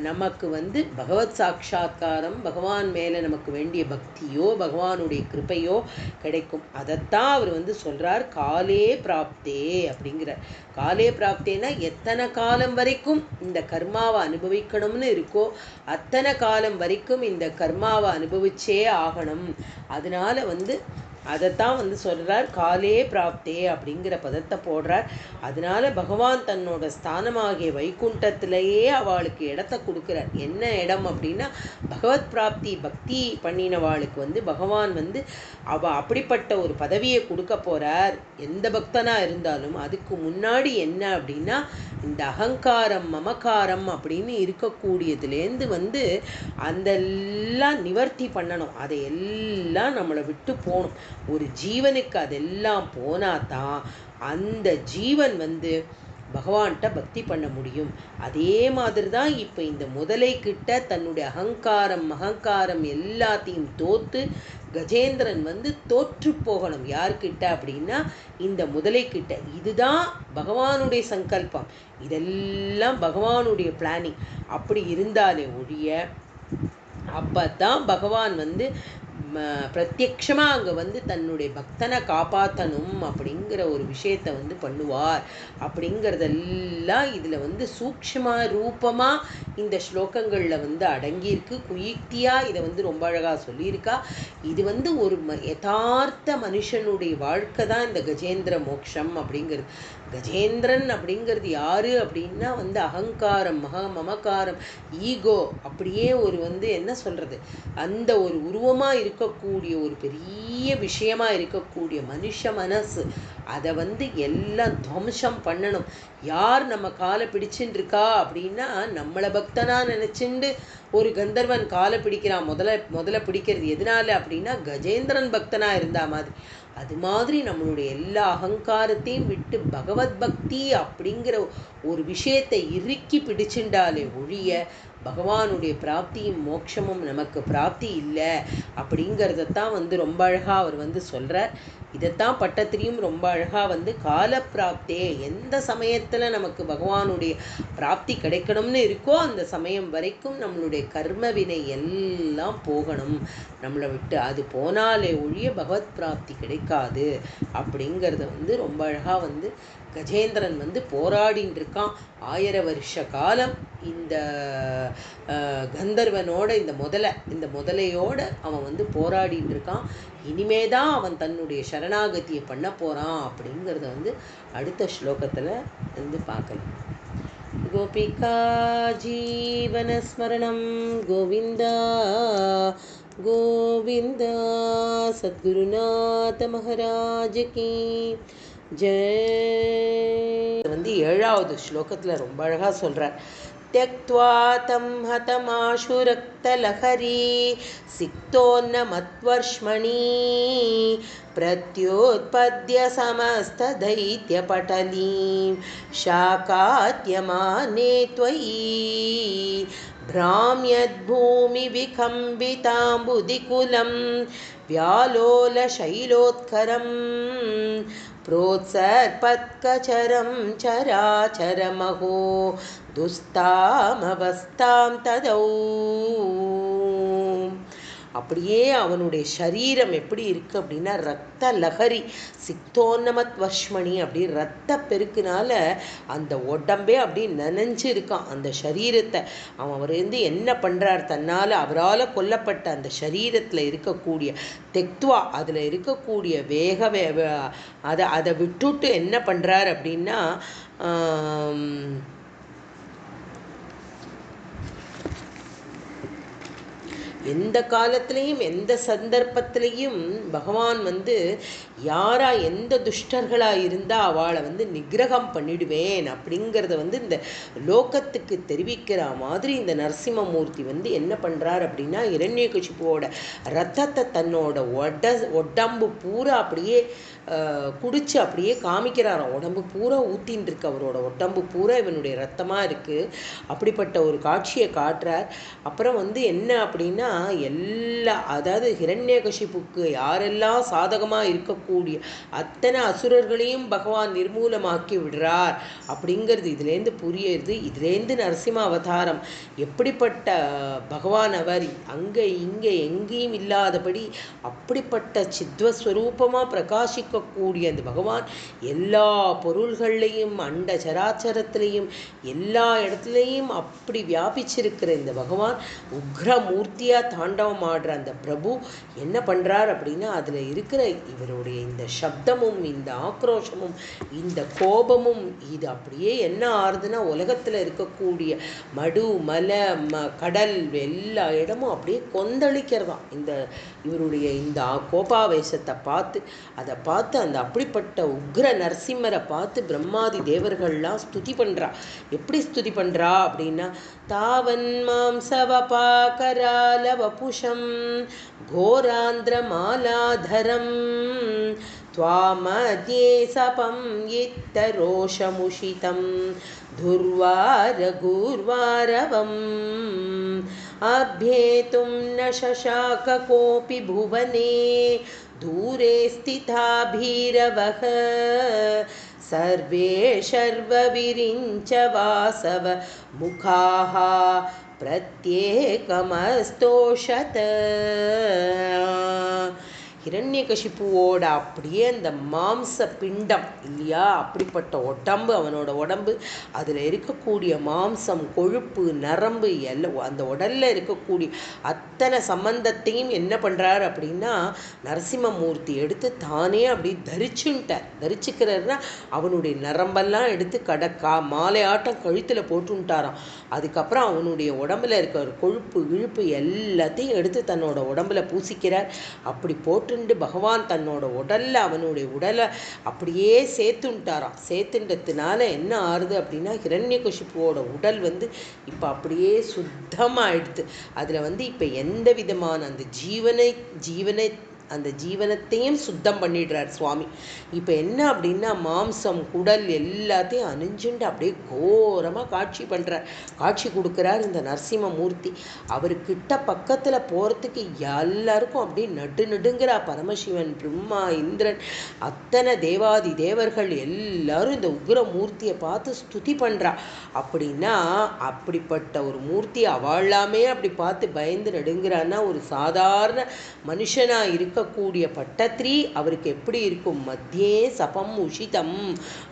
நமக்கு வந்து பகவத் சாட்சா்காரம், பகவான் மேலே நமக்கு வேண்டிய பக்தியோ பகவானுடைய கிருப்பையோ கிடைக்கும். அதைத்தான் அவர் வந்து சொல்கிறார் காலே பிராப்தே அப்படிங்கிறார். காலே பிராப்தேனா எத்தனை காலம் வரைக்கும் இந்த கர்மாவை அனுபவிக்கணும்னு இருக்கோ அத்தனை காலம் வரைக்கும் இந்த கர்மாவை அனுபவிச்சே ஆகணும். அதனால வந்து அதைத்தான் வந்து சொல்கிறார் காலே பிராப்தே அப்படிங்கிற பதத்தை போடுறார். அதனால பகவான் தன்னோட ஸ்தானமாகிய வைகுண்டத்திலேயே அவளுக்கு இடத்த கொடுக்குறார். என்ன இடம் அப்படின்னா பகவத் பிராப்தி, பக்தி பண்ணினவாளுக்கு வந்து பகவான் வந்து அப்படிப்பட்ட ஒரு பதவியை கொடுக்க போகிறார். எந்த பக்தனாக இருந்தாலும் அதுக்கு முன்னாடி என்ன அப்படின்னா இந்த அகங்காரம் மமக்காரம் அப்படின்னு இருக்கக்கூடியதுலேருந்து வந்து அதெல்லாம் நிவர்த்தி பண்ணணும். அதையெல்லாம் நம்மளை விட்டு போகணும். ஒரு ஜீவனுக்கு அதெல்லாம் போனாதான் அந்த ஜீவன் வந்து பகவான்கிட்ட பக்தி பண்ண முடியும். அதே மாதிரி தான் இப்போ இந்த முதலை கிட்ட தன்னுடைய அகங்காரம் எல்லாத்தையும் தோத்து கஜேந்திரன் வந்து தோற்று போகணும். யார்கிட்ட அப்படின்னா இந்த முதலை கிட்ட. இதுதான் பகவானுடைய சங்கல்பம், இதெல்லாம் பகவானுடைய பிளானிங். அப்படி இருந்தாலே ஒழிய அப்பதான் பகவான் வந்து பிரத்யக்ஷமாக அங்கே வந்து தன்னுடைய பக்தனை காப்பாற்றணும் அப்படிங்கிற ஒரு விஷயத்தை வந்து பண்ணுவார். அப்படிங்கிறதெல்லாம் இதில் வந்து சூக்ஷ்ம ரூபமாக இந்த ஸ்லோகங்களில் வந்து அடங்கியிருக்கு. குயுக்தியாக இதை வந்து ரொம்ப அழகாக சொல்லியிருக்கா. இது வந்து ஒரு யதார்த்த மனுஷனுடைய வாழ்க்கை தான் இந்த கஜேந்திர மோட்சம் அப்படிங்கிறது. கஜேந்திரன் அப்படிங்கிறது யாரு அப்படின்னா வந்து அகங்காரம் மமகாரம் ஈகோ அப்படியே ஒரு வந்து என்ன சொல்கிறது அந்த ஒரு உருவமாக இருக்கக்கூடிய ஒரு பெரிய விஷயமா இருக்கக்கூடிய மனுஷ மனசு, அதை வந்து எல்லாம் துவம்சம் பண்ணணும். யார் நம்ம காலை பிடிச்சுட்டு இருக்கா அப்படின்னா நம்மளை பக்தனா நினைச்சுண்டு ஒரு கந்தர்வன் காலை பிடிக்கிறான். முதல்ல பிடிக்கிறது எதனால அப்படின்னா கஜேந்திரன் பக்தனா இருந்தா மாதிரி. அது மாதிரி நம்மளுடைய எல்லா அகங்காரத்தையும் விட்டு பகவத் பக்தி அப்படிங்கிற ஒரு விஷயத்தை இறுக்கி பிடிச்சுண்டாலே ஒழிய பகவானுடைய பிராப்தியும் மோட்சமும் நமக்கு பிராப்தி இல்லை அப்படிங்கிறதான் வந்து ரொம்ப அழகாக அவர் வந்து சொல்கிறார். இதைத்தான் பட்டத்திரியும் ரொம்ப அழகாக வந்து காலப்பிராப்தே, எந்த சமயத்தில் நமக்கு பகவானுடைய பிராப்தி கிடைக்கணும்னு இருக்கோ அந்த சமயம் வரைக்கும் நம்மளுடைய கர்ம வினை எல்லாம் போகணும் நம்மளை விட்டு. அது போனாலே ஒழிய பகவத் பிராப்தி கிடைக்காது அப்படிங்கிறத வந்து ரொம்ப அழகாக வந்து கஜேந்திரன் வந்து போராடின்னு இருக்கான் 1000 வருஷ காலம். இந்த கந்தர்வனோட இந்த முதலையோட அவன் வந்து போராடின்னு இருக்கான். இனிமேதான் அவன் தன்னுடைய சரணாகதியை பண்ண போறான் அப்படிங்கிறத வந்து அடுத்த ஸ்லோகத்தில் வந்து பார்க்கலாம். गोपिका जीवनस्मरणं गोविन्द गोविन्द सद्गुरुनाथ महाराज की जय வந்து ஏழாவது ஸ்லோகத்துல ரொம்ப அழகா சொல்றார். त्यक्त्वा तं हतमाशु रक्तलहरी सिक्तोन्नमत्वर्ष्मणि प्रत्युत्पद्य समस्तदैत्यपटलीं शाकात्यमाने त्वयि भ्राम्यद्भूमिविकम्बिताम्बुदिकुलं व्यालोलशैलोत्करम् प्रोत्सर्पत्कचरं चराचरमहो दुस्तामवस्थां तदौ. அப்படியே அவனுடைய சரீரம் எப்படி இருக்கு அப்படின்னா ரத்த லஹரி சிக்தோன்னமத் வஷ்மணி அப்படி ரத்த பெருக்குனால அந்த உடம்பே அப்படி நனைஞ்சு இருக்கான் அந்த சரீரத்தை. அவர் வந்து என்ன பண்றார், தன்னால் அவரால் கொல்லப்பட்ட அந்த சரீரத்தில் இருக்கக்கூடிய தெக்துவா அதில் இருக்கக்கூடிய அதை விட்டுட்டு என்ன பண்றார் அப்படின்னா எந்த காலத்திலையும் எந்த சந்தர்ப்பத்திலையும் பகவான் வந்து யாரா எந்த துஷ்டர்களா இருந்தா அவளை வந்து நிகிரகம் பண்ணிடுவேன் அப்படிங்கிறத வந்து இந்த லோகத்துக்கு தெரிவிக்கிற மாதிரி இந்த நரசிம்மமூர்த்தி வந்து என்ன பண்றார் அப்படின்னா இரண்யகசிபுவோட ரத்தத்தை தன்னோட உடம்பு பூரா அப்படியே குடிச்சு அப்படியே காமிக்கிறாராம். உடம்பு பூரா ஊத்தின்னு இருக்கு, அவரோட உடம்பு பூரா இவனுடைய ரத்தமா இருக்கு. அப்படிப்பட்ட ஒரு காட்சியை காட்டுறார். அப்புறம் வந்து என்ன அப்படின்னா அதாவது ஹிரண்யகசிபுக்கு யாரெல்லாம் சாதகமாக இருக்கக்கூடிய அத்தனை அசுரர்களையும் பகவான் நிர்மூலமாக்கி விடுறார் அப்படிங்கிறது இதுலேருந்து புரியுது. இதுலேருந்து நரசிம்ம அவதாரம் எப்படிப்பட்ட பகவான் அவர் அங்கே இங்கே எங்கேயும் இல்லாதபடி அப்படிப்பட்ட சித்வஸ்வரூபமாக பிரகாசிக்கக்கூடிய அந்த பகவான் எல்லா பொருள்கள்லையும் அண்ட சராச்சரத்திலையும் எல்லா இடத்துலையும் அப்படி வியாபிச்சிருக்கிற இந்த பகவான் உக்ரமூர்த்தியா தாண்டவம் ஆடுற அந்த பிரபு என்ன பண்றார் அப்படின்னா அதுல இருக்கிற இவருடைய இந்த சப்தமும் இந்த ஆக்ரோஷமும் இந்த கோபமும் இது அப்படியே என்ன ஆறுதுன்னா உலகத்துல இருக்கக்கூடிய மடு மலை கடல் எல்லா இடமும் அப்படியே கொந்தளிக்கிறதாம். இந்த இவருடைய இந்த கோபாவேசத்தை பார்த்து அதை பார்த்து அந்த அப்படிப்பட்ட உக்ர நரசிம்மரை பார்த்து பிரம்மாதி தேவர்கள்லாம் ஸ்துதி பண்றா. எப்படி ஸ்துதி பண்றா அப்படின்னா தாவன் மாம்சவபாகராலவபுஷம் घोरान्द्रमालाधरं त्वामध्ये सपं यित्तरोषमुषितं दुर्वारगुर्वारवम् अभ्येतुं न शशाक कोऽपि भुवने दूरे स्थिता भीरवः सर्वे शर्वविरिञ्च वासव मुखाः प्रत्येकमस्तोषत. ஹிரண்யகசிபுவோட அப்படியே அந்த மாம்ச பிண்டம் இல்லையா, அப்படிப்பட்ட உடம்பு அவனோட உடம்பு, அதில் இருக்கக்கூடிய மாம்சம் கொழுப்பு நரம்பு எல்லாம் அந்த உடல்ல இருக்கக்கூடிய அத்தனை சம்பந்தத்தையும் என்ன பண்றார் அப்படின்னா நரசிம்மமூர்த்தி எடுத்து தானே அப்படி தரிச்சுட்டார். தரிச்சுக்கிறாருன்னா அவனுடைய நரம்பெல்லாம் எடுத்து மாலை ஆட்டம் கழுத்தில் போட்டுட்டாராம். அதுக்கப்புறம் அவனுடைய உடம்புல இருக்கிற கொழுப்பு இழுப்பு எல்லாத்தையும் எடுத்து தன்னோட உடம்புல பூசிக்கிறார். அப்படி போட்டு பகவான் தன்னோட உடல்ல அவனுடைய உடலை அப்படியே சேர்த்துட்டாராம். சேர்த்துன்றதுனால என்ன ஆறுது அப்படின்னா ஹிரண்யகசிபுவோட உடல் வந்து இப்ப அப்படியே சுத்தமாயிடுது. அதுல வந்து இப்ப எந்த விதமான அந்த ஜீவனத்தையும் சுத்தம் பண்ணிடுறார் சுவாமி. இப்போ என்ன அப்படின்னா மாம்சம் குடல் எல்லாத்தையும் அணிஞ்சுண்டு அப்படியே கோரமாக காட்சி கொடுக்குறார் இந்த நரசிம்மமூர்த்தி. அவர்கிட்ட பக்கத்தில் போகிறதுக்கு எல்லாருக்கும் அப்படியே நடுங்குறா. பரமசிவன் பிரம்மா இந்திரன் அத்தனை தேவாதி தேவர்கள் எல்லாரும் இந்த உக்ரமூர்த்தியை பார்த்து ஸ்துதி பண்ணுறா. அப்படின்னா அப்படிப்பட்ட ஒரு மூர்த்தி அவளாமே அப்படி பார்த்து பயந்து நடுங்கிறான்னா ஒரு சாதாரண மனுஷனா இருக்க இருக்கக்கூடிய பட்டத்திரி அவருக்கு எப்படி இருக்கும்? மத்தியே சபம் உஷிதம்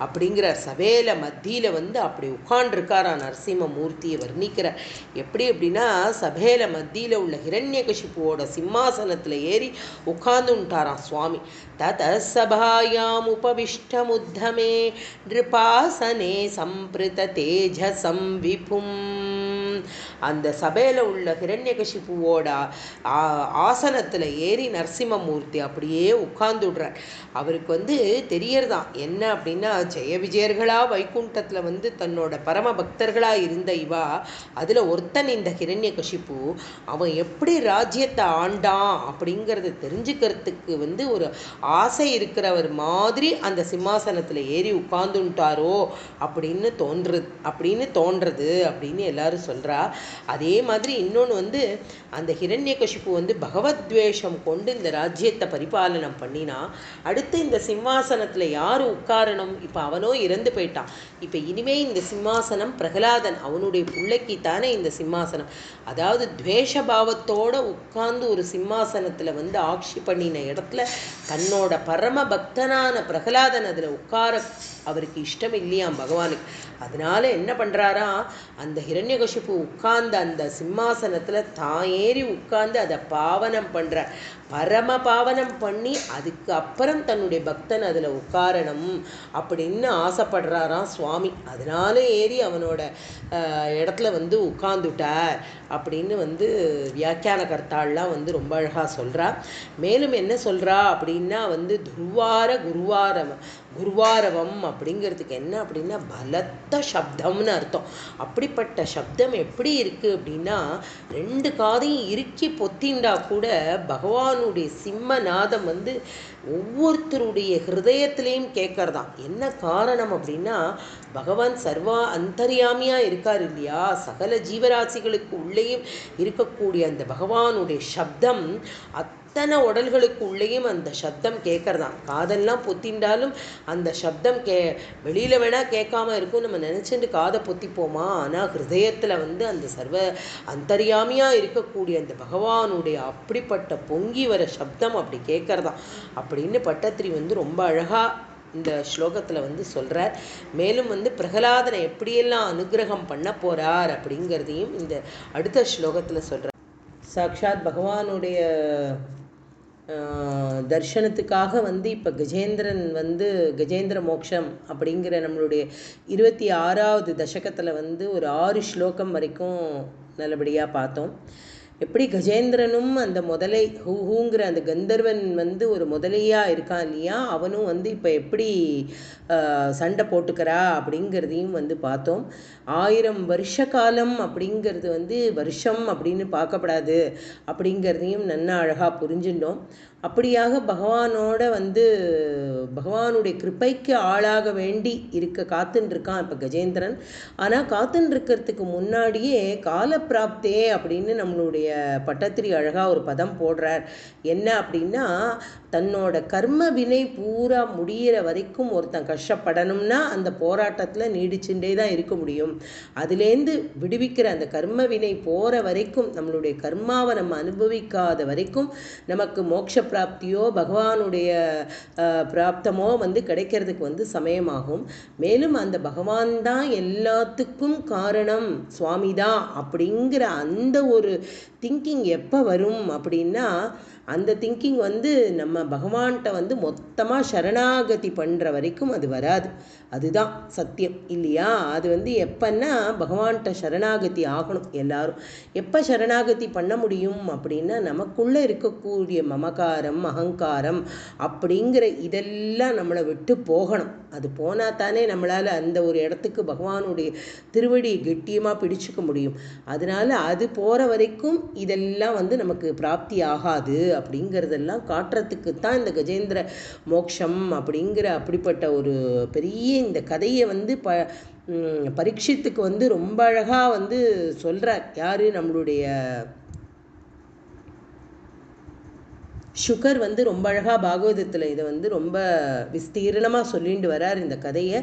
அப்படிங்கிற சபையில மத்தியில் வந்து அப்படி உட்காண்டிருக்காரா நரசிம்மமூர்த்தியை வர்ணிக்கிறார். எப்படி அப்படின்னா சபையில மத்தியில் உள்ள ஹிரண்யகசிபுவோட சிம்மாசனத்தில் ஏறி உட்கார்ந்துட்டாராம் சுவாமி. தத சபாயாம் உபவிஷ்டமுத்தமே நிருபாசனே சம்பிருத தேஜசம் விபும். அந்த சபையில் உள்ள ஹிரண்யகசிபுவோட ஆசனத்தில் ஏறி நரசிம்மமூர்த்தி அப்படியே உட்கார்ந்துடுறார். அவருக்கு வந்து தெரியறதான் என்ன அப்படின்னா, ஜெய விஜயர்களாக வைகுண்டத்தில் வந்து தன்னோட பரம பக்தர்களாக இருந்த இவா அதில் ஒருத்தன் இந்த ஹிரண்யகசிபு. அவன் எப்படி ராஜ்யத்தை ஆண்டான் அப்படிங்கிறத தெரிஞ்சுக்கிறதுக்கு வந்து ஒரு ஆசை இருக்கிறவர் மாதிரி அந்த சிம்மாசனத்தில் ஏறி உட்கார்ந்துட்டாரோ அப்படின்னு தோன்றது அப்படின்னு எல்லாரும் சொல்கிறா. அதே மாதிரி இன்னொன்று வந்து அந்த ஹிரண்யகசிபு வந்து பகவத்வேஷம் கொண்டு இந்த ராஜ்யத்தை பரிபாலனம் பண்ணினா, அடுத்து இந்த சிம்மாசனத்தில் யார் உட்காரணும்? இப்போ அவனோ இறந்து போயிட்டான். இப்போ இனிமே இந்த சிம்மாசனம் பிரகலாதன் அவனுடைய பிள்ளைக்கு தானே இந்த சிம்மாசனம். அதாவது துவேஷபாவத்தோட உட்கார்ந்து ஒரு சிம்மாசனத்தில் வந்து ஆட்சி பண்ணின இடத்துல தன்னோட பரம பக்தனான பிரகலாதன் அதில் உட்கார அவருக்கு இஷ்டம் இல்லையாம் பகவானுக்கு. அதனால என்ன பண்ணுறாரா, அந்த ஹிரண்யகசிபு உட்கார்ந்த அந்த சிம்மாசனத்தில் தான் ஏறி உட்கார்ந்து அதை பாவனம் பண்ணுற பரம பாவனம் பண்ணி அதுக்கு அப்புறம் தன்னுடைய பக்தன் அதில் உட்காரணும் அப்படின்னு ஆசைப்படுறாராம் சுவாமி. அதனால ஏறி அவனோட இடத்துல வந்து உட்கார்ந்துட்டார் அப்படின்னு வந்து வியாக்கியான கர்த்தாள்லாம் வந்து ரொம்ப அழகாக சொல்கிறா. மேலும் என்ன சொல்கிறா அப்படின்னா வந்து குருவாரவம் அப்படிங்கிறதுக்கு என்ன அப்படின்னா பலத்த சப்தம்னு அர்த்தம். அப்படிப்பட்ட சப்தம் எப்படி இருக்குது அப்படின்னா, ரெண்டு காதையும் இறுக்கி பொத்திண்டா கூட பகவானுடைய சிம்மநாதம் வந்து ஒவ்வொருத்தருடைய ஹிருதயத்திலையும் கேட்கறதான். என்ன காரணம் அப்படின்னா, பகவான் சர்வா அந்தர்யாமியாக இருக்கார் இல்லையா, சகல ஜீவராசிகளுக்கு உள்ளேயும் இருக்கக்கூடிய அந்த பகவானுடைய சப்தம் அத்தனை உடல்களுக்கு உள்ளேயும் அந்த சப்தம் கேட்கறதான். காதெல்லாம் பொத்திண்டாலும் அந்த சப்தம் வெளியில் வேணால் கேட்காம இருக்கும், நம்ம நினச்சிட்டு காதை பொத்திப்போமா. ஆனால் ஹிருதயத்தில் வந்து அந்த சர்வ அந்தர்யாமியாக இருக்கக்கூடிய அந்த பகவானுடைய அப்படிப்பட்ட பொங்கி வர சப்தம் அப்படி கேட்கறதான் அப்படின்னு பட்டத்திரி வந்து ரொம்ப அழகாக இந்த ஸ்லோகத்தில் வந்து சொல்கிறார். மேலும் வந்து பிரகலாதனை எப்படியெல்லாம் அனுகிரகம் பண்ண போகிறார் அப்படிங்கிறதையும் இந்த அடுத்த ஸ்லோகத்தில் சொல்கிறார். சாக்ஷாத் பகவானுடைய தர்ஷனத்துக்காக வந்து இப்போ கஜேந்திரன் வந்து கஜேந்திர மோக்ஷம் அப்படிங்கிற நம்மளுடைய 26வது தசகத்தில் வந்து ஒரு 6 ஸ்லோகம் வரைக்கும் நல்லபடியாக பார்த்தோம். எப்படி கஜேந்திரனும் அந்த முதலை ஹூங்கிற அந்த கந்தர்வன் வந்து ஒரு முதலையாக இருக்கான் இல்லையா, அவனும் வந்து இப்போ எப்படி சண்டை போட்டுக்கிறா அப்படிங்கிறதையும் வந்து பார்த்தோம். 1000 வருஷ காலம் அப்படிங்கிறது வந்து வருஷம் அப்படின்னு பார்க்கப்படாது அப்படிங்கிறதையும் நன்னா அழகாக புரிஞ்சுட்டோம். அப்படியாக பகவானோட வந்து பகவானுடைய கிருப்பைக்கு ஆளாக வேண்டி காத்துன்னு இருக்கான் இப்போ கஜேந்திரன். ஆனால் காத்துன்னு இருக்கிறதுக்கு முன்னாடியே காலப்பிராப்தே அப்படின்னு நம்மளுடைய பட்டத்திரி அழகாக ஒரு பதம் போடுறார். என்ன அப்படின்னா, தன்னோட கர்ம வினை பூரா முடிகிற வரைக்கும் ஒருத்தன் கஷ்டப்படணும்னா அந்த போராட்டத்தில் நீடிச்சுட்டே தான் இருக்க முடியும். அதுலேருந்து விடுவிக்கிற அந்த கர்ம வினை போகிற வரைக்கும் நம்மளுடைய கர்மாவை நம்ம அனுபவிக்காத வரைக்கும் நமக்கு மோட்ச பிராப்தியோ பகவானுடைய பிராப்தமோ வந்து கிடைக்கிறதுக்கு வந்து சமயமாகும். மேலும் அந்த பகவான் தான் எல்லாத்துக்கும் காரணம், சுவாமி தான் அப்படிங்கிற அந்த ஒரு திங்கிங் எப்போ வரும் அப்படின்னா, அந்த திங்கிங் வந்து நம்ம பகவான்கிட்ட வந்து மொத்தமாக சரணாகதி பண்ணுற வரைக்கும் அது வராது. அதுதான் சத்தியம் இல்லையா. அது வந்து எப்பன்னா பகவான்கிட்ட சரணாகதி ஆகணும். எல்லாரும் எப்போ சரணாகதி பண்ண முடியும் அப்படின்னா, நமக்குள்ளே இருக்கக்கூடிய மமகாரம் அகங்காரம் அப்படிங்கிற இதெல்லாம் நம்மளை விட்டு போகணும். அது போனால் தானே நம்மளால் அந்த ஒரு இடத்துக்கு பகவானுடைய திருவடி கெட்டியமாக பிடிச்சிக்க முடியும். அதனால் அது போகிற வரைக்கும் இதெல்லாம் வந்து நமக்கு பிராப்தி ஆகாது அப்படிங்கிறதெல்லாம் காட்டுறதுக்கு தான் இந்த கஜேந்திர மோக்ஷம் அப்படிங்கிற அப்படிப்பட்ட ஒரு பெரிய இந்த கதையை வந்து பரீட்சித்துக்கு வந்து ரொம்ப அழகாக வந்து சொல்கிறார். யார்? நம்மளுடைய சுகர் வந்து ரொம்ப அழகாக பாகவதத்தில் இதை வந்து ரொம்ப விஸ்தீரணமாக சொல்லிட்டு வரார் இந்த கதையை.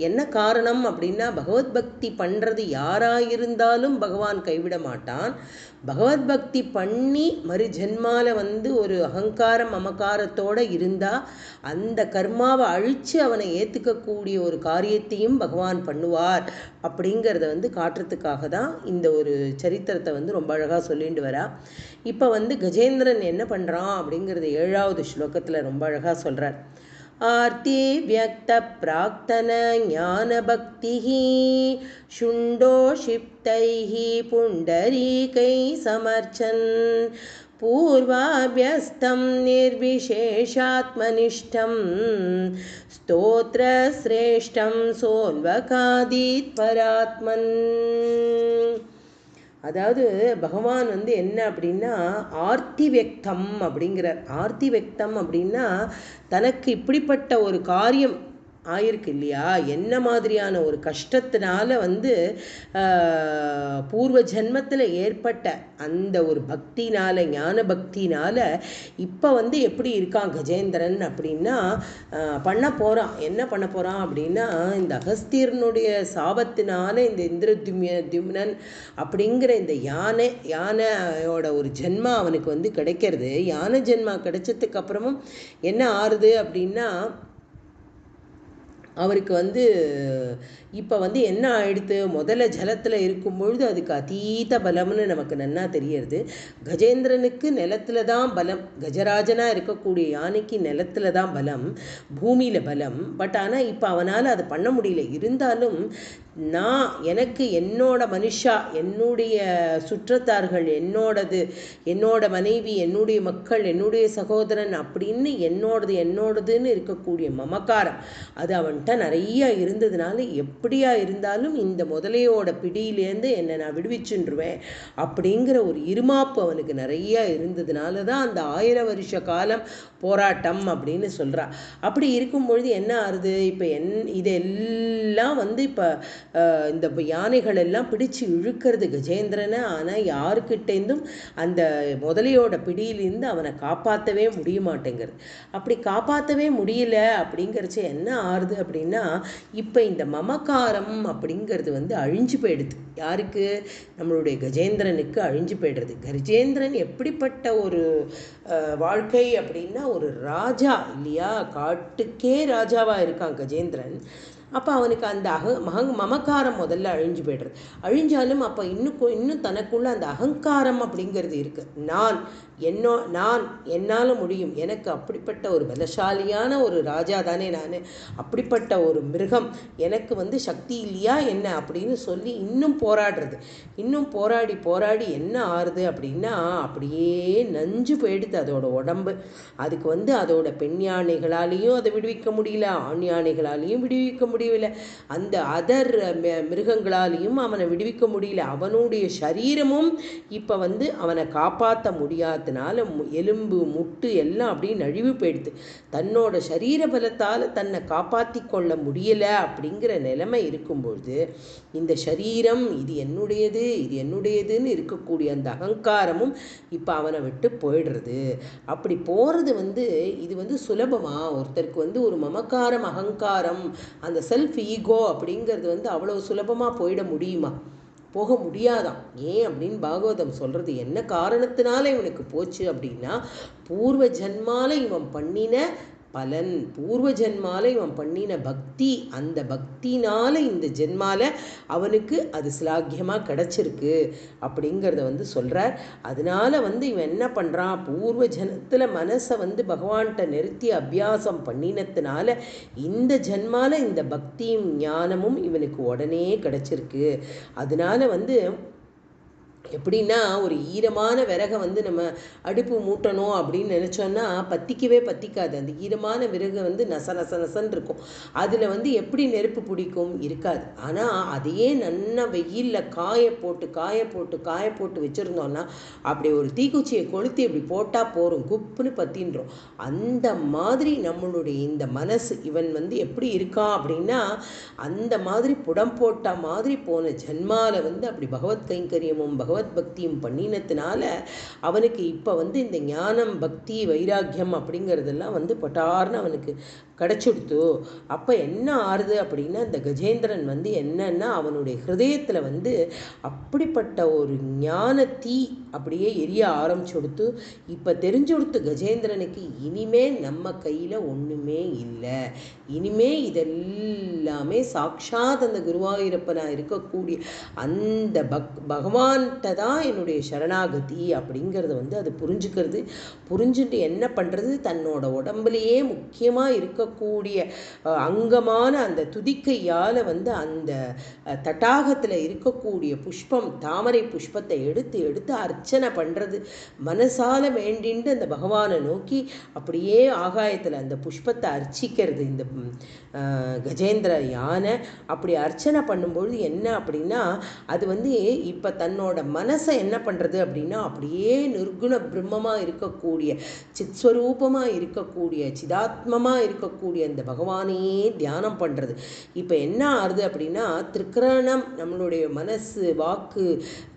என்ன காரணம் அப்படின்னா, பகவத் பக்தி பண்ணுறது யாராக இருந்தாலும் பகவான் கைவிட மாட்டான். பகவத் பக்தி பண்ணி மறு ஜென்மால வந்து ஒரு அகங்காரம் மமக்காரத்தோடு இருந்தால் அந்த கர்மாவை அழித்து அவனை ஏற்றுக்கக்கூடிய ஒரு காரியத்தையும் பகவான் பண்ணுவார் அப்படிங்கிறத வந்து காட்டுறதுக்காக தான் இந்த ஒரு சரித்திரத்தை வந்து ரொம்ப அழகாக சொல்லிட்டு வரா. இப்போ வந்து கஜேந்திரன் என்ன பண்ணுறான் அப்படிங்கிறது 7வது ஸ்லோகத்தில் ரொம்ப அழகாக சொல்கிறார். ஆர்த்தி வியக்த பிராக்தன ஞான பக்தி சுண்டோ ஷிப்தைஹி புண்டரீகை சமர்ச்சன் பூர்வாபியஸ்தம் நிர்விசேஷாத்மனிஷ்டம் ஸ்தோத்ர சிரேஷ்டம் சோன்வகாதீத் பராத்மன். அதாவது பகவான் வந்து என்ன அப்படின்னா ஆர்த்தி வியக்தம் அப்படிங்கிறார். ஆர்த்தி வியக்தம் அப்படின்னா தனக்கு இப்படிப்பட்ட ஒரு காரியம் ஆயிருக்கு இல்லையா, என்ன மாதிரியான ஒரு கஷ்டத்தினால வந்து பூர்வ ஜென்மத்தில் ஏற்பட்ட அந்த ஒரு பக்தினால ஞான பக்தினால இப்போ வந்து எப்படி இருக்கான் கஜேந்திரன் அப்படின்னா பண்ண போகிறான். என்ன பண்ண போகிறான் அப்படின்னா, இந்த அகஸ்தியனுடைய சாபத்தினால இந்த இந்திரத்யும்னன் அப்படிங்கிற இந்த யானையோட ஒரு ஜென்மா அவனுக்கு வந்து கிடைக்கிறது. யானை ஜென்மா கிடைச்சதுக்கு அப்புறமும் என்ன ஆறுது அப்படின்னா, அவருக்கு வந்து இப்போ வந்து என்ன ஆயிடுத்து, முதல்ல ஜலத்தில் இருக்கும் பொழுது அதுக்கு அதீத பலம்னு நமக்கு நன்னா தெரியறது. கஜேந்திரனுக்கு நிலத்துல தான் பலம், கஜராஜனாக இருக்கக்கூடிய யானைக்கு நிலத்துல தான் பலம், பூமியில் பலம். பட் ஆனால் இப்போ அவனால் அது பண்ண முடியல. இருந்தாலும் எனக்கு என்னோட மனுஷா, என்னுடைய சுற்றத்தார்கள், என்னோட மனைவி, என்னுடைய மக்கள், என்னுடைய சகோதரன் அப்படின்னு என்னோடதுன்னு இருக்கக்கூடிய மமக்காரம் அது அவன்கிட்ட நிறைய இருந்ததுனால எப்படியா இருந்தாலும் இந்த முதலையோட பிடியிலேருந்து என்னை நான் விடுவிச்சுருவேன் அப்படிங்கிற ஒரு இருமாப்பு அவனுக்கு நிறைய இருந்ததுனால தான் அந்த 1000 வருஷ காலம் போராட்டம் அப்படின்னு சொல்கிறா. அப்படி இருக்கும் பொழுது என்ன ஆறுது, இப்போ இதெல்லாம் வந்து இப்போ இந்த யானைகள் எல்லாம் பிடிச்சு இழுக்கிறது கஜேந்திரனை. ஆனால் யாருக்கிட்டேருந்தும் அந்த முதலையோட பிடியிலிருந்து அவனை காப்பாற்றவே முடிய மாட்டேங்கிறது. அப்படி காப்பாற்றவே முடியல அப்படிங்கிறச்சு என்ன ஆறுது அப்படின்னா, இப்போ இந்த மமக்காரம் அப்படிங்கிறது வந்து அழிஞ்சு போயிடுது. யாருக்கு, நம்மளுடைய கஜேந்திரனுக்கு அழிஞ்சு போயிடுறது. கஜேந்திரன் எப்படிப்பட்ட ஒரு வாழ்க்கை அப்படின்னா, ஒரு ராஜா இல்லையா, காட்டுக்கே ராஜாவாக இருக்கான் கஜேந்திரன். அப்போ அவனுக்கு அந்த மமக்காரம் முதல்ல அழிஞ்சு போய்டுறது. அழிஞ்சாலும் அப்போ இன்னும் தனக்குள்ள அந்த அகங்காரம் அப்படிங்கிறது இருக்குது. நான் என்னால் முடியும், எனக்கு அப்படிப்பட்ட ஒரு பலசாலியான ஒரு ராஜா தானே நான், அப்படிப்பட்ட ஒரு மிருகம், எனக்கு வந்து சக்தி இல்லையா என்ன அப்படின்னு சொல்லி இன்னும் போராடுறது. இன்னும் போராடி என்ன ஆறுது அப்படின்னா, அப்படியே நஞ்சு போயிடுது அதோட உடம்பு. அதுக்கு வந்து அதோட பெண் யானைகளாலேயும் அதை விடுவிக்க முடியல, ஆண் யானைகளாலேயும் விடுவிக்க முடியல, அந்த அதர் மிருகங்களாலேயும் அவனை விடுவிக்க முடியல. அவனுடைய சரீரமும் இப்போ வந்து அவனை காப்பாற்ற முடியாதனால எலும்பு முட்டு எல்லாம் அப்படியே நழுவி போயிடுது. தன்னோட சரீர பலத்தால் தன்னை காப்பாற்றி கொள்ள முடியலை அப்படிங்கிற நிலைமை இருக்கும்பொழுது இந்த சரீரம் இது என்னுடையதுன்னு இருக்கக்கூடிய அந்த அகங்காரமும் இப்போ அவனை விட்டு போயிடுறது. அப்படி போகிறது வந்து இது வந்து சுலபமாக ஒருத்தருக்கு வந்து ஒரு மமக்காரம் அகங்காரம் அந்த செல்ஃப் ஈகோ அப்படிங்கிறது வந்து அவ்வளோ சுலபமாக போயிட முடியுமா? போக முடியாதான். ஏன் அப்படின்னு பாகவதம் சொல்கிறது. என்ன காரணத்தினால இவனுக்கு போச்சு அப்படின்னா, பூர்வ ஜன்மால இவன் பண்ணின பலன், பூர்வ ஜென்மால இவன் பண்ணின பக்தி, அந்த பக்தினால இந்த ஜென்மால அவனுக்கு அது சிலாக்கியமாக கிடச்சிருக்கு அப்படிங்கிறத வந்து சொல்கிறார். அதனால வந்து இவன் என்ன பண்ணுறான், பூர்வ ஜனத்தில் மனசை வந்து பகவான்கிட்ட நிறுத்தி அபியாசம் பண்ணினத்தினால இந்த ஜென்மால இந்த பக்தியும் ஞானமும் இவனுக்கு உடனே கிடச்சிருக்கு. அதனால வந்து எப்படின்னா, ஒரு ஈரமான விறகை வந்து நம்ம அடுப்பு மூட்டணும் அப்படின்னு நினச்சோன்னா பற்றிக்காது. அந்த ஈரமான விறகு வந்து நசன்னு இருக்கும். அதில் வந்து எப்படி நெருப்பு பிடிக்கும், இருக்காது. ஆனால் அதையே நல்லா வெயிலில் காய போட்டு வச்சுருந்தோன்னா அப்படி ஒரு தீக்குச்சியை கொளுத்தி இப்படி போட்டால் போகிறோம், குப்புன்னு பற்றின்றோம். அந்த மாதிரி நம்மளுடைய இந்த மனசு இவன் வந்து எப்படி இருக்கான் அப்படின்னா, அந்த மாதிரி புடம் போட்ட மாதிரி போன ஜென்மால வந்து அப்படி பகவத் கைங்கரியமும் பகவத் பகவத் பக்தியும் பண்ணினத்தினால அவனுக்கு இப்போ வந்து இந்த ஞானம் பக்தி வைராக்கியம் அப்படிங்கிறதெல்லாம் வந்து பட்டார்னு அவனுக்கு கிடச்சிடுத்து. அப்போ என்ன ஆறுது அப்படின்னா இந்த கஜேந்திரன் வந்து என்னன்னா அவனுடைய ஹிருதயத்தில் வந்து அப்படிப்பட்ட ஒரு ஞான தீ அப்படியே எரிய ஆரம்பிச்சுடுத்து. இப்போ தெரிஞ்சு கொடுத்து கஜேந்திரனுக்கு இனிமே நம்ம கையில் ஒன்றுமே இல்லை, இனிமே இதெல்லாமே சாட்சாத் அந்த குருவாயூரப்பனாக இருக்கக்கூடிய அந்த பகவான்கிட்ட தான் என்னுடைய சரணாகதி அப்படிங்கிறத வந்து அது புரிஞ்சுக்கிறது. புரிஞ்சுட்டு என்ன பண்ணுறது, தன்னோட உடம்புலையே முக்கியமாக இருக்கக்கூடிய அங்கமான அந்த துதிக்கையால் வந்து அந்த தடாகத்தில் இருக்கக்கூடிய புஷ்பம் தாமரை புஷ்பத்தை எடுத்து எடுத்து அர்ச்சனை பண்ணுறது. மனசால வேண்டிண்டு அந்த பகவானை நோக்கி அப்படியே ஆகாயத்தில் அந்த புஷ்பத்தை அர்ச்சிக்கிறது இந்த கஜேந்திர யானை. அப்படி அர்ச்சனை பண்ணும்பொழுது என்ன அப்படின்னா அது வந்து இப்போ தன்னோட மனசை என்ன பண்ணுறது அப்படின்னா அப்படியே நிர்குண பிரம்மமாக இருக்கக்கூடிய சித்ஸ்வரூபமாக இருக்கக்கூடிய சிதாத்மமாக இருக்கக்கூடிய அந்த பகவானையே தியானம் பண்ணுறது. இப்போ என்ன ஆறுது அப்படின்னா திரிகரணம் நம்மளுடைய மனசு வாக்கு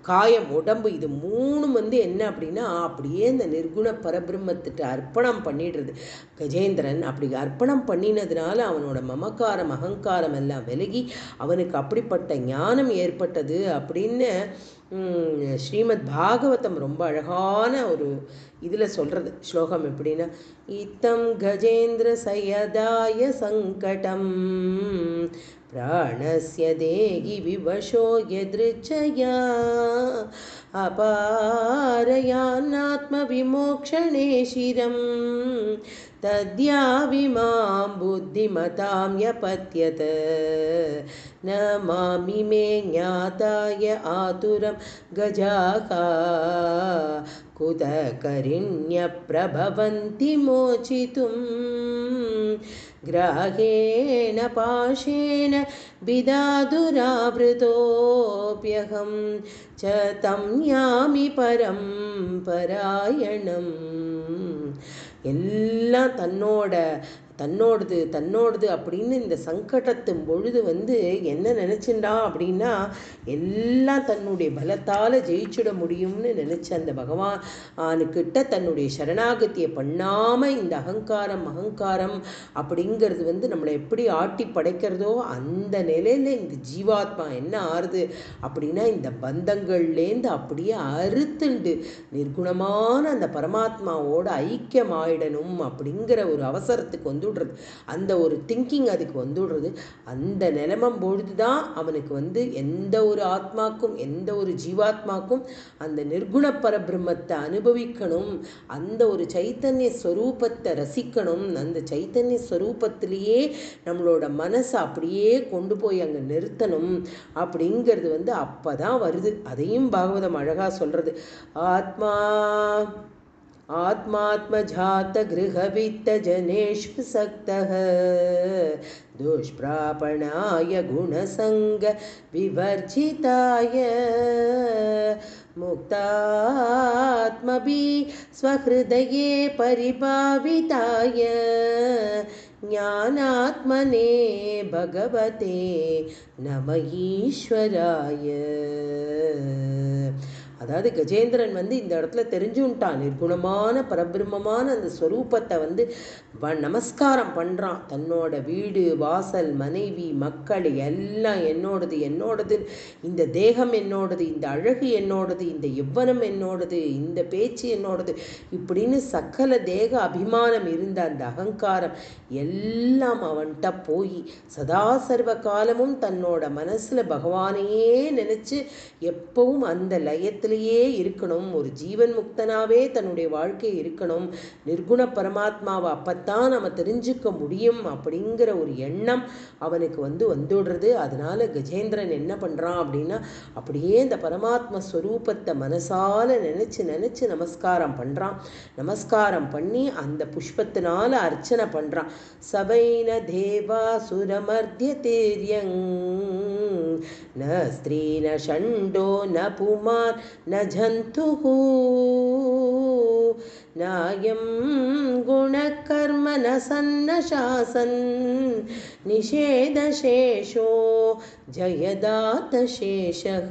காயம் உடம்பு இது மூணும் வந்து என்ன அப்படின்னா அப்படியே இந்த நிர்குண பரபிரம்மத்திட்ட அர்ப்பணம் பண்ணிடுறது கஜேந்திரன். அப்படி அர்ப்பணம் பண்ணினதுனால அவனோட மமக்காரம் அகங்காரம் எல்லாம் விலகி அவனுக்கு அப்படிப்பட்ட ஞானம் ஏற்பட்டது அப்படின்னு ஸ்ரீமத் பாகவதம் ரொம்ப அழகான ஒரு இதில் சொல்கிறது ஸ்லோகம். எப்படின்னா இத்தம் கஜேந்திர சயதாய சங்கடம் பிராணஸ்ய தேகி விவசோ யத்ருச்சயா அபாரயான்னாத்ம விமோக்ஷணே சிரம் தத்யாவிமாம் புத்திமதாம் யபத்யத ந மாமி மே ஞாதாய ஆதுரம் கஜாகா குத கரிண்ய பிரபவந்தி மோச்சிதும் கிராகேண பாஷேன விதாதுராவ்ருதோப்யகம் ச தம் யாமி பரம் பராயணம். எல்லாம் தன்னோடது அப்படின்னு இந்த சங்கடத்தும் பொழுது வந்து என்ன நினச்சிண்டா அப்படின்னா எல்லாம் தன்னுடைய பலத்தால் ஜெயிச்சுட முடியும்னு நினச்ச அந்த பகவானுக்கிட்ட தன்னுடைய சரணாகத்தியை பண்ணாமல் இந்த அகங்காரம் அப்படிங்கிறது வந்து நம்மளை எப்படி ஆட்டி படைக்கிறதோ அந்த நிலையில் இந்த ஜீவாத்மா என்ன ஆறுது அப்படின்னா இந்த பந்தங்கள்லேருந்து அப்படியே அறுத்துண்டு நிர்குணமான அந்த பரமாத்மாவோட ஐக்கியமாயிடணும் அப்படிங்கிற ஒரு அவசரத்துக்கு வந்துடுறது. அந்த ஒரு திங்கிங் அதுக்கு வந்துடுறது. அந்த நிலைமம் பொழுது தான் அவனுக்கு வந்து எந்த ஒரு ஆத்மாக்கும் எந்த ஒரு ஜீவாத்மாக்கும் அந்த நிர்குண பரபிரம்மத்தை அனுபவிக்கணும், அந்த ஒரு சைத்தன்ய ஸ்வரூபத்தை ரசிக்கணும், அந்த சைத்தன்ய ஸ்வரூபத்திலேயே நம்மளோட மனசை அப்படியே கொண்டு போய் அங்கே நிறுத்தணும் அப்படிங்கிறது வந்து அப்போ தான் வருது. அதையும் பாகவதம் அழகாக சொல்கிறது. आत्मात्मजातगृहवित्तजनेषु सक्तः दुष्प्रापणाय गुणसङ्गविवर्जिताय मुक्तात्मभिः स्वहृदये परिभाविताय ज्ञानात्मने भगवते नमः ईश्वराय. அதாவது கஜேந்திரன் வந்து இந்த இடத்துல தெரிஞ்சுட்டான் நிர்குணமான பரபிரம்மமான அந்த ஸ்வரூபத்தை வந்து நமஸ்காரம் பண்ணுறான். தன்னோட வீடு வாசல் மனைவி மக்கள் எல்லாம் என்னோடது, இந்த தேகம் என்னோடது, இந்த அழகு என்னோடது, இந்த யவ்வனம் என்னோடது, இந்த பேச்சு என்னோடது இப்படின்னு சகல தேக அபிமானம் இருந்த அந்த அகங்காரம் எல்லாம் அவன்கிட்ட போய் சதா சர்வ காலமும் தன்னோட மனசில் பகவானையே நினச்சி எப்பவும் அந்த லயத்திலேயே இருக்கணும், ஒரு ஜீவன் முக்தனாவே தன்னுடைய வாழ்க்கை இருக்கணும், நிர்குண பரமாத்மாவை அப்பத்தான் நம்ம தெரிஞ்சுக்க முடியும் அப்படிங்கிற ஒரு எண்ணம் அவனுக்கு வந்துடுறது. அதனால கஜேந்திரன் என்ன பண்ணுறான் அப்படின்னா அப்படியே இந்த பரமாத்ம ஸ்வரூபத்தை மனசால நினச்சி நமஸ்காரம் பண்ணுறான். நமஸ்காரம் பண்ணி அந்த புஷ்பத்தினால அர்ச்சனை பண்ணுறான். சபைன தேவா சுரமர்த்திய தேரியங் ந ஸ்திரீ ந ஷண்டோ ந புமார் ந ஜந்துஹு நாயம் குணகர்ம ந சன்ன சாசன் நிஷேதசேஷோ ஜயதாத சேஷக.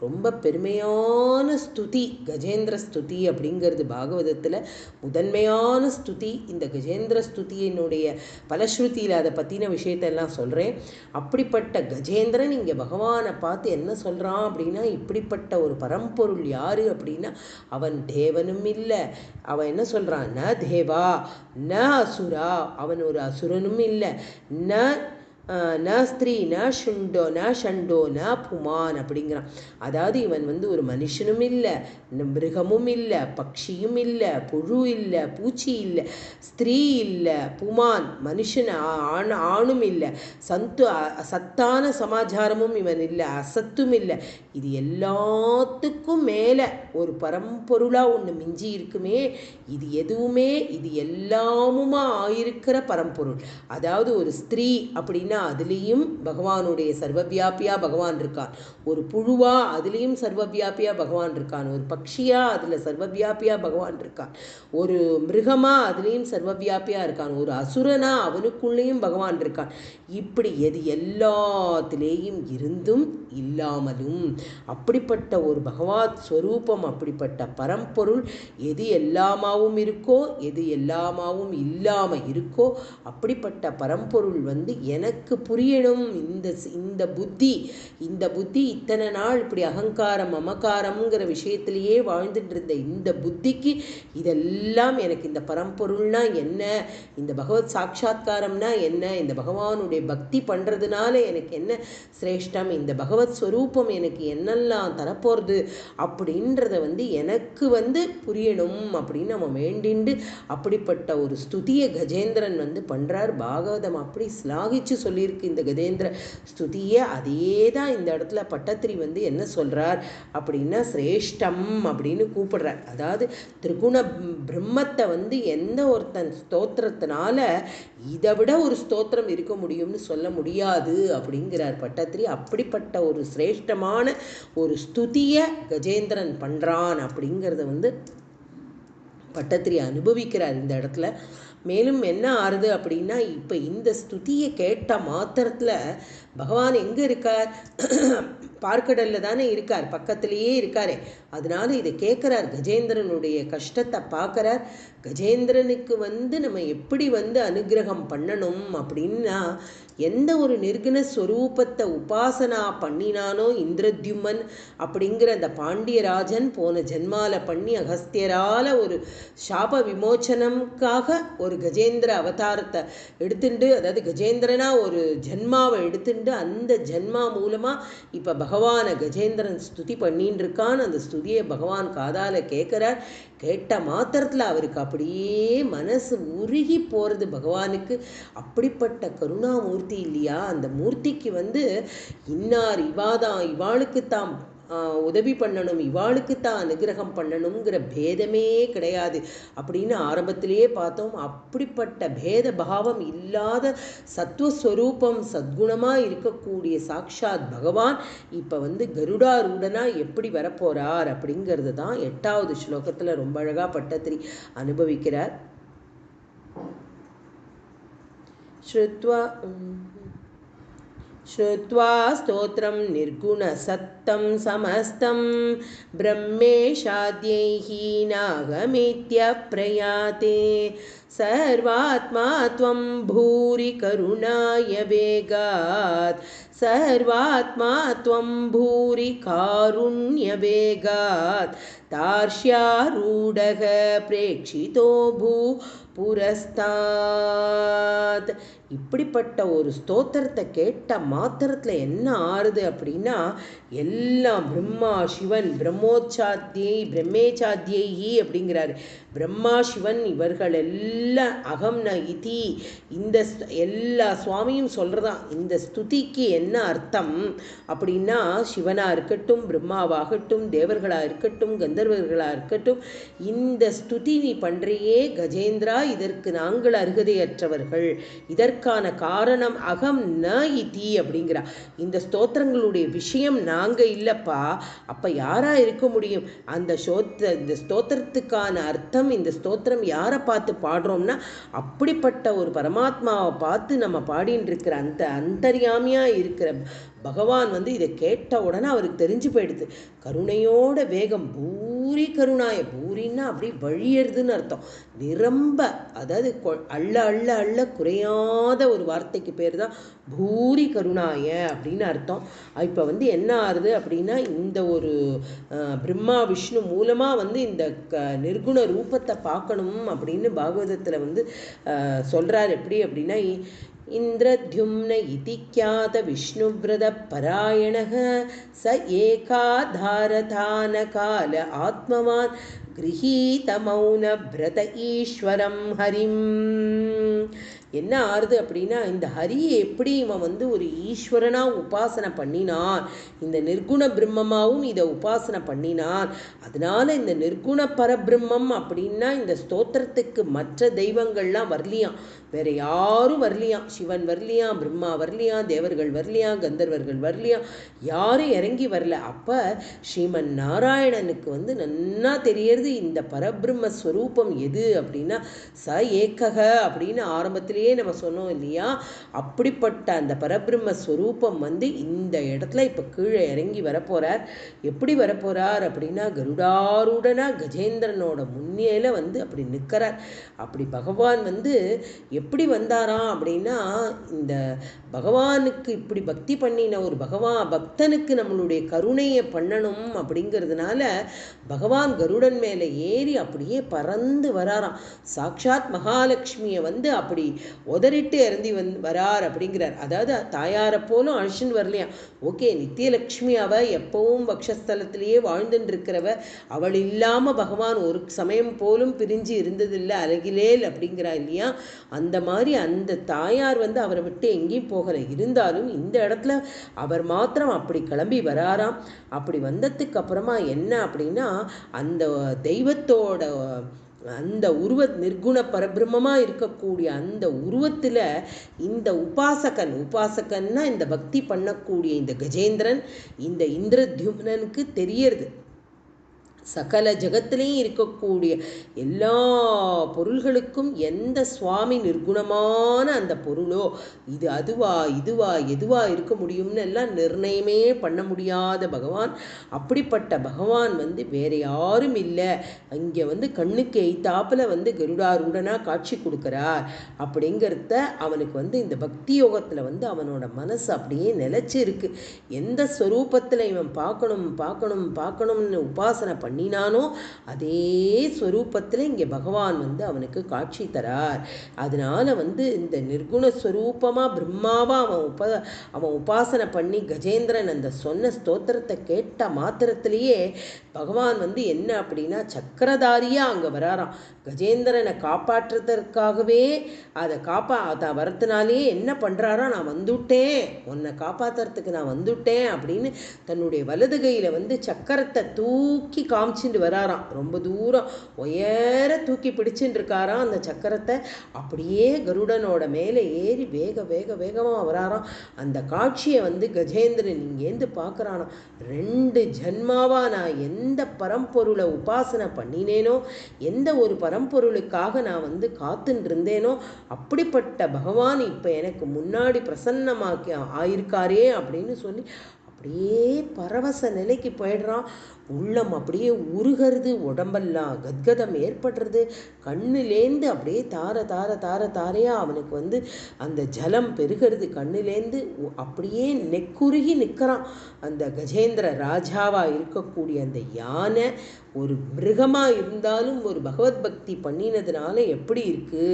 ரொம்ப பெருமையான ஸ்துதி கஜேந்திர ஸ்துதி அப்படிங்கிறது பாகவதத்தில் முதன்மையான ஸ்துதி. இந்த கஜேந்திர ஸ்துதியினுடைய பலஸ்ருதியில் அதை பற்றின விஷயத்தெல்லாம் சொல்கிறேன். அப்படிப்பட்ட கஜேந்திரன் இங்கே பகவானை பார்த்து என்ன சொல்கிறான் அப்படின்னா, இப்படிப்பட்ட ஒரு பரம்பொருள் யார் அப்படின்னா அவன் தேவனும் இல்லை. அவன் என்ன சொல்கிறான், ந தேவா ந அசுரா, அவன் ஒரு அசுரனும் இல்லை, ந ந ஸ்திரீ ந ஷுண்டோ ந ஷண்டோ ந புமான் அப்படிங்கிறான். அதாவது இவன் ஒரு மனுஷனும் இல்லை, மிருகமும் இல்லை, பக்ஷியும் இல்லை, புழு இல்லை, பூச்சி இல்லை, ஸ்திரீ இல்லை, புமான் மனுஷன் ஆணும் இல்லை, சத்தான சமாச்சாரமும் இவன் இல்லை, அசத்தும் இல்லை. இது எல்லாத்துக்கும் மேலே ஒரு பரம்பொருளாக ஒன்று மிஞ்சி இருக்குமே, இது எதுவுமே இது எல்லாமுமா ஆயிருக்கிற பரம்பொருள். அதாவது ஒரு ஸ்திரீ அப்படின்னா அதுலேயும் பகவானுடைய சர்வவியாபியா பகவான் இருக்கான், ஒரு புழுவா அதுலேயும் சர்வவியாபியா பகவான் இருக்கான், ஒரு பக்ஷியா அதில் சர்வவியாபியா பகவான் இருக்கான், ஒரு மிருகமா அதுலேயும் சர்வவியாபியா இருக்கான், ஒரு அசுரனா அவனுக்குள்ளேயும் பகவான் இருக்கான். இப்படி எது எல்லாத்திலேயும் இருந்தும் இல்லாமலும் அப்படிப்பட்ட ஒரு பகவத் ஸ்வரூபம், அப்படிப்பட்ட பரம்பொருள் எது எல்லாமாவும் இருக்கோ எது எல்லாமாவும் இல்லாமல் இருக்கோ அப்படிப்பட்ட பரம்பொருள் எனக்கு புரியணும். இந்த புத்தி இத்தனை நாள் இப்படி அகங்காரம் மமகாரம்ங்கிற விஷயத்திலேயே வாழ்ந்துட்டு இருந்த இந்த புத்திக்கு இதெல்லாம் எனக்கு இந்த பரம்பொருள்னா என்ன, இந்த பகவத் சாட்சா்காரம்னா என்ன, இந்த பகவானுடைய பக்தி பண்ணுறதுனால எனக்கு என்ன சிரேஷ்டம், இந்த பகவத் ஸ்வரூபம் எனக்கு என்னெல்லாம் தரப்போகிறது அப்படின்றத எனக்கு புரியணும் அப்படின்னு நம்ம வேண்டிண்டு அப்படிப்பட்ட ஒரு ஸ்துதியை கஜேந்திரன் பண்ணுறார். பாகவதம் அப்படி ஸ்லாகிச்சு சொல்லியிருக்கு இந்த கஜேந்திர ஸ்துதியை. அதே தான் இந்த இடத்துல பட்டத்திரி என்ன சொல்கிறார் அப்படின்னா சிரேஷ்டம் அப்படின்னு கூப்பிடுறார். அதாவது திரிகுண பிரம்மத்தை எந்த ஒருத்தன் ஸ்தோத்திரத்தினால இதை விட ஒரு ஸ்தோத்திரம் இருக்க முடியும்னு சொல்ல முடியாது அப்படிங்கிறார் பட்டத்திரி. அப்படிப்பட்ட ஒரு சிரேஷ்டமான ஒரு ஸ்துதியை கஜேந்திரன் பண்ணுறான் அப்படிங்கிறத பட்டத்திரி அனுபவிக்கிறார் இந்த இடத்துல. மேலும் என்ன ஆறுது அப்படின்னா, இப்போ இந்த ஸ்துதியை கேட்ட மாத்திரத்தில் பகவான் எங்கே இருக்கார், பார்க்கடலில் தானே இருக்கார், பக்கத்திலேயே இருக்காரே. அதனால இதை கேட்குறார், கஜேந்திரனுடைய கஷ்டத்தை பார்க்குறார். கஜேந்திரனுக்கு நம்ம எப்படி அனுகிரகம் பண்ணணும் அப்படின்னா, எந்த ஒரு நிர்குண ஸ்வரூபத்தை உபாசனா பண்ணினானோ இந்திரத்யுமன் அப்படிங்கிற அந்த பாண்டியராஜன் போன ஜென்மால பண்ணி அகஸ்தியரால ஒரு சாப விமோச்சனம்காக ஒரு கஜேந்திர அவதாரத்தை எடுத்துட்டு, அதாவது கஜேந்திரனா ஒரு ஜென்மாவை எடுத்துட்டு அந்த ஜென்மா மூலமாக இப்போ பகவானை கஜேந்திரன் ஸ்துதி பண்ணின்னு இருக்கான். அந்த ஸ்துதியை பகவான் காதால கேட்குறார். கேட்ட மாத்திரத்தில் அவருக்கு அப்படியே மனசு உருகி போகிறது பகவானுக்கு. அப்படிப்பட்ட கருணாமூர்த்தி இல்லையா, அந்த மூர்த்திக்கு இன்னார் இவாதான் இவாளுக்கு தாம் உதவி பண்ணணும், இவாளுக்கு தான் அனுகிரகம் பண்ணணுங்கிற பேதமே கிடையாது அப்படின்னு ஆரம்பத்திலேயே பார்த்தோம். அப்படிப்பட்ட பேத பாவம் இல்லாத சத்துவஸ்வரூபம் சத்குணமாக இருக்கக்கூடிய சாக்ஷாத் பகவான் இப்போ கருடாரூடனா எப்படி வரப்போறார் அப்படிங்கிறது தான் 8வது ஸ்லோகத்தில் ரொம்ப அழகா பட்டத்திரி அனுபவிக்கிறார். श्रुत्वा स्तोत्रं निर्गुणसत्तं समस्तं ब्रह्मेशाद्यैः नागमित्यप्रयाते सर्वात्मा त्वं भूरि करुणाय वेगात् सर्वात्मा त्वं भूरि कारुण्यवेगात् तार्ष्यारूढः प्रेक्षितो भू புரஸ்தாத். இப்படிப்பட்ட ஒரு ஸ்தோத்திரத்தை கேட்ட மாத்திரத்தில் என்ன ஆறுது அப்படின்னா, எல்லாம் பிரம்மா சிவன் பிரம்மேச்சாத்தியை அப்படிங்கிறாரு. பிரம்மா சிவன் இவர்கள் எல்லாம் அகம் ந இதி இந்த எல்லா சுவாமியும் சொல்றதான். இந்த ஸ்துதிக்கு என்ன அர்த்தம் அப்படின்னா, சிவனாக இருக்கட்டும், பிரம்மாவாகட்டும், தேவர்களாக இருக்கட்டும், கந்தர்வர்களாக இருக்கட்டும், இந்த ஸ்துதி நீ பண்றியே கஜேந்திரா, இதற்கு நாங்கள் அருகதையற்றவர்கள், இதற்கான காரணம் அகம் ந இதி அப்படிங்கிறா. இந்த ஸ்தோத்திரங்களுடைய விஷயம் நாங்கள் இல்லைப்பா, அப்போ யாரா இருக்க முடியும்? இந்த ஸ்தோத்திரத்துக்கான அர்த்தம், இந்த ஸ்தோத்திரம் யாரை பார்த்து பாடுறோம்னா, அப்படிப்பட்ட ஒரு பரமாத்மாவை பார்த்து நம்ம பாடின்னு இருக்கிற அந்த அந்தர்யாமியாக இருக்கிற பகவான் வந்து இதை கேட்ட உடனே அவருக்கு தெரிஞ்சு போயிடுது. கருணையோட வேகம் பூரி கருணாய, பூரின்னா அப்படி வழியறதுன்னு அர்த்தம். நிரம்ப, அதாவது அள்ள அள்ள அள்ள குறையாத ஒரு வார்த்தைக்கு பேர் தான் பூரி கருணாய அப்படின்னு அர்த்தம். இப்போ வந்து என்ன ஆறுது அப்படின்னா, இந்த ஒரு பிரம்மா விஷ்ணு மூலமாக வந்து இந்த நிர்குண ரூபத்தை பார்க்கணும் அப்படின்னு பாகவதத்தில் வந்து சொல்கிறார். எப்படி அப்படின்னா, இந்திரத்யும்ன இதி க்யாத விஷ்ணுவ்ரத பராயணः स एकाधारतान काल आत्मवान् गृहीत मौन व्रत ஈஸ்வரம் ஹரிம். என்ன ஆறுது அப்படின்னா, இந்த ஹரியை எப்படி இவன் வந்து ஒரு ஈஸ்வரனா உபாசனை பண்ணினான், இந்த நிர்குண பிரம்மமாவும் இதை உபாசனை பண்ணினான். அதனால இந்த நிர்குண பரபிரம்மம் அப்படின்னா இந்த ஸ்தோத்திரத்துக்கு மற்ற தெய்வங்கள்லாம் வரலியாம், வேற யாரும் வரலியாம். சிவன் வரலியாம், பிரம்மா வரலியாம், தேவர்கள் வரலியாம், கந்தர்வர்கள் வரலியாம், யாரும் இறங்கி வரல. அப்ப ஸ்ரீமன் நாராயணனுக்கு வந்து நன்னா தெரியறது இந்த பரபிரம்ம ஸ்வரூபம் எது அப்படின்னா ச ஏக்கக அப்படின்னு ஆரம்பத்திலேயே நம்ம சொன்னோம் இல்லையா. அப்படிப்பட்ட அந்த பரபிரம்ம ஸ்வரூபம் வந்து இந்த இடத்துல இப்ப கீழே இறங்கி வரப்போறார். எப்படி வரப்போறார் அப்படின்னா, கருடாரூடனா கஜேந்திரனோட முன்னேல வந்து அப்படி நிற்கிறார். அப்படி பகவான் வந்து எப்படி வந்தாராம் அப்படின்னா, இந்த பகவானுக்கு இப்படி பக்தி பண்ணின ஒரு பக்தனுக்கு நம்மளுடைய கருணையை பண்ணணும் அப்படிங்கிறதுனால பகவான் கருடன் மேலே ஏறி அப்படியே பறந்து வராராம். சாக்ஷாத் மகாலட்சுமியை வந்து அப்படி உதறிட்டு இறந்தி வரார் அப்படிங்கிறார். அதாவது தாயாரை போலும் அழிச்சுன்னு வரலையாம். ஓகே, நித்தியலட்சுமி அவ எப்பவும் பக்ஷஸ்தலத்திலேயே வாழ்ந்துட்டு இருக்கிறவ, அவள் இல்லாம பகவான் ஒரு சமயம் போலும் பிரிஞ்சு இருந்ததில்லை, அருகிலேல் அப்படிங்கிறா இல்லையா. அந்த மாதிரி அந்த தாயார் வந்து அவரை விட்டு எங்கேயும் போகலை. இருந்தாலும் இந்த இடத்துல அவர் மாத்திரம் அப்படி கிளம்பி வராராம். அப்படி வந்ததுக்கு அப்புறமா என்ன அப்படின்னா, அந்த தெய்வத்தோட அந்த நிர்குண பரபிரம்மமா இருக்கக்கூடிய அந்த உருவத்துல இந்த உபாசகன்னா இந்த பக்தி பண்ணக்கூடிய இந்த கஜேந்திரன், இந்த இந்திரத்யும்னனுக்கு தெரியறது. சகல ஜகத்திலையும் இருக்கக்கூடிய எல்லா பொருள்களுக்கும் எந்த சுவாமி நிர்குணமான அந்த பொருளோ, இது அதுவா இதுவா எதுவா இருக்க முடியும்னு எல்லாம் நிர்ணயமே பண்ண முடியாத பகவான். அப்படிப்பட்ட பகவான் வந்து வேற யாரும் இல்லை, இங்கே வந்து கண்ணுக்கு எய்த்தாப்புல வந்து கருடாரூடனா காட்சி கொடுக்கிறார் அப்படிங்கிறத அவனுக்கு வந்து இந்த பக்தி யோகத்தில் வந்து அவனோட மனசு அப்படியே நிலைச்சு இருக்கு. எந்த ஸ்வரூபத்தில் இவன் பார்க்கணும்னு உபாசனை பண்ணினானோ அதே ஸ்வரூபத்தில் இங்கே பகவான் வந்து அவனுக்கு காட்சி தரார். அதனால வந்து இந்த நிர்குண ஸ்வரூபமாக பிரம்மாவா அவன் உபாசனை பண்ணி கஜேந்திரன் அந்த சொன்ன ஸ்தோத்திரத்தை கேட்ட மாத்திரத்திலேயே பகவான் வந்து என்ன அப்படின்னா சக்கரதாரியா அங்கே வராராம். கஜேந்திரனை காப்பாற்றுறதற்காகவே அதை வரத்தினாலே என்ன பண்ணுறாரா, நான் வந்துட்டேன், உன்னை காப்பாற்றுறதுக்கு நான் வந்துட்டேன் அப்படின்னு தன்னுடைய வலது கையில் வந்து சக்கரத்தை தூக்கி காமிச்சுட்டு வராராம். ரொம்ப தூரம் உயர தூக்கி பிடிச்சுட்டு இருக்காராம் அந்த சக்கரத்தை. அப்படியே கருடனோட மேலே ஏறி வேகமாக வராராம். அந்த காட்சியை வந்து கஜேந்திரன் இங்கேருந்து பார்க்குறானா, 2 ஜன்மாவா நான் எந்த பரம்பொருளை உபாசனை பண்ணினேனோ, எந்த ஒரு பரம்பொருளுக்காக நான் வந்து காத்துன்னு இருந்தேனோ, அப்படிப்பட்ட பகவான் இப்போ எனக்கு முன்னாடி பிரசன்னமாக்கி ஆயிருக்காரே அப்படின்னு சொல்லி அப்படியே பரவச நிலைக்கு போயிடுறான். உள்ளம் அப்படியே உருகிறது, உடம்பெல்லாம் கத்கதம் ஏற்படுறது, கண்ணுலேந்து அப்படியே தாரையா அவனுக்கு வந்து அந்த ஜலம் பெருகிறது கண்ணுலேந்து. அப்படியே நெக்குருகி நிற்கிறான். அந்த கஜேந்திர ராஜாவா இருக்கக்கூடிய அந்த யானை ஒரு மிருகமாக இருந்தாலும் ஒரு பகவத் பக்தி பண்ணினதுனால எப்படி இருக்கு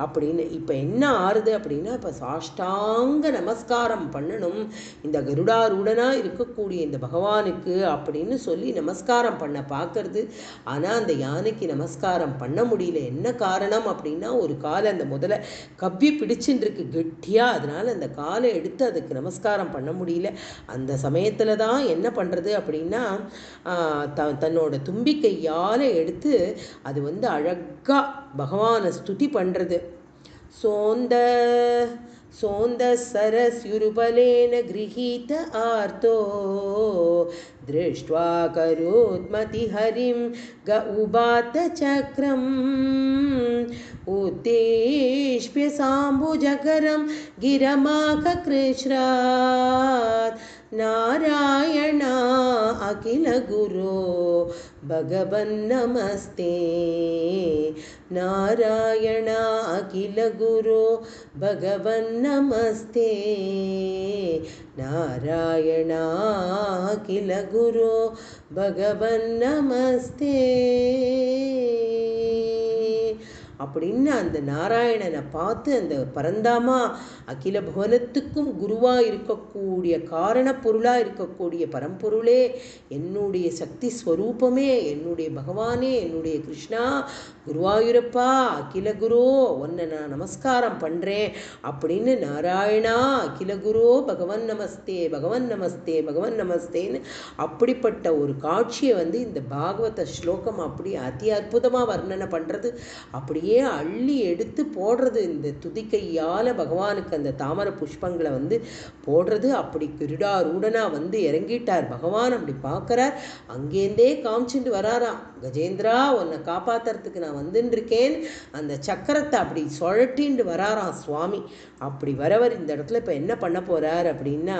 அப்படின்னு இப்போ என்ன ஆறுது அப்படின்னா, இப்போ சாஷ்டாங்க நமஸ்காரம் பண்ணணும் இந்த கருடாரூடனாக இருக்கக்கூடிய இந்த பகவானுக்கு அப்படின்னு சொல்லி நமஸ்காரம் பண்ண பார்க்கறது. ஆனால் அந்த யானைக்கு நமஸ்காரம் பண்ண முடியல. என்ன காரணம் அப்படின்னா, ஒரு காலை அந்த முதல்ல கவ்வி பிடிச்சுட்டு இருக்கு கெட்டியா, அதனால அந்த காலை எடுத்து அதுக்கு நமஸ்காரம் பண்ண முடியல. அந்த சமயத்தில் தான் என்ன பண்ணுறது அப்படின்னா, தன்னோட தும்பிக்கையால் எடுத்து அது வந்து அழகா பகவானை ஸ்துதி பண்ணுறது. சோந்த சரஸ்யுருபலேன கிரகீத ஆர்த்தோ दृष्ट्वा करोत्मतिहरिं ग उवाच चक्रम् उद्देश्य साम्बुजकरं गिरमाककृश्रात् नारायण अखिल गुरो भगवन्नमस्ते नारायण अखिल गुरो भगवन्नमस्ते नारायण अखिल गुरो भगवन्नमस्ते அப்படின்னு அந்த நாராயணனை பார்த்து அந்த பரந்தாமா அகில புவனத்துக்கும் குருவா இருக்கக்கூடிய காரண பொருளா இருக்கக்கூடிய பரம்பொருளே, என்னுடைய சக்தி ஸ்வரூபமே, என்னுடைய பகவானே, என்னுடைய கிருஷ்ணா குருவாயூரப்பா அகில குரு, உன்னை நான் நமஸ்காரம் பண்றேன் அப்படின்னு நாராயணா அகில குரு பகவன் நமஸ்தே பகவன் நமஸ்தே பகவன் நமஸ்தேன்னு அப்படிப்பட்ட ஒரு காட்சியை இந்த பாகவத ஸ்லோகம் அப்படி அதி அற்புதமாக வர்ணனை பண்றது, அப்படியே அள்ளி எடுத்து போடுறது. இந்த துதிக்கையால பகவானுக்கு அந்த தாமரை புஷ்பங்களை போடுறது. அப்படி கிருடாரூடனா இறங்கிட்டார் பகவான். அப்படி பார்க்கறார், அங்கேருந்தே காமிச்சுட்டு வராராம். கஜேந்திரா, உன்னை காப்பாத்துறதுக்கு நான் வந்துருக்கேன். அந்த சக்கரத்தை அப்படி சுழட்டின்னு வராராம் சுவாமி. அப்படி வரவர் இந்த இடத்துல இப்ப என்ன பண்ண போறார் அப்படின்னா,